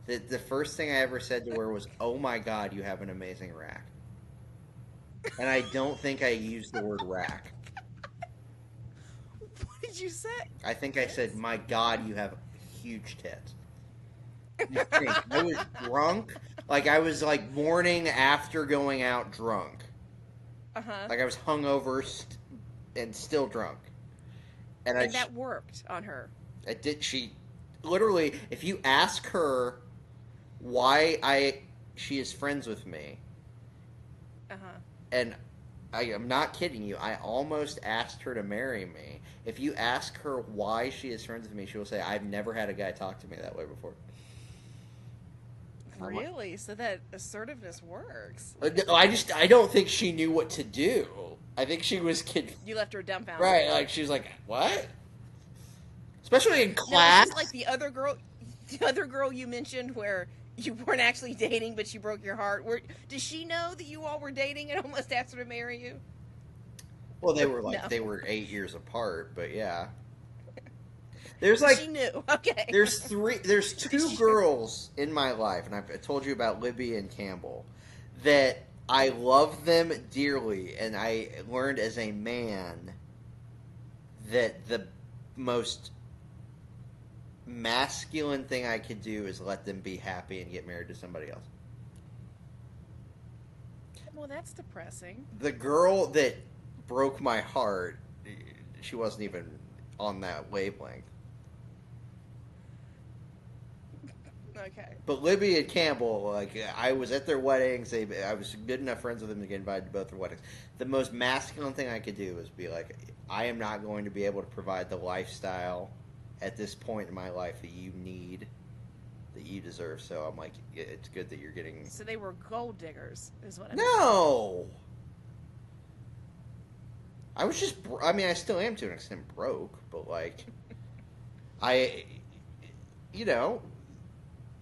The first thing I ever said to her was, "Oh my god, you have an amazing rack." And I don't think I used the word rack. What did you say? I think I said, Tits? "My god, you have huge tits." You think I was drunk? Like I was like morning after going out drunk. Uh-huh. Like I was hungover and still drunk. And And that worked on her. I did. She literally, if you ask her why she is friends with me, Uh-huh. and I am not kidding you, I almost asked her to marry me. If you ask her why she is friends with me, she will say, "I've never had a guy talk to me that way before." Really? So that assertiveness works. I don't think she knew what to do. I think she was You left her dumbfounded. right. Like she was like, "What?" Especially in Now, is class. this like the other girl you mentioned where you weren't actually dating, but she broke your heart? Does she know that you all were dating and almost asked her to marry you? Well, they were No. they were 8 years apart, but yeah. There's So like she knew. Okay. there's two girls in my life, and I've told you about Libby and Campbell, that I love them dearly, and I learned as a man that the most masculine thing I could do is let them be happy and get married to somebody else. Well, that's depressing. The girl that broke my heart, she wasn't even on that wavelength. Okay. But Libby and Campbell, like I was at their weddings. I was good enough friends with them to get invited to both their weddings. The most masculine thing I could do was be like, I am not going to be able to provide the lifestyle at this point in my life that you need, that you deserve. So I'm like, it's good that you're getting. So they were gold diggers, is what I'm saying. No, I was just. I mean, I still am to an extent broke, but like, I, you know.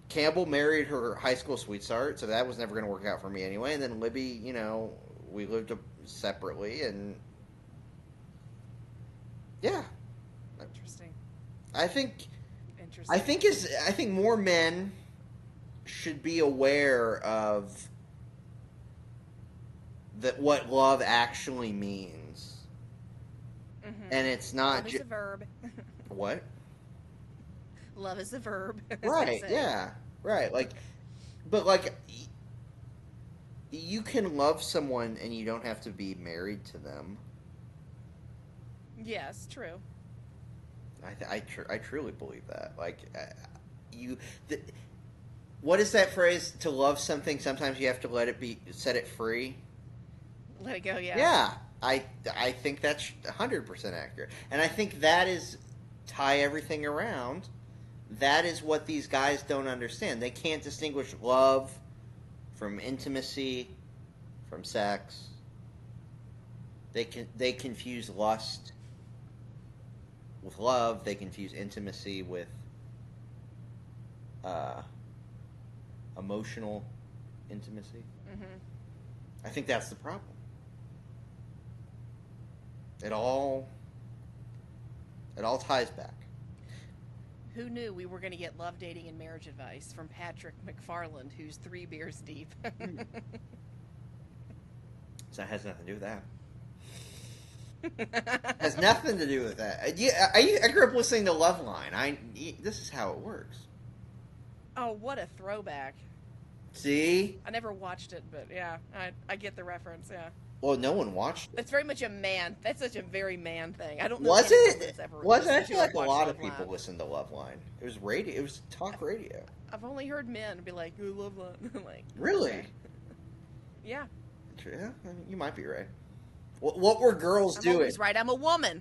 Campbell married her high school sweetheart, so that was never going to work out for me anyway. And then Libby, we lived separately, and yeah, Interesting. I think Interesting. I think more men should be aware of that what love actually means, and it's not Love is a verb. what. Love is a verb. Right, yeah, right. Like, but like, you can love someone and you don't have to be married to them. Yes, true. I truly believe that. Like, you, what is that phrase? To love something, sometimes you have to set it free. Let it go, yeah. Yeah, I think that's 100% accurate, and I think that is tie everything around. That is what these guys don't understand. They can't distinguish love from intimacy, from sex. They confuse lust with love. They confuse intimacy with emotional intimacy. Mm-hmm. I think that's the problem. It all ties back. Who knew we were going to get love, dating, and marriage advice from Patrick McFarland, who's 3 beers deep? So it has nothing to do with that. Has nothing to do with that. Yeah, I grew up listening to Loveline. This is how it works. Oh, what a throwback! See? I never watched it, but yeah, I get the reference. Yeah. Well, no one watched it. That's very much a man. That's such a very man thing. I don't know Was anyone it? that's ever Was it? I listened feel to or like a watched lot Love of people Line. listened to Loveline. It was radio. It was talk radio. I've only heard men be like, "Ooh, Love Line." I'm like, Really? okay. Yeah. Yeah, I mean, you might be right. What were girls I'm doing? always right. I'm a woman.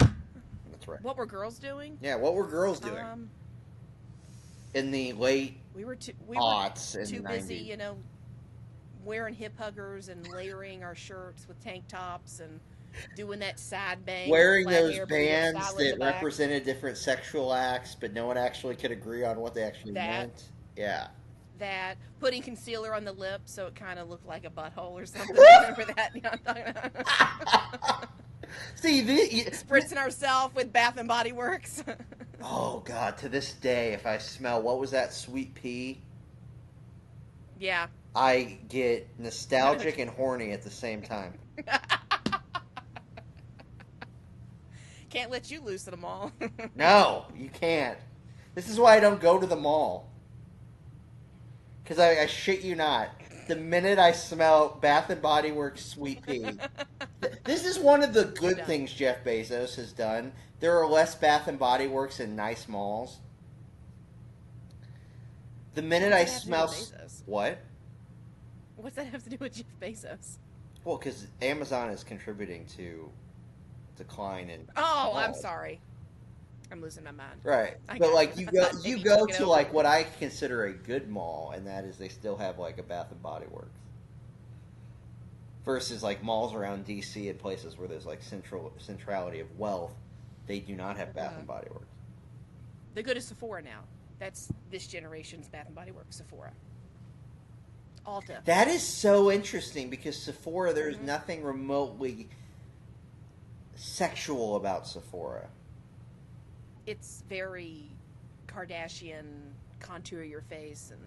That's right. What were girls doing? Yeah, what were girls doing in the late we were too aughts and too 90s? busy, wearing hip huggers and layering our shirts with tank tops and doing that side bang, Wearing flat those hair, but we had bands style in that the back. represented different sexual acts, but no one actually could agree on what they actually meant. Yeah. That putting concealer on the lip so it kind of looked like a butthole or something. Remember that? You know what I'm talking about? See, Spritzing ourselves with Bath and Body Works. oh God! To this day, if I smell what was that sweet pea, Yeah. I get nostalgic and horny at the same time. Can't let you loose at a mall. No, you can't. This is why I don't go to the mall. Because I shit you not, the minute I smell Bath and Body Works sweet pea, this is one of the good things Jeff Bezos has done. There are less Bath and Body Works in nice malls. The minute I smell what? What's that have to do with Jeff Bezos? Well, because Amazon is contributing to decline in. Oh, I'm sorry. I'm losing my mind. Right, but like you go to like what I consider a good mall, and that is they still have like a Bath and Body Works. Versus like malls around DC and places where there's like centrality of wealth, they do not have Bath and Body Works. They go to Sephora now. That's this generation's Bath and Body Works. Sephora. Ulta. That is so interesting because Sephora, there's nothing remotely sexual about Sephora. It's very Kardashian, contour your face and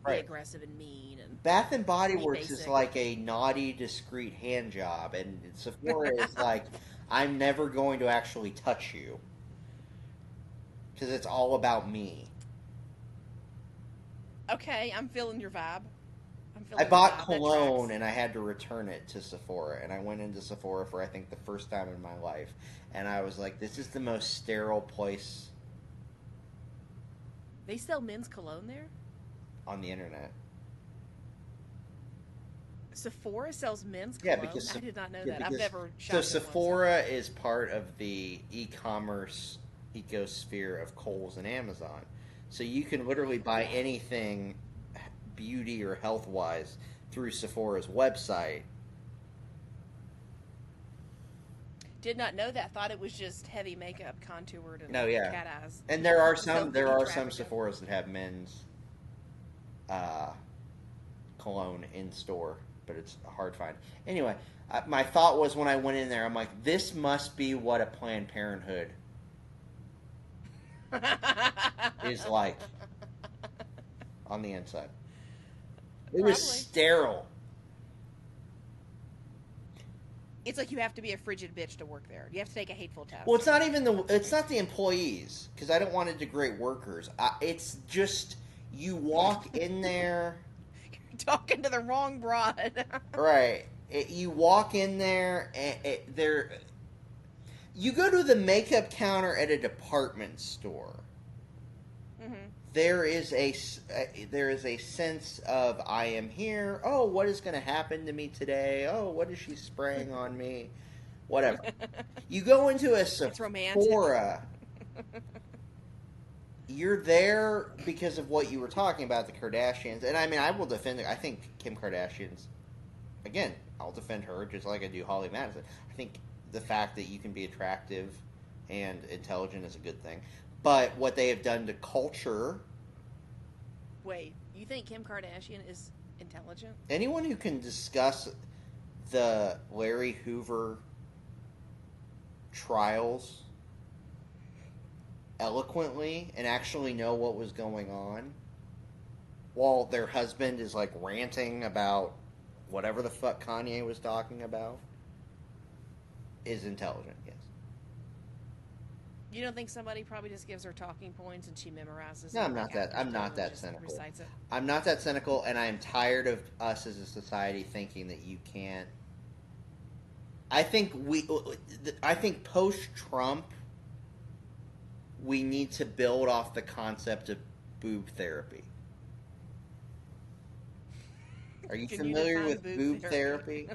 be aggressive and mean. And Bath and Body Works basic. is like a naughty, discreet hand job, and Sephora is like, I'm never going to actually touch you because it's all about me. Okay, I'm feeling your vibe. I bought cologne and I had to return it to Sephora, and I went into Sephora for I think the first time in my life, and I was like, this is the most sterile place. They sell men's cologne there? On the internet. Sephora sells men's cologne? Yeah, because I did not know that. I've never shopped. So Sephora is part of the e-commerce ecosphere of Kohl's and Amazon. So you can literally buy anything beauty or health wise through Sephora's website. Did not know that. Thought it was just heavy makeup, contoured, and cat eyes. And there are some Sephoras that have men's cologne in store, but it's a hard find. Anyway, my thought was when I went in there, I'm like, this must be what a Planned Parenthood is like on the inside. It was sterile. It's like you have to be a frigid bitch to work there. You have to take a hateful test. Well, it's not the employees, because I don't want to degrade workers. It's just you walk in there. You're talking to the wrong broad. Right. You walk in there and you go to the makeup counter at a department store. Mm-hmm. There is a sense of I am here. Oh, what is going to happen to me today? Oh, what is she spraying on me? Whatever. You go into a Sephora. You're there because of what you were talking about, the Kardashians. And I mean, I will defend it. I think Kim Kardashian's, again, I'll defend her just like I do Holly Madison. I think the fact that you can be attractive and intelligent is a good thing. But what they have done to culture... Wait, you think Kim Kardashian is intelligent? Anyone who can discuss the Larry Hoover trials eloquently and actually know what was going on while their husband is like ranting about whatever the fuck Kanye was talking about is intelligent. Yes. You don't think somebody probably just gives her talking points and she memorizes? No, it I'm not like that. after I'm school not and that just cynical. recites it? I'm not that cynical, and I'm tired of us as a society thinking that you can't. I think post Trump, we need to build off the concept of boob therapy. Are you Can you familiar define with boob therapy?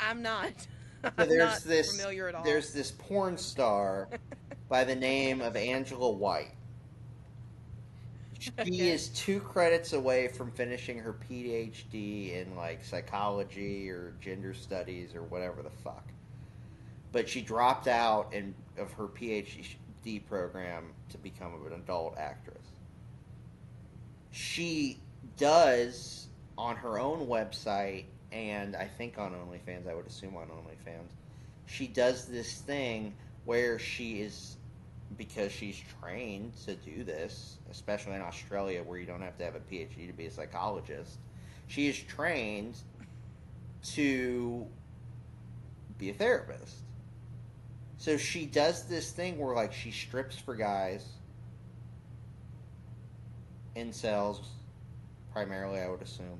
I'm not. So I'm not familiar at all. there's this porn star by the name of Angela White. She Okay. is 2 credits away from finishing her PhD in like psychology or gender studies or whatever the fuck. But she dropped out of her PhD program to become an adult actress. She does on her own website, and I think on OnlyFans, I would assume on OnlyFans, she does this thing where she is, because she's trained to do this, especially in Australia where you don't have to have a PhD to be a psychologist, she is trained to be a therapist. So she does this thing where like she strips for guys, incels, primarily I would assume,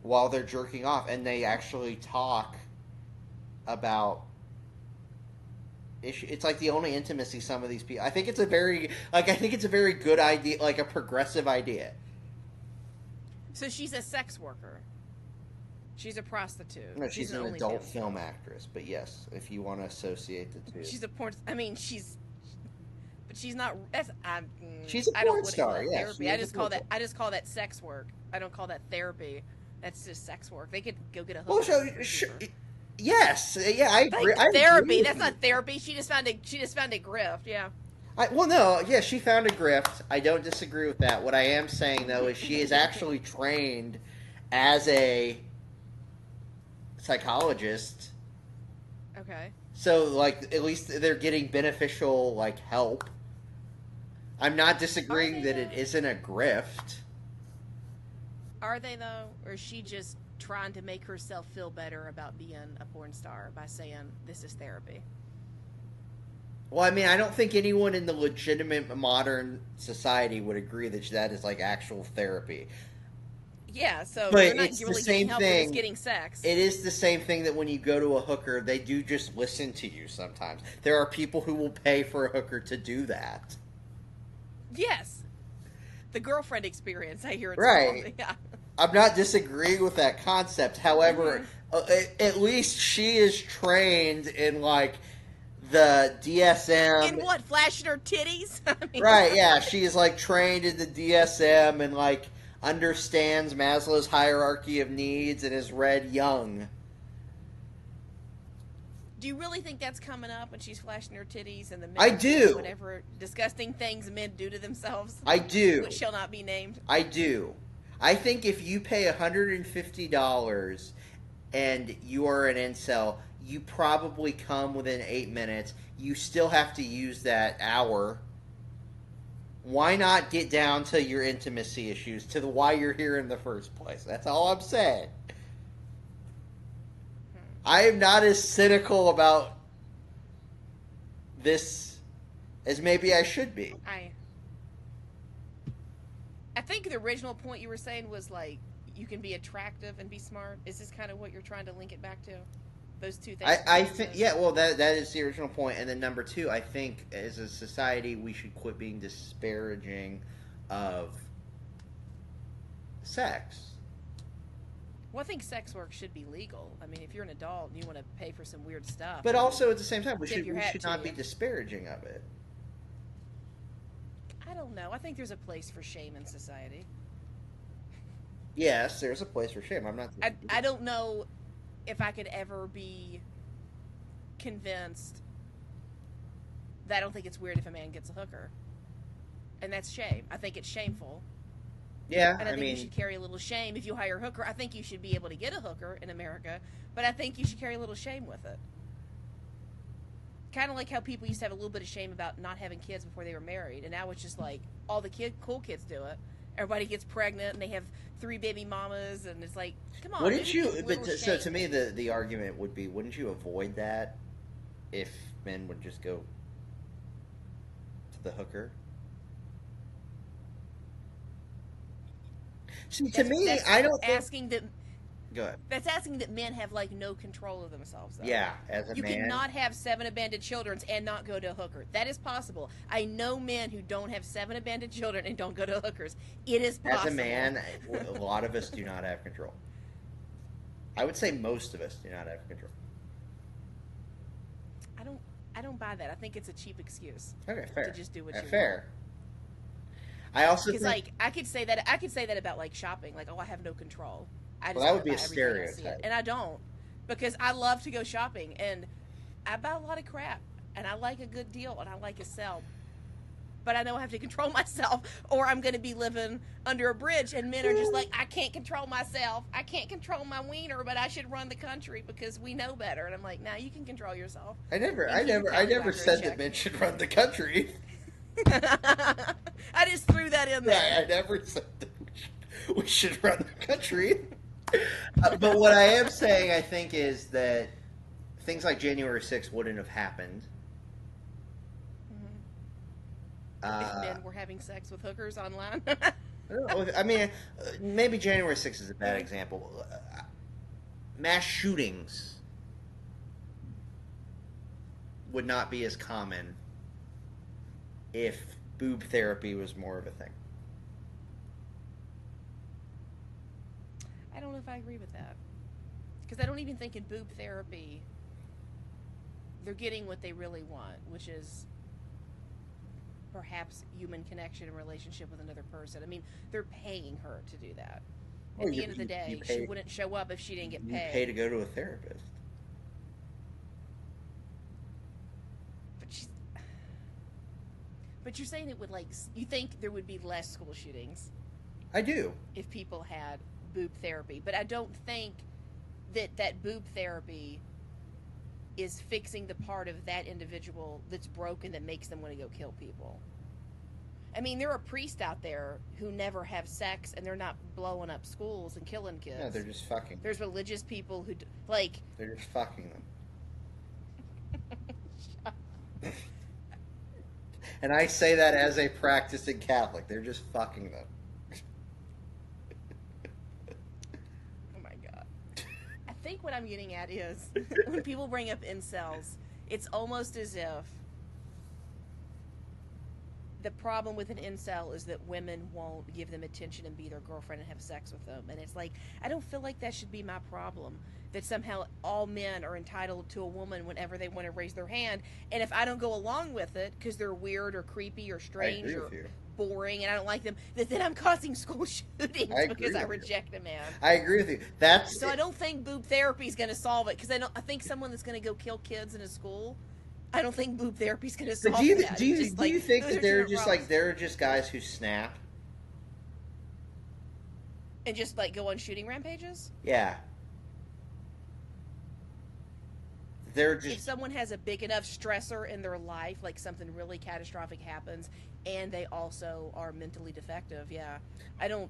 while they're jerking off, and they actually talk about issue. It's like the only intimacy some of these people. I think it's a very good idea, like a progressive idea. So she's a sex worker. She's a prostitute. No, she's an OnlyFans adult star. film actress, but yes, if you want to associate the two, She's a porn. I mean, but she's not. She's a I don't porn want to star. call that Yes, therapy. I just call that. I just call that sex work. I don't call that therapy. That's just sex work. They could go get a hooker. Well, yes, yeah, I agree. Like therapy. Agree That's not therapy. She just found a grift. Yeah. She found a grift. I don't disagree with that. What I am saying though is she is actually trained as a psychologist. Okay. So like at least they're getting beneficial like help. I'm not disagreeing that it isn't a grift. Are they though, or is she just trying to make herself feel better about being a porn star by saying this is therapy? Well, I mean, I don't think anyone in the legitimate modern society would agree that is like actual therapy. Yeah, so but you're not it's really the same getting help, thing. you're just getting sex. It is the same thing that when you go to a hooker, they do just listen to you sometimes. There are people who will pay for a hooker to do that. Yes. The girlfriend experience, I hear it's right. called. Yeah. I'm not disagreeing with that concept. However, at least she is trained in like the DSM. In what? Flashing her titties? I mean, right, yeah. She is like trained in the DSM and like understands Maslow's hierarchy of needs and has read Jung. Do you really think that's coming up when she's flashing her titties and the men I do. Whatever disgusting things men do to themselves? I do. Which shall not be named. I do. I think if you pay $150 and you are an incel, you probably come within 8 minutes. You still have to use that hour. Why not get down to your intimacy issues, to why you're here in the first place? That's all I'm saying. I am not as cynical about this as maybe I should be. I think the original point you were saying was like you can be attractive and be smart. Is this kind of what you're trying to link it back to? Those two things. I think that is the original point. And then number two, I think as a society we should quit being disparaging of sex. Well, I think sex work should be legal. I mean, if you're an adult and you want to pay for some weird stuff. But also at the same time, we should not be you. disparaging of it. I don't know. I think there's a place for shame in society. Yes, there's a place for shame. I'm not. I don't know if I could ever be convinced that I don't think it's weird if a man gets a hooker. And that's shame. I think it's shameful. Yeah, and I think you should carry a little shame if you hire a hooker. I think you should be able to get a hooker in America, but I think you should carry a little shame with it. Kind of like how people used to have a little bit of shame about not having kids before they were married, and now it's just like all the cool kids do it, Everybody gets pregnant and they have 3 baby mamas, and it's like, come on. Wouldn't maybe you? take a little So shame. to me, the argument would be, wouldn't you avoid that if men would just go to the hooker? See, to me, That's I don't think. asking that Go ahead. That's asking that men have like no control of themselves. Though. Yeah, as a You man, cannot have 7 abandoned children and not go to a hooker. That is possible. I know men who don't have 7 abandoned children and don't go to hookers. It is possible. as a man, a lot of us do not have control. I would say most of us do not have control. I don't buy that. I think it's a cheap excuse. Okay, fair. To just do what you fair. I also because think, like I could say that about like shopping. Like, oh, I have no control. I just well, that would buy be a everything I see stereotype. and I don't, because I love to go shopping and I buy a lot of crap and I like a good deal and I like a sale. But I know I have to control myself, or I'm going to be living under a bridge. And men are just like, I can't control myself. I can't control my wiener, but I should run the country because we know better. And I'm like, nah, you can control yourself. I never Calculator said check. that men should run the country. I just threw that in there. Right, I never said that we should run the country. But what I am saying, I think, is that things like January 6th wouldn't have happened. If men were having sex with hookers online. I mean, maybe January 6th is a bad example. Mass shootings would not be as common if boob therapy was more of a thing. I don't know if I agree with that. Because I don't even think in boob therapy they're getting what they really want, which is perhaps human connection and relationship with another person. I mean, they're paying her to do that. At the end of the day, she wouldn't show up if she didn't get paid. You pay to go to a therapist. But you're saying it would, like, you think there would be less school shootings I do. if people had boob therapy. But I don't think that boob therapy is fixing the part of that individual that's broken that makes them want to go kill people. I mean, there are priests out there who never have sex and they're not blowing up schools and killing kids. No, they're just fucking. There's religious people who, like... They're just fucking them. And I say that as a practicing Catholic. They're just fucking them. Oh my God. I think what I'm getting at is when people bring up incels, it's almost as if the problem with an incel is that women won't give them attention and be their girlfriend and have sex with them. And it's like, I don't feel like that should be my problem. That somehow all men are entitled to a woman whenever they want to raise their hand. And if I don't go along with it because they're weird or creepy or strange or boring and I don't like them, then I'm causing school shootings because I reject a man. I agree with you. So I don't think boob therapy is going to solve it, because I think someone that's going to go kill kids in a school, I don't think boob therapy is going to solve that. Do you think that they're just like, they're just guys who snap and just like go on shooting rampages? Yeah. They're just... If someone has a big enough stressor in their life, like something really catastrophic happens, and they also are mentally defective, yeah. I don't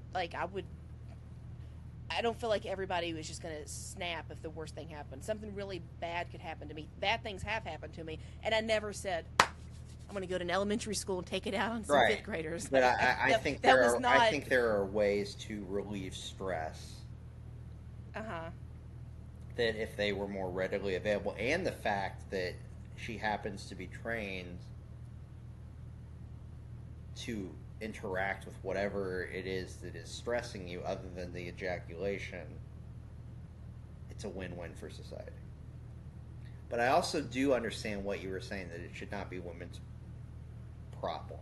feel like everybody was just going to snap if the worst thing happened. Something really bad could happen to me. Bad things have happened to me, and I never said, I'm going to go to an elementary school and take it out on some fifth graders. But I think there are ways to relieve stress. Uh-huh. That if they were more readily available, and the fact that she happens to be trained to interact with whatever it is that is stressing you other than the ejaculation, it's a win-win for society. But I also do understand what you were saying, that it should not be women's problem.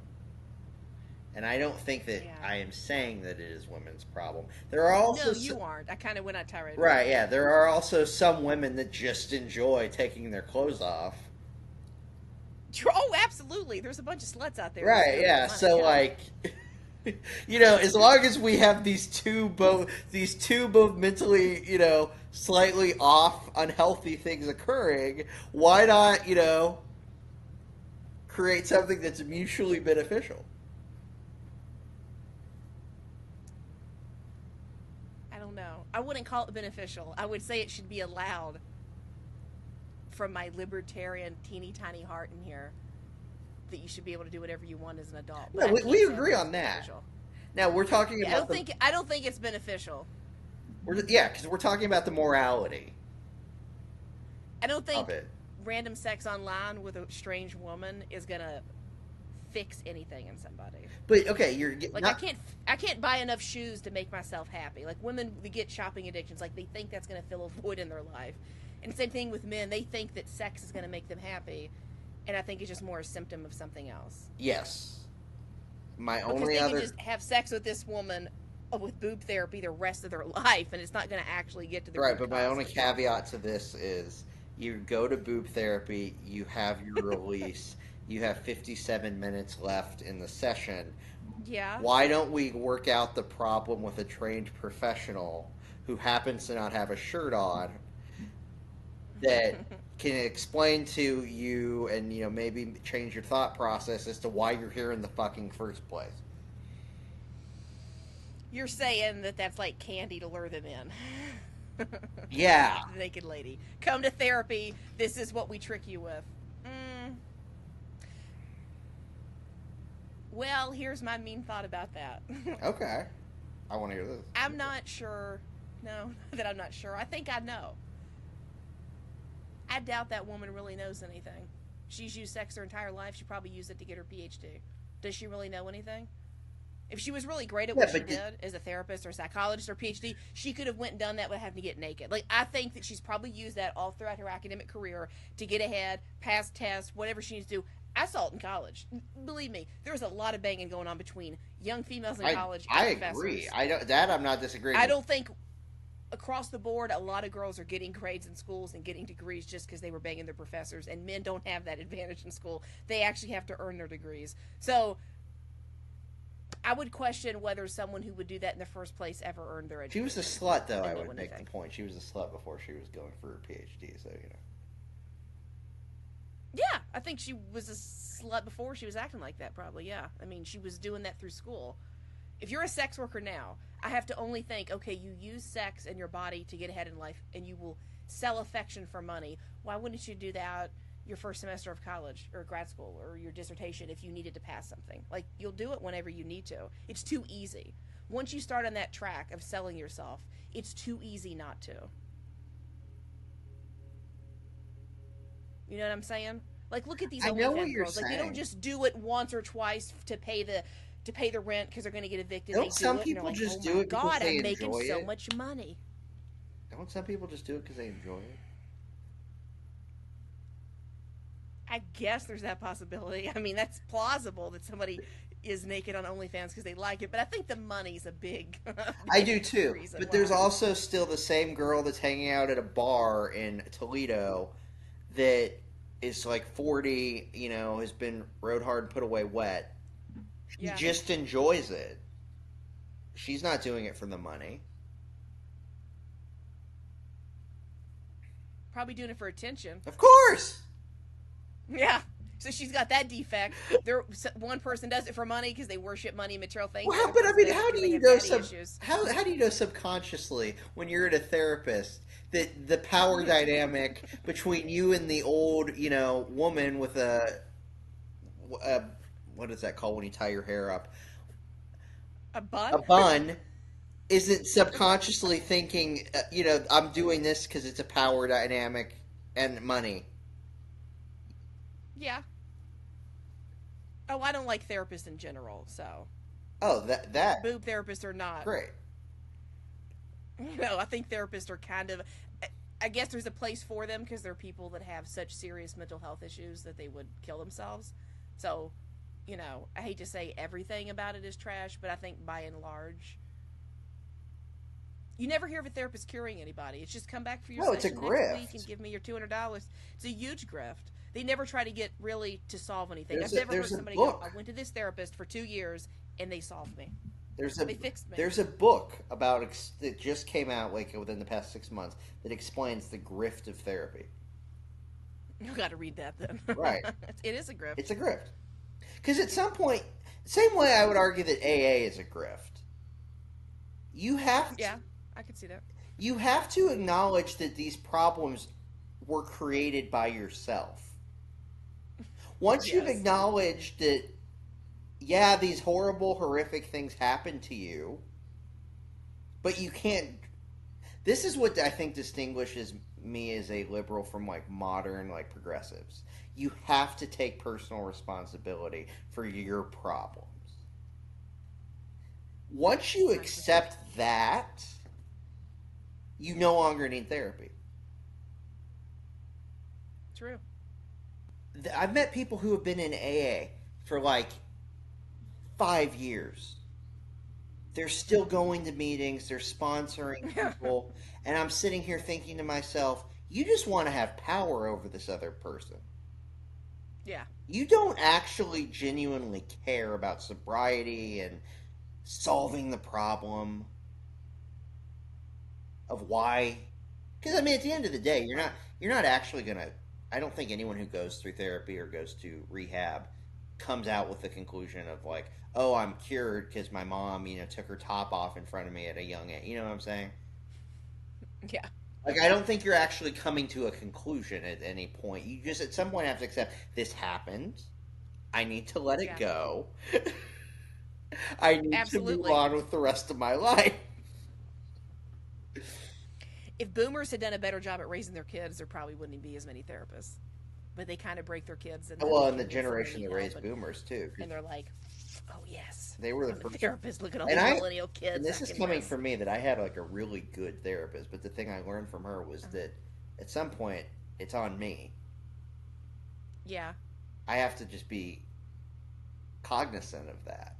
And I don't think that I am saying that it is women's problem. There are also... No, you aren't. I kind of went on tirade. Right, yeah. There are also some women that just enjoy taking their clothes off. Oh, absolutely. There's a bunch of sluts out there. Right, yeah. So, like... You know, as long as we have these two both mentally, you know, slightly off, unhealthy things occurring, why not, you know, create something that's mutually beneficial? I wouldn't call it beneficial. I would say it should be allowed from my libertarian teeny tiny heart in here that you should be able to do whatever you want as an adult. But No, we agree on that. Now we're talking Yeah, about I don't think it's beneficial. Because we're talking about the morality. I don't think of it. Random sex online with a strange woman is gonna fix anything in somebody. But okay, you're like not... I can't buy enough shoes to make myself happy. Like women, they get shopping addictions. Like they think that's gonna fill a void in their life. And same thing with men. They think that sex is gonna make them happy, and I think it's just more a symptom of something else. Yes. Because they can just have sex with this woman with boob therapy the rest of their life, and it's not going to actually get to the right. But my only caveat to this is you go to boob therapy, you have your release, you have 57 minutes left in the session. Yeah. Why don't we work out the problem with a trained professional who happens to not have a shirt on that can explain to you and maybe change your thought process as to why you're here in the fucking first place? You're saying that that's like candy to lure them in. Yeah. The naked lady. Come to therapy. This is what we trick you with. Well, here's my mean thought about that. Okay. I want to hear this. I'm not sure. No, that I'm not sure. I think I know. I doubt that woman really knows anything. She's used sex her entire life. She probably used it to get her PhD. Does she really know anything? If she was really great at what she did as a therapist or psychologist or PhD, she could have went and done that without having to get naked. Like, I think that she's probably used that all throughout her academic career to get ahead, pass tests, whatever she needs to do. I saw it in college. Believe me, there was a lot of banging going on between young females in college and professors. I agree. I'm not disagreeing. I don't think across the board, a lot of girls are getting grades in schools and getting degrees just because they were banging their professors, and men don't have that advantage in school. They actually have to earn their degrees. So I would question whether someone who would do that in the first place ever earned their education. She was a slut, though, I would make the point. She was a slut before she was going for her PhD, so, Yeah, I think she was a slut before she was acting like that, probably, yeah. I mean, she was doing that through school. If you're a sex worker now, I have to only think, okay, you use sex and your body to get ahead in life, and you will sell affection for money. Why wouldn't you do that your first semester of college or grad school or your dissertation if you needed to pass something? Like, you'll do it whenever you need to. It's too easy. Once you start on that track of selling yourself, it's too easy not to. You know what I'm saying? Like, look at these OnlyFans girls. Like, they don't just do it once or twice to pay the rent because they're going to get evicted. Don't some people just do it because they enjoy it? God, I'm making so much money. Don't some people just do it because they enjoy it? I guess there's that possibility. I mean, that's plausible that somebody is naked on OnlyFans because they like it, but I think the money's a big I do too. But there's also still the same girl that's hanging out at a bar in Toledo that is like 40, has been rode hard, put away wet. She just enjoys it. She's not doing it for the money. Probably doing it for attention. Of course. Yeah. So she's got that defect. One person does it for money because they worship money and material things. Well, but I mean, how do you know how do you know subconsciously when you're at a therapist that the power dynamic between you and the old, woman with a what is that called when you tie your hair up? A bun? A bun isn't subconsciously thinking, I'm doing this because it's a power dynamic and money. Yeah. Oh, I don't like therapists in general, so. Oh, that. Boob therapists are not. Great. I think therapists are kind of. I guess there's a place for them because they're people that have such serious mental health issues that they would kill themselves. So, I hate to say everything about it is trash, but I think by and large, you never hear of a therapist curing anybody. It's just come back for your session next week and give me your $200. It's a huge grift. They never try to get really to solve anything. I've never heard somebody go, I went to this therapist for 2 years and they solved me. They fixed me. There's a book about that just came out like within the past 6 months that explains the grift of therapy. You got to read that then. Right. It is a grift. It's a grift. Because at some point, same way I would argue that AA is a grift. You have to. Yeah, I could see that. You have to acknowledge that these problems were created by yourself. Once you've Yes. acknowledged that, yeah, these horrible, horrific things happen to you, but you can't. This is what I think distinguishes me as a liberal from like modern like progressives. You have to take personal responsibility for your problems. Once you 100%. accept that, you no longer need therapy. True. I've met people who have been in AA for like 5 years. They're still going to meetings, they're sponsoring people, and I'm sitting here thinking to myself, you just want to have power over this other person. Yeah. You don't actually genuinely care about sobriety and solving the problem of why. Because I mean, at the end of the day, you're not actually gonna. I don't think anyone who goes through therapy or goes to rehab comes out with the conclusion of like, oh, I'm cured because my mom, took her top off in front of me at a young age. You know what I'm saying? Yeah. Like, I don't think you're actually coming to a conclusion at any point. You just at some point have to accept this happened. I need to let it Yeah. go. I need to move Absolutely. on with the rest of my life. If boomers had done a better job at raising their kids, there probably wouldn't be as many therapists. But they kind of break their kids and then Well, they and the can go for generation that rehab raised boomers too, 'cause and they're like, oh yes, they were the I'm a first. therapist. Look at all And these I, millennial and kids this I is can coming raise. from me that I had like a really good therapist, but the thing I learned from her was that at some point it's on me. Yeah. I have to just be cognizant of that.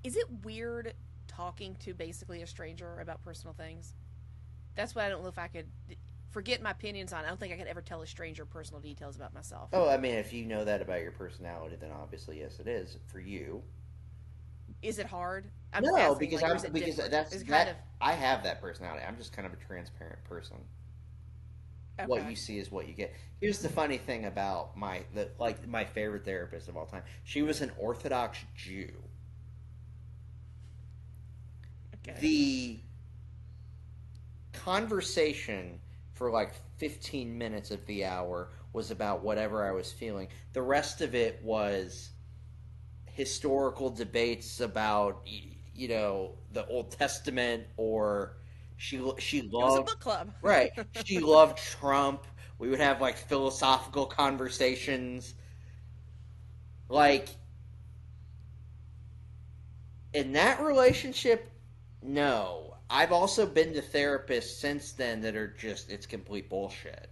Is it weird talking to basically a stranger about personal things? That's what I don't know if I could forget my opinions on. I don't think I could ever tell a stranger personal details about myself. Oh, I mean, if you know that about your personality, then obviously yes, it is for you. Is it hard? I'm just No, asking, because like, or I'm is it because different? that's Is it kind that of I have that personality. I'm just kind of a transparent person. What okay? you see is what you get. Here's the funny thing about my favorite therapist of all time. She was an Orthodox Jew. Okay. The conversation for like 15 minutes of the hour was about whatever I was feeling. The rest of it was historical debates about the Old Testament, or she It was a loved book club. right. She loved Trump. We would have like philosophical conversations. Like in that relationship, no. I've also been to therapists since then that are just it's complete bullshit.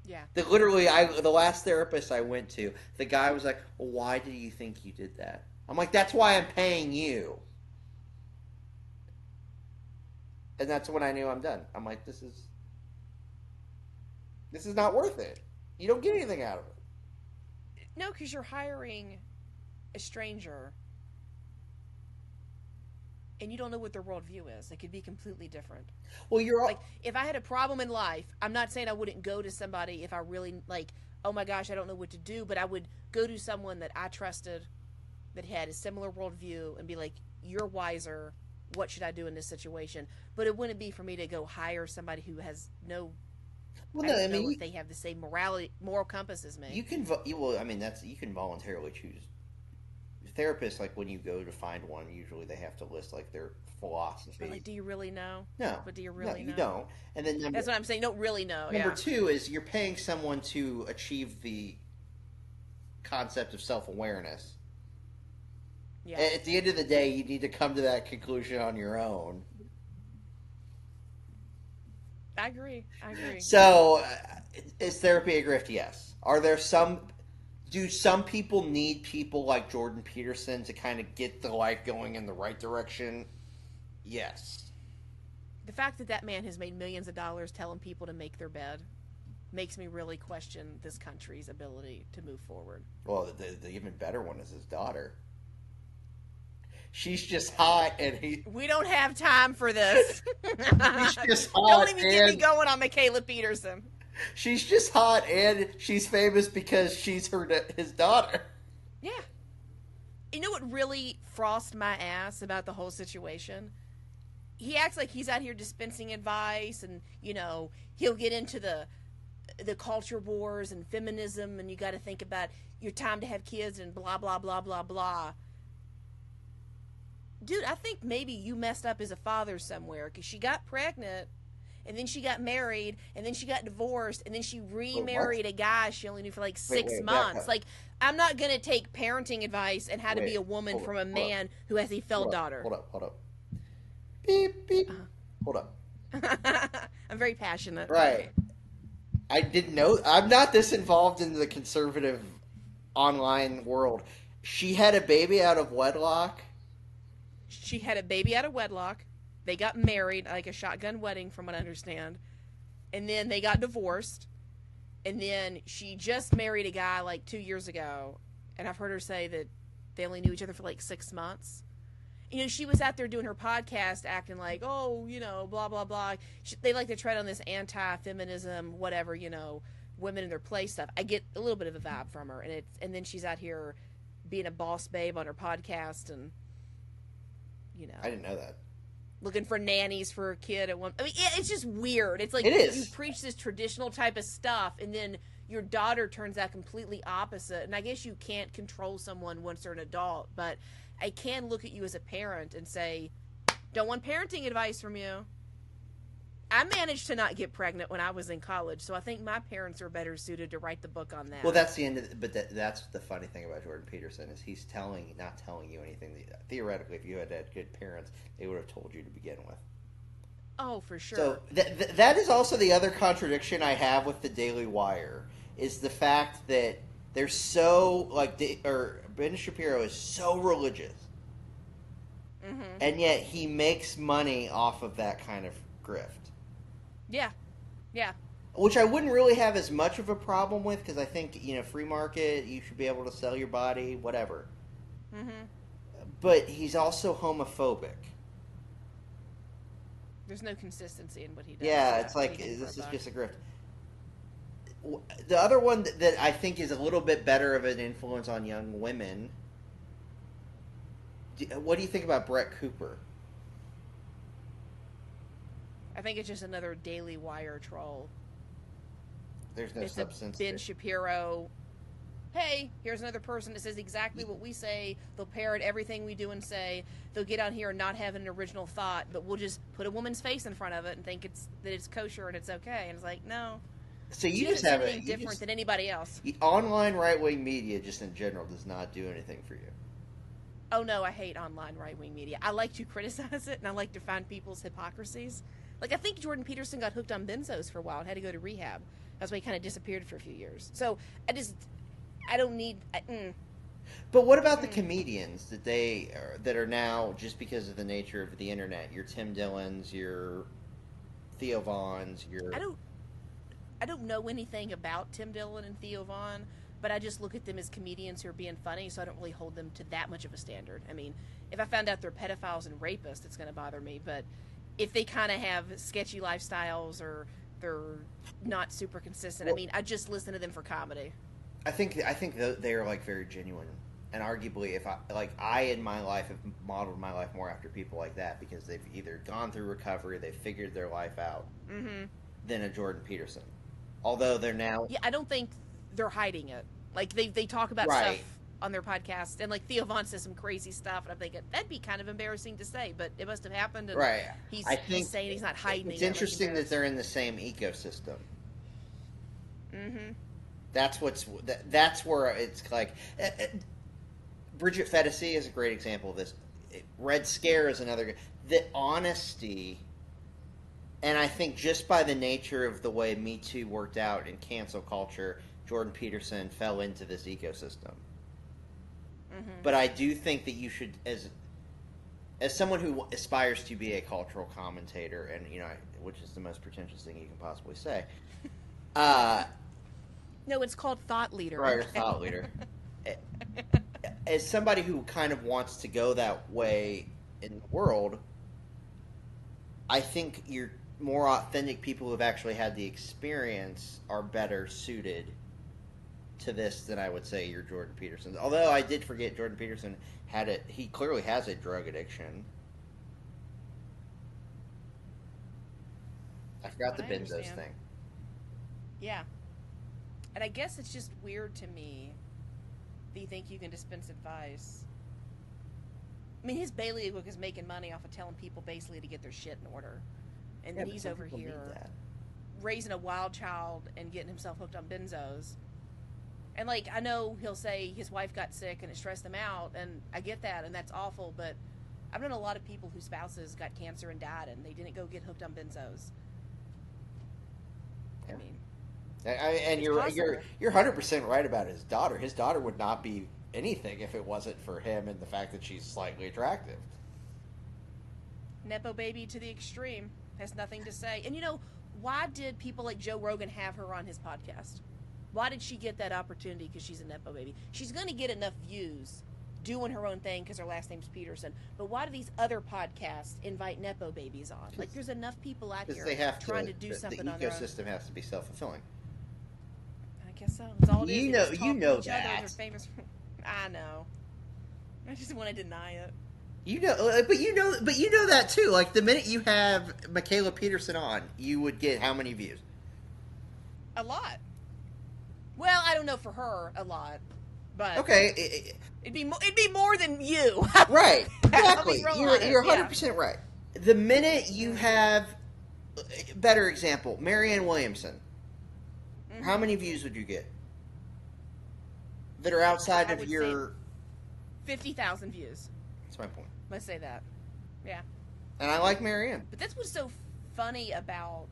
Yeah. That literally, the last therapist I went to, the guy was like, well, "Why do you think you did that?" I'm like, "That's why I'm paying you." And that's when I knew I'm done. I'm like, this is not worth it. You don't get anything out of it. No, because you're hiring a stranger and you don't know what their worldview is. It could be completely different. Well, you're Like, all, if I had a problem in life, I'm not saying I wouldn't go to somebody if I really, like, oh my gosh, I don't know what to do, but I would go to someone that I trusted that had a similar worldview and be like, you're wiser. What should I do in this situation? But it wouldn't be for me to go hire somebody who has no, well, I no, I don't mean, know if they have the same moral compass as me. you can, well, I mean, you can voluntarily choose therapists. Like when you go to find one, usually they have to list like their But philosophy. like, do you really know? No, But do you no, really you know? don't. And then That's what I'm saying. You don't really know. number Yeah. two is you're paying someone to achieve the concept of self awareness. Yeah. At the end of the day, you need to come to that conclusion on your own. I agree. I agree. So, is therapy a grift? Yes. Are there some? Do some people need people like Jordan Peterson to kind of get the life going in the right direction? Yes. The fact that that man has made millions of dollars telling people to make their bed makes me really question this country's ability to move forward. Well, the even better one is his daughter. She's just hot, and We don't have time for this. he's just Don't hot, even get me and going on Michaela Peterson. she's just hot, and she's famous because she's his daughter. Yeah. You know what really frosted my ass about the whole situation? he acts like he's out here dispensing advice, and he'll get into the culture wars and feminism, and you got to think about your time to have kids and blah blah blah blah blah. Dude, I think maybe you messed up as a father somewhere, because she got pregnant, and then she got married, and then she got divorced, and then she remarried a guy she only knew for like 6 months. Like, I'm not gonna take parenting advice and how to be a woman from a man who has a failed daughter. Hold up. Beep beep. Hold up. I'm very passionate. Right. I didn't know. I'm not this involved in the conservative online world. She had a baby out of wedlock. She had a baby out of wedlock. They got married, like a shotgun wedding, from what I understand. And then they got divorced. And then she just married a guy like 2 years ago. And I've heard her say that they only knew each other for like 6 months. She was out there doing her podcast acting like, oh, blah, blah, blah. They like to tread on this anti-feminism, whatever, women in their place stuff. I get a little bit of a vibe from her. And then she's out here being a boss babe on her podcast, and, I didn't know that. Looking for nannies for her kid at one. I mean, it's just weird. It's like it is. You preach this traditional type of stuff, and then your daughter turns out completely opposite. And I guess you can't control someone once they're an adult, but I can look at you as a parent and say, don't want parenting advice from you. I managed to not get pregnant when I was in college, so I think my parents are better suited to write the book on that. Well, that's the end of it, but that's the funny thing about Jordan Peterson is he's not telling you anything. Theoretically, if you had good parents, they would have told you to begin with. Oh, for sure. So that is also the other contradiction I have with the Daily Wire, is the fact that they're so, Ben Shapiro is so religious, and yet he makes money off of that kind of grift. Yeah. Which I wouldn't really have as much of a problem with, because I think, free market, you should be able to sell your body, whatever. But he's also homophobic. There's no consistency in what he does. Yeah, it's like, this is just a grift. The other one that I think is a little bit better of an influence on young women, what do you think about Brett Cooper? I think it's just another Daily Wire troll. There's no substance. Ben Shapiro. Hey, here's another person that says exactly what we say. They'll parrot everything we do and say. They'll get on here and not have an original thought, but we'll just put a woman's face in front of it and think that it's kosher and it's okay. And it's like, no. So you just have anything different than anybody else. Online right-wing media, just in general, does not do anything for you. Oh no, I hate online right-wing media. I like to criticize it, and I like to find people's hypocrisies. Like, I think Jordan Peterson got hooked on benzos for a while and had to go to rehab. That's why he kind of disappeared for a few years. So I don't need. But what about the comedians that are now, just because of the nature of the internet? Your Tim Dillons, your Theo Vaughns, your. I don't know anything about Tim Dillon and Theo Vaughn, but I just look at them as comedians who are being funny, so I don't really hold them to that much of a standard. I mean, if I found out they're pedophiles and rapists, it's going to bother me. But if they kind of have sketchy lifestyles or they're not super consistent, I mean, I just listen to them for comedy. I think they are very genuine, and arguably, if I in my life have modeled my life more after people like that, because they've either gone through recovery, they've figured their life out, than a Jordan Peterson. Although they're now, I don't think they're hiding it. Like they talk about stuff on their podcast, and like Theo Vaughn says some crazy stuff, and I'm thinking that'd be kind of embarrassing to say, but it must have happened. And he's saying he's not hiding it. It's interesting that they're in the same ecosystem. That's where it's like. Bridget Fetisi is a great example of this. Red Scare is another. The honesty, and I think just by the nature of the way Me Too worked out in cancel culture, Jordan Peterson fell into this ecosystem. But I do think that you should, as someone who aspires to be a cultural commentator, and which is the most pretentious thing you can possibly say. No, it's called thought leader. Right, or thought leader. As somebody who kind of wants to go that way in the world, I think your more authentic people who have actually had the experience are better suited to this than I would say your Jordan Peterson. Although I did forget Jordan Peterson he clearly has a drug addiction. I forgot the I benzos understand. thing. Yeah. And I guess it's just weird to me that you think you can dispense advice. I mean, his bailiwick is making money off of telling people basically to get their shit in order. And Yeah, then but he's some over people need here that. raising a wild child and getting himself hooked on benzos. And, like, I know he'll say his wife got sick and it stressed him out, and I get that, and that's awful, but I've known a lot of people whose spouses got cancer and died, and they didn't go get hooked on benzos. Yeah. I mean, And it's you're possible. 100% right about his daughter. His daughter would not be anything if it wasn't for him and the fact that she's slightly attractive. Nepo baby to the extreme. Has nothing to say. And you know, why did people like Joe Rogan have her on his podcast? Why did she get that opportunity? Because she's a Nepo baby. She's going to get enough views doing her own thing because her last name's Peterson. But why do these other podcasts invite Nepo babies on? Like, there's enough people out Because here they have trying to, to do the something on their own. ecosystem has to be self-fulfilling. I guess so. That's all it is. You They know- just you talk know to each other. that. They're famous. I know. I just want to deny it. You know, but you know that too. Like the minute you have Michaela Peterson on, you would get how many views? A lot. Well, I don't know for her a lot, but Okay, it'd be more than you. right, I'll be exactly. real You're honest, 100% right. The minute you have, better example, Marianne Williamson. Mhm. How many views would you get that are outside I of would your? 50,000 views. That's my point. Let's say that. Yeah. And I like Marianne. But that's what's so funny about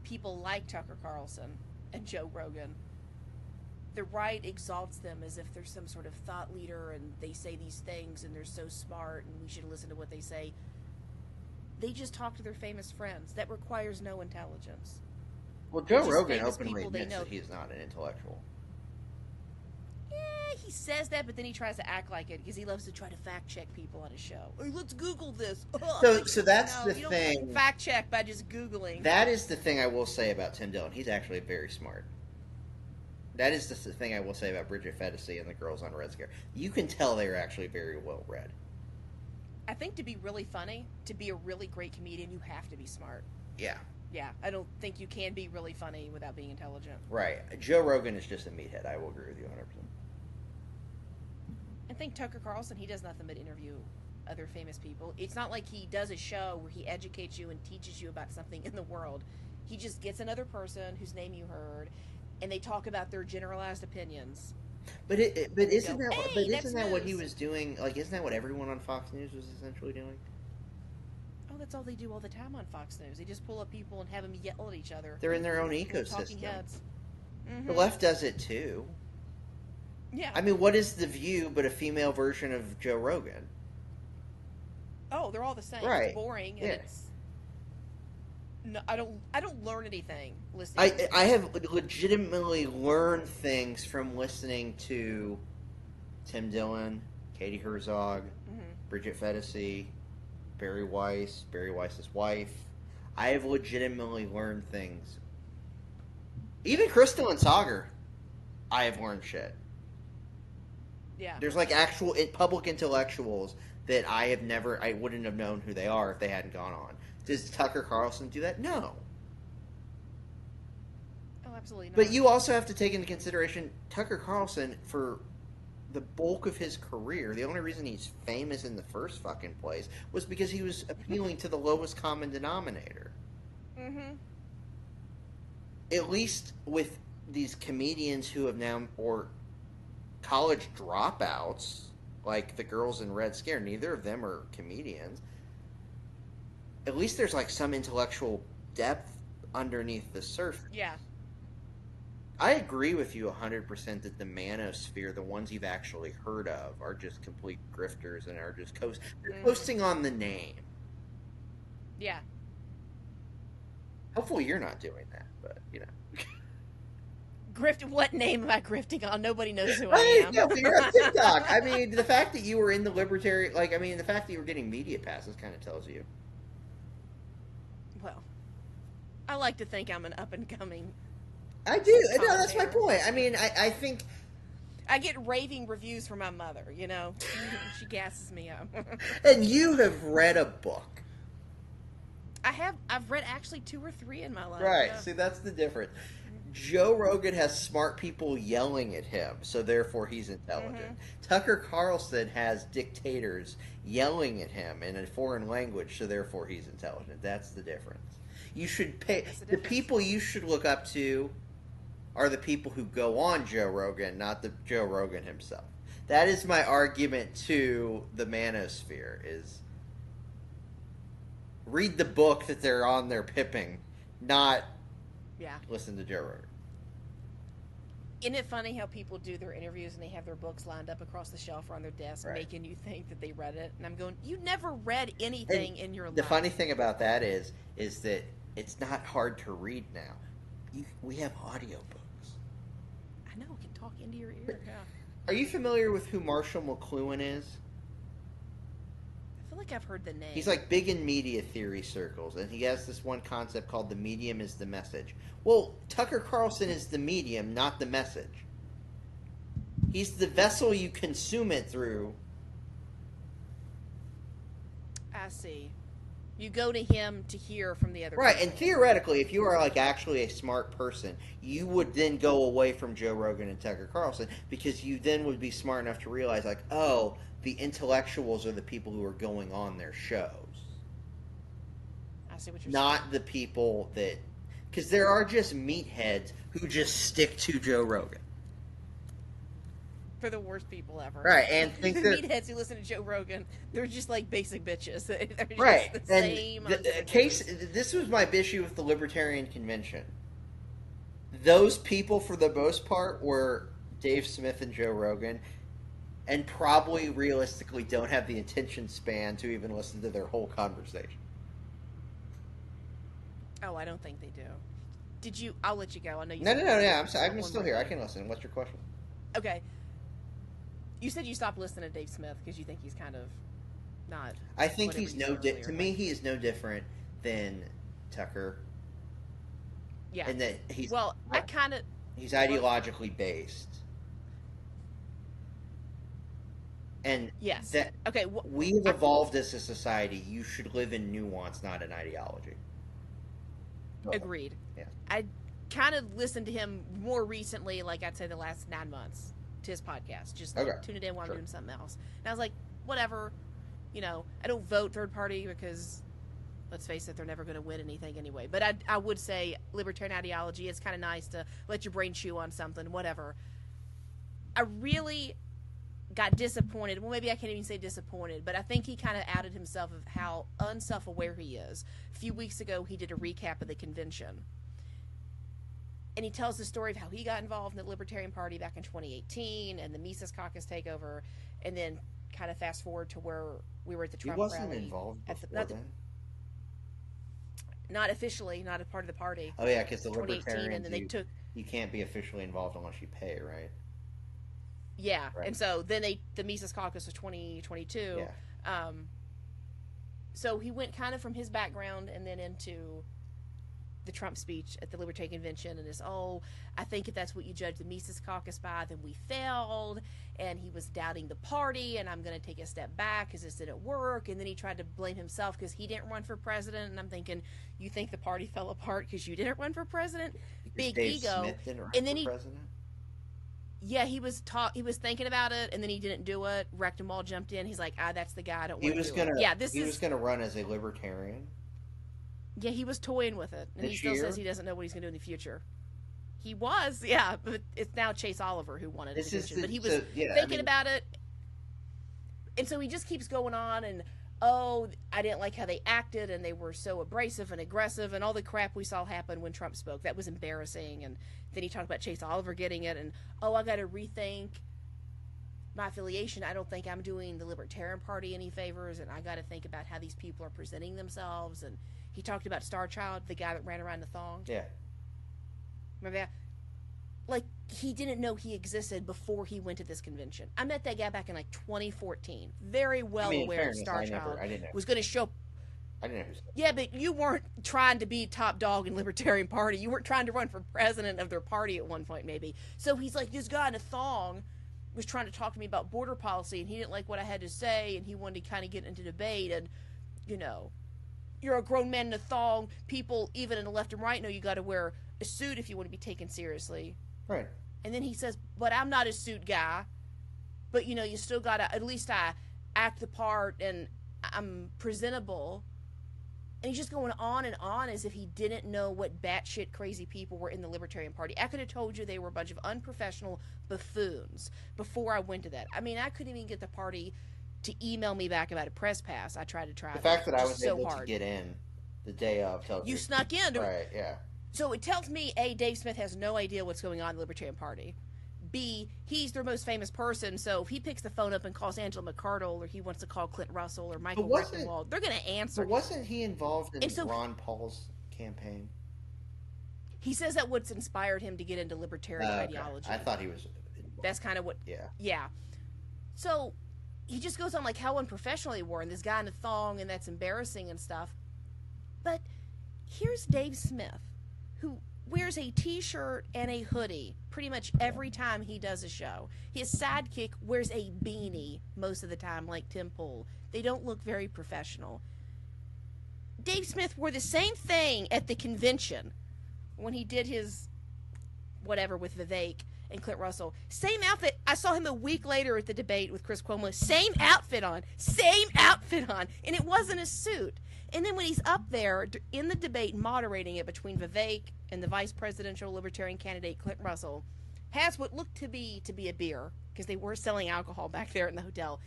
people like Tucker Carlson and Joe Rogan. The right exalts them as if they're some sort of thought leader and they say these things and they're so smart and we should listen to what they say. They just talk to their famous friends. That requires no intelligence. Well, Joe Just Rogan famous openly people they admits know. that he's not an intellectual. Yeah, he says that, but then he tries to act like it because he loves to try to fact check people on his show. Hey, let's Google this. Ugh. So that's No, the you don't thing. fact check by just Googling. That is the thing I will say about Tim Dillon. He's actually very smart. That is the thing I will say about Bridget Fetisi and the girls on Red Scare. You can tell they're actually very well read. I think to be really funny, to be a really great comedian, you have to be smart. Yeah, Yeah, I don't think you can be really funny without being intelligent. right. Joe Rogan is just a meathead. I will agree with you 100%. I think Tucker Carlson, he does nothing but interview other famous people. It's not like he does a show where he educates you and teaches you about something in the world. He just gets another person whose name you heard, and they talk about their generalized opinions. But isn't that Hey, but that's isn't that what he news. was doing? Like, isn't that what everyone on Fox News was essentially doing? Oh, that's all they do all the time on Fox News. They just pull up people and have them yell at each other. They're in their own Little talking ecosystem. heads. The left does it too. Yeah. I mean, what is The View but a female version of Joe Rogan? Oh, they're all the same. Right. It's boring, and Yeah. it's. No, I don't learn anything listening. to I have legitimately learned things from listening to Tim Dillon, Katie Herzog, Mhm. Bridget Fetisi, Barry Weiss's wife. I have legitimately learned things. Even Crystal Sager, I have learned shit. Yeah. There's like actual public intellectuals that I wouldn't have known who they are if they hadn't gone on. Does Tucker Carlson do that? No. Oh, absolutely not. But you also have to take into consideration Tucker Carlson, for the bulk of his career, the only reason he's famous in the first fucking place was because he was appealing to the lowest common denominator. Mm-hmm. At least with these comedians who have now, or college dropouts, like the girls in Red Scare, neither of them are comedians. At least there's like some intellectual depth underneath the surface. Yeah. I agree with you 100% that the manosphere, the ones you've actually heard of, are just complete grifters and are just they're coasting on the name. Yeah. Hopefully you're not doing that, but you know. What name am I grifting on? Nobody knows who I Right? am. No, but you're on TikTok. I mean, the fact that you were in the libertarian, the fact that you were getting media passes kind of tells you. Well, I like to think I'm an up and coming. I do. No, that's my point. I mean, I think. I get raving reviews from my mother, you know. She gasses me up. And you have read a book. I've read actually 2 or 3 in my life. Right. Yeah. See, that's the difference. Joe Rogan has smart people yelling at him, so therefore he's Mm-hmm. intelligent. Tucker Carlson has dictators yelling at him in a foreign language, so therefore he's intelligent. That's the difference. You should pay That's the the difference. people you should look up to are the people who go on Joe Rogan, not the Joe Rogan himself. That is my argument to the manosphere is read the book that they're on there pipping, not Yeah. listen to Joe Rogan. Isn't it funny how people do their interviews and they have their books lined up across the shelf or on their desk, Right. making you think that they read it? And I'm going, you never read anything And in your the life. funny thing about that is that it's not hard to read now. We have audiobooks. I know, it can talk into your ear. Yeah. Are you familiar with who Marshall McLuhan is? I feel like I've heard the name. He's like big in media theory circles, and he has this one concept called the medium is the message. Well, Tucker Carlson is the medium, not the message. He's the vessel you consume it through. I see. You go to him to hear from the other Right, people. and theoretically, if you are like actually a smart person, you would then go away from Joe Rogan and Tucker Carlson because you then would be smart enough to realize, like, oh, the intellectuals are the people who are going on their shows, I see what you're not the people that. Because there are just meatheads who just stick to Joe Rogan. For the worst people ever. Right, and think the they're. meatheads who listen to Joe Rogan, they're just like basic bitches. They're just Right, the and same. the case. This was my issue with the Libertarian Convention. Those people, for the most part, were Dave Smith and Joe Rogan, and probably realistically don't have the attention span to even listen to their whole conversation. Oh, I don't think they do. Did you? I'll let you go. I know you. No, said no, no, you no. had I'm one still more here. I thing. can listen. What's your question? Okay. You said you stopped listening to Dave Smith because you think he's kind of not. I think whatever he's you no. said earlier, To me, he is no different than Tucker, Yeah. and that he's Well, I kind of. he's ideologically based, and Yes. that Okay. we've evolved as a society. You should live in nuance, not in ideology. Agreed. Yeah. I kind of listened to him more recently, like I'd say the last 9 months, to his podcast. Just like Okay. tune it in while Sure. I'm doing something else. And I was like, whatever. You know, I don't vote third party because, let's face it, they're never going to win anything anyway. But I would say libertarian ideology, it's kind of nice to let your brain chew on something, whatever. I really got disappointed. Well, maybe I can't even say disappointed, but I think he kind of outed himself of how unself-aware he is. A few weeks ago, he did a recap of the convention. And he tells the story of how he got involved in the Libertarian Party back in 2018 and the Mises Caucus takeover, and then kind of fast forward to where we were at the He Trump wasn't rally. involved At the, before not, then. not officially, not a part of the party. Oh yeah, because the 2018, libertarians, and then they took. you can't be officially involved unless you pay, right? Yeah, Right. and so then the Mises Caucus was 2022. Yeah. So he went kind of from his background and then into the Trump speech at the Libertarian Convention, and it's, I think if that's what you judge the Mises Caucus by, then we failed, and he was doubting the party, and I'm going to take a step back because this didn't work, and then he tried to blame himself because he didn't run for president, and I'm thinking, you think the party fell apart because you didn't run for president? Because Big Dave ego. Smith didn't run And then for he president. Yeah, he was thinking about it, and then he didn't do it. Rectamall jumped in. He's like, that's the guy. I don't He want to was do gonna. it. Yeah, this he is. was gonna run as a libertarian. Yeah, he was toying with it, and he This still year? says he doesn't know what he's going to do in the future. He was, yeah, but it's now Chase Oliver who wanted This the is position. But he was yeah, thinking about it, and so he just keeps going on, and I didn't like how they acted, and they were so abrasive and aggressive, and all the crap we saw happen when Trump spoke. That was embarrassing, and then he talked about Chase Oliver getting it, and I got to rethink my affiliation. I don't think I'm doing the Libertarian Party any favors, and I got to think about how these people are presenting themselves. And he talked about Star Child, the guy that ran around the thong. Yeah. Remember that? Like, he didn't know he existed before he went to this convention. I met that guy back in like 2014. Very well in aware fairness, of Star I Child didn't know. was going to show. I didn't know. Yeah, but you weren't trying to be top dog in Libertarian Party. You weren't trying to run for president of their party at one point, maybe. So he's like, this guy in a thong was trying to talk to me about border policy, and he didn't like what I had to say, and he wanted to kind of get into debate, and, you're a grown man in a thong. People, even in the left and right, know you got to wear a suit if you want to be taken seriously. Right. And then he says, but I'm not a suit guy. But, you still got to, at least I act the part and I'm presentable. And he's just going on and on as if he didn't know what batshit crazy people were in the Libertarian Party. I could have told you they were a bunch of unprofessional buffoons before I went to that. I mean, I couldn't even get the party to email me back about a press pass. I tried to try the fact that I was able to get in the day of tells you snuck in. Right, yeah. So it tells me, A, Dave Smith has no idea what's going on in the Libertarian Party. B, he's their most famous person, so if he picks the phone up and calls Angela McArdle, or he wants to call Clint Russell or Michael Rectenwald, they're going to answer. But wasn't he involved in Ron Paul's campaign? He says that what's inspired him to get into libertarian ideology. I thought he was involved. That's kind of what... Yeah. So he just goes on like how unprofessional they were, and this guy in a thong, and that's embarrassing and stuff. But here's Dave Smith, who wears a t-shirt and a hoodie pretty much every time he does a show. His sidekick wears a beanie most of the time, like Tim Pool. They don't look very professional. Dave Smith wore the same thing at the convention when he did his whatever with Vivek and Clint Russell. Same outfit. I saw him a week later at the debate with Chris Cuomo. Same outfit on. And it wasn't a suit. And then when he's up there in the debate moderating it between Vivek and the vice presidential libertarian candidate Clint Russell, has what looked to be a beer, because they were selling alcohol back there in the hotel,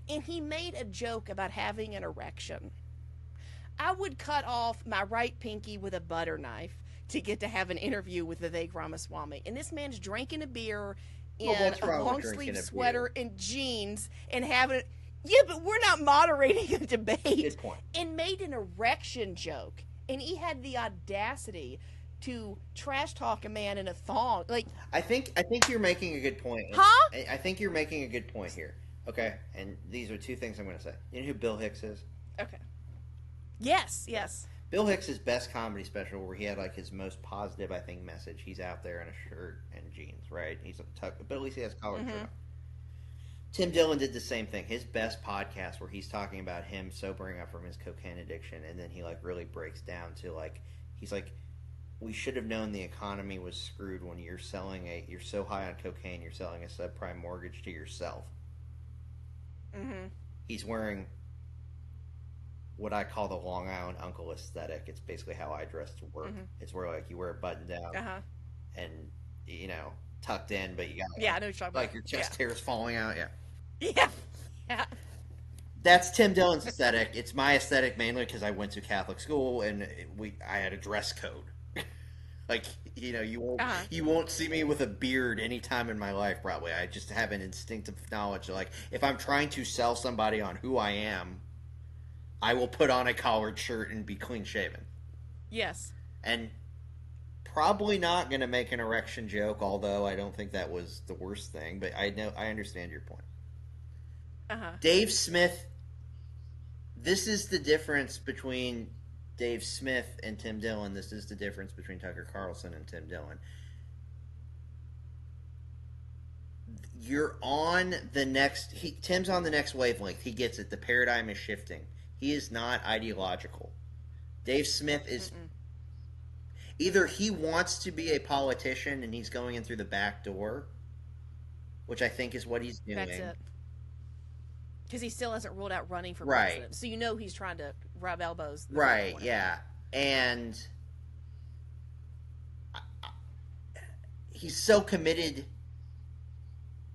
and he made a joke about having an erection. I would cut off my right pinky with a butter knife to get to have an interview with Vivek Ramaswamy. And this man's drinking a beer in a long-sleeve sweater and jeans and having it. Yeah, but we're not moderating a debate. Good point. And made an erection joke. And he had the audacity to trash talk a man in a thong. Like, I think you're making a good point. Huh? I think you're making a good point here. Okay, and these are two things I'm going to say. You know who Bill Hicks is? Okay. Yes. Bill Hicks' best comedy special, where he had like his most positive, I think, message. He's out there in a shirt and jeans, right? He's tucked, but at least he has a collared shirt on. Tim Dillon did the same thing. His best podcast, where he's talking about him sobering up from his cocaine addiction, and then he like really breaks down to like, he's like, we should have known the economy was screwed when you're so high on cocaine, you're selling a subprime mortgage to yourself. Mm-hmm. He's wearing what I call the Long Island uncle aesthetic. It's basically how I dress to work. Mm-hmm. It's where like you wear a button down and tucked in, but you got I know what you're talking like your chest hair is falling out. Yeah. That's Tim Dillon's aesthetic. It's my aesthetic mainly because I went to Catholic school and I had a dress code. Like, you won't see me with a beard any time in my life, probably. I just have an instinctive knowledge. Like, if I'm trying to sell somebody on who I am, I will put on a collared shirt and be clean shaven. Yes. And probably not going to make an erection joke, although I don't think that was the worst thing. But I understand your point. Dave Smith. This is the difference between Dave Smith and Tim Dillon. This is the difference between Tucker Carlson and Tim Dillon. You're on the next... Tim's on the next wavelength. He gets it. The paradigm is shifting. He is not ideological. Dave Smith is... Either he wants to be a politician and he's going in through the back door, which I think is what he's doing. That's it. Because he still hasn't ruled out running for president. So he's trying to rub elbows. Right, yeah. And he's so committed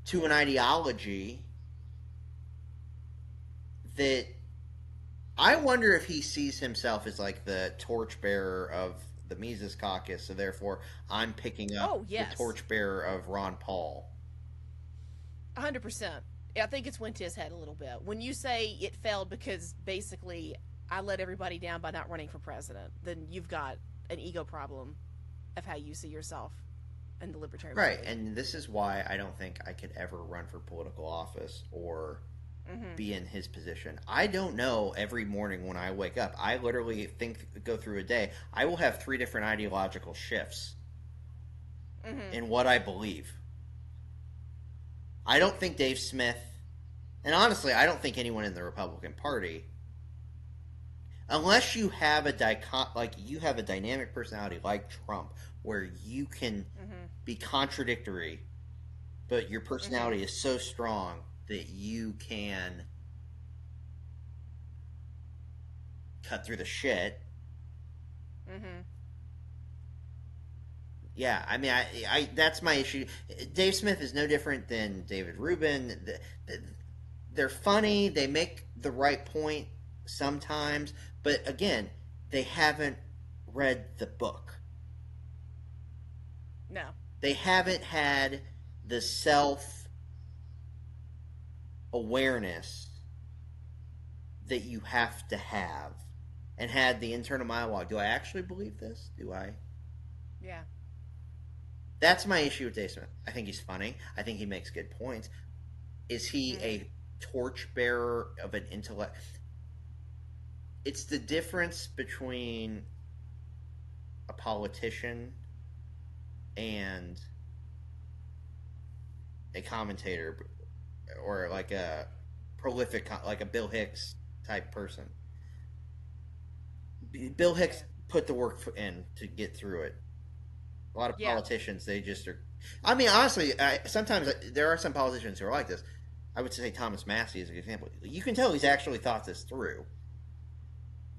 to an ideology that I wonder if he sees himself as like the torchbearer of the Mises Caucus, so therefore I'm picking up the torchbearer of Ron Paul. 100%. I think it's went to his head a little bit. When you say it failed because basically I let everybody down by not running for president, then you've got an ego problem of how you see yourself in the Libertarian Party. Right, and this is why I don't think I could ever run for political office or be in his position. I don't know every morning when I wake up. I literally go through a day. I will have 3 different ideological shifts in what I believe. I don't think Dave Smith, and honestly, I don't think anyone in the Republican Party, unless you have you have a dynamic personality like Trump, where you can be contradictory, but your personality is so strong that you can cut through the shit. Yeah, I mean, I that's my issue. Dave Smith is no different than David Rubin. They're funny. They make the right point sometimes, but again, they haven't read the book. No. They haven't had the self awareness that you have to have, and had the internal monologue. Do I actually believe this? Do I? Yeah. That's my issue with Dave Smith. I think he's funny. I think he makes good points. Is he a torchbearer of an intellect? It's the difference between a politician and a commentator, or like a prolific, like a Bill Hicks type person. Bill Hicks put the work in to get through it. A lot of politicians, they just are. I mean, honestly, sometimes there are some politicians who are like this. I would say Thomas Massey is a good example. You can tell he's actually thought this through.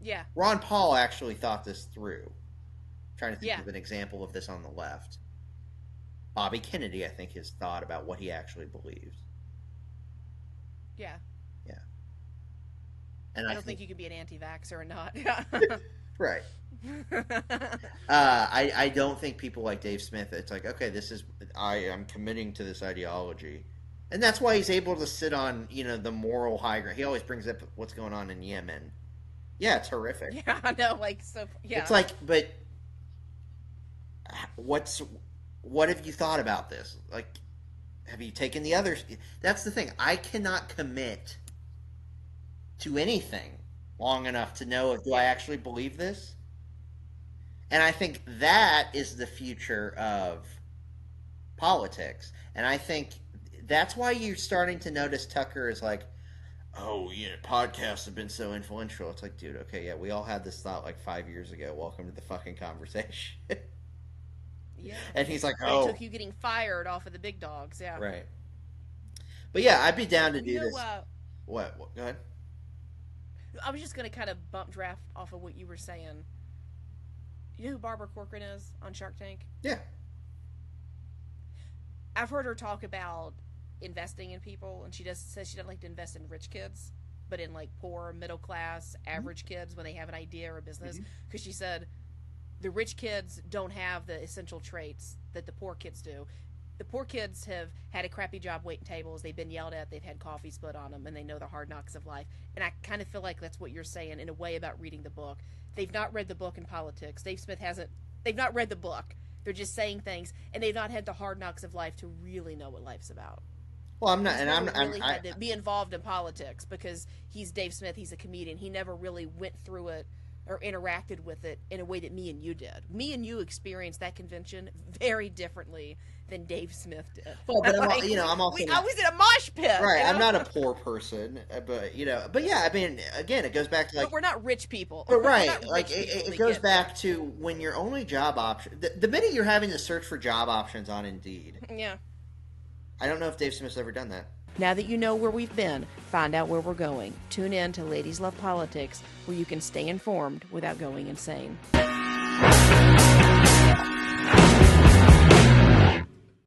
Yeah. Ron Paul actually thought this through. I'm trying to think of an example of this on the left. Bobby Kennedy, I think, has thought about what he actually believes. Yeah. Yeah. And I don't think you can be an anti-vaxxer or not. Right. I don't think people like Dave Smith, it's like, okay, I'm committing to this ideology. And that's why he's able to sit on, the moral high ground. He always brings up what's going on in Yemen. Yeah, it's horrific. Yeah, I know, yeah. It's like, but what have you thought about this? Like, have you taken the others? That's the thing. I cannot commit to anything long enough to know do I actually believe this? And I think that is the future of politics. And I think that's why you're starting to notice Tucker is like, oh, podcasts have been so influential. It's like, dude, okay, yeah, we all had this thought like 5 years ago. Welcome to the fucking conversation. Yeah. And he's like, It took you getting fired off of the big dogs, yeah. Right. But yeah, I'd be down to do this. What? Go ahead. I was just going to kind of bump draft off of what you were saying. You know who Barbara Corcoran is on Shark Tank? Yeah. I've heard her talk about investing in people, and says she doesn't like to invest in rich kids, but in like poor, middle class, average kids when they have an idea or a business. Because she said the rich kids don't have the essential traits that the poor kids do. The poor kids have had a crappy job waiting tables. They've been yelled at. They've had coffee spit on them, and they know the hard knocks of life. And I kind of feel like that's what you're saying in a way about reading the book. They've not read the book in politics. Dave Smith hasn't. They've not read the book. They're just saying things, and they've not had the hard knocks of life to really know what life's about. Well, I'm not, and I'm really had to be involved in politics because he's Dave Smith. He's a comedian. He never really went through it or interacted with it in a way that me and you did. Me and you experienced that convention very differently than Dave Smith did. Well, but I'm also I was in a mosh pit. Right, I'm not a poor person, but yeah, I mean, again, it goes back to like. But we're not rich people. But right, like it goes back to when your only job option. The minute you're having to search for job options on Indeed. Yeah. I don't know if Dave Smith's ever done that. Now that you know where we've been, find out where we're going. Tune in to Ladies Love Politics, where you can stay informed without going insane.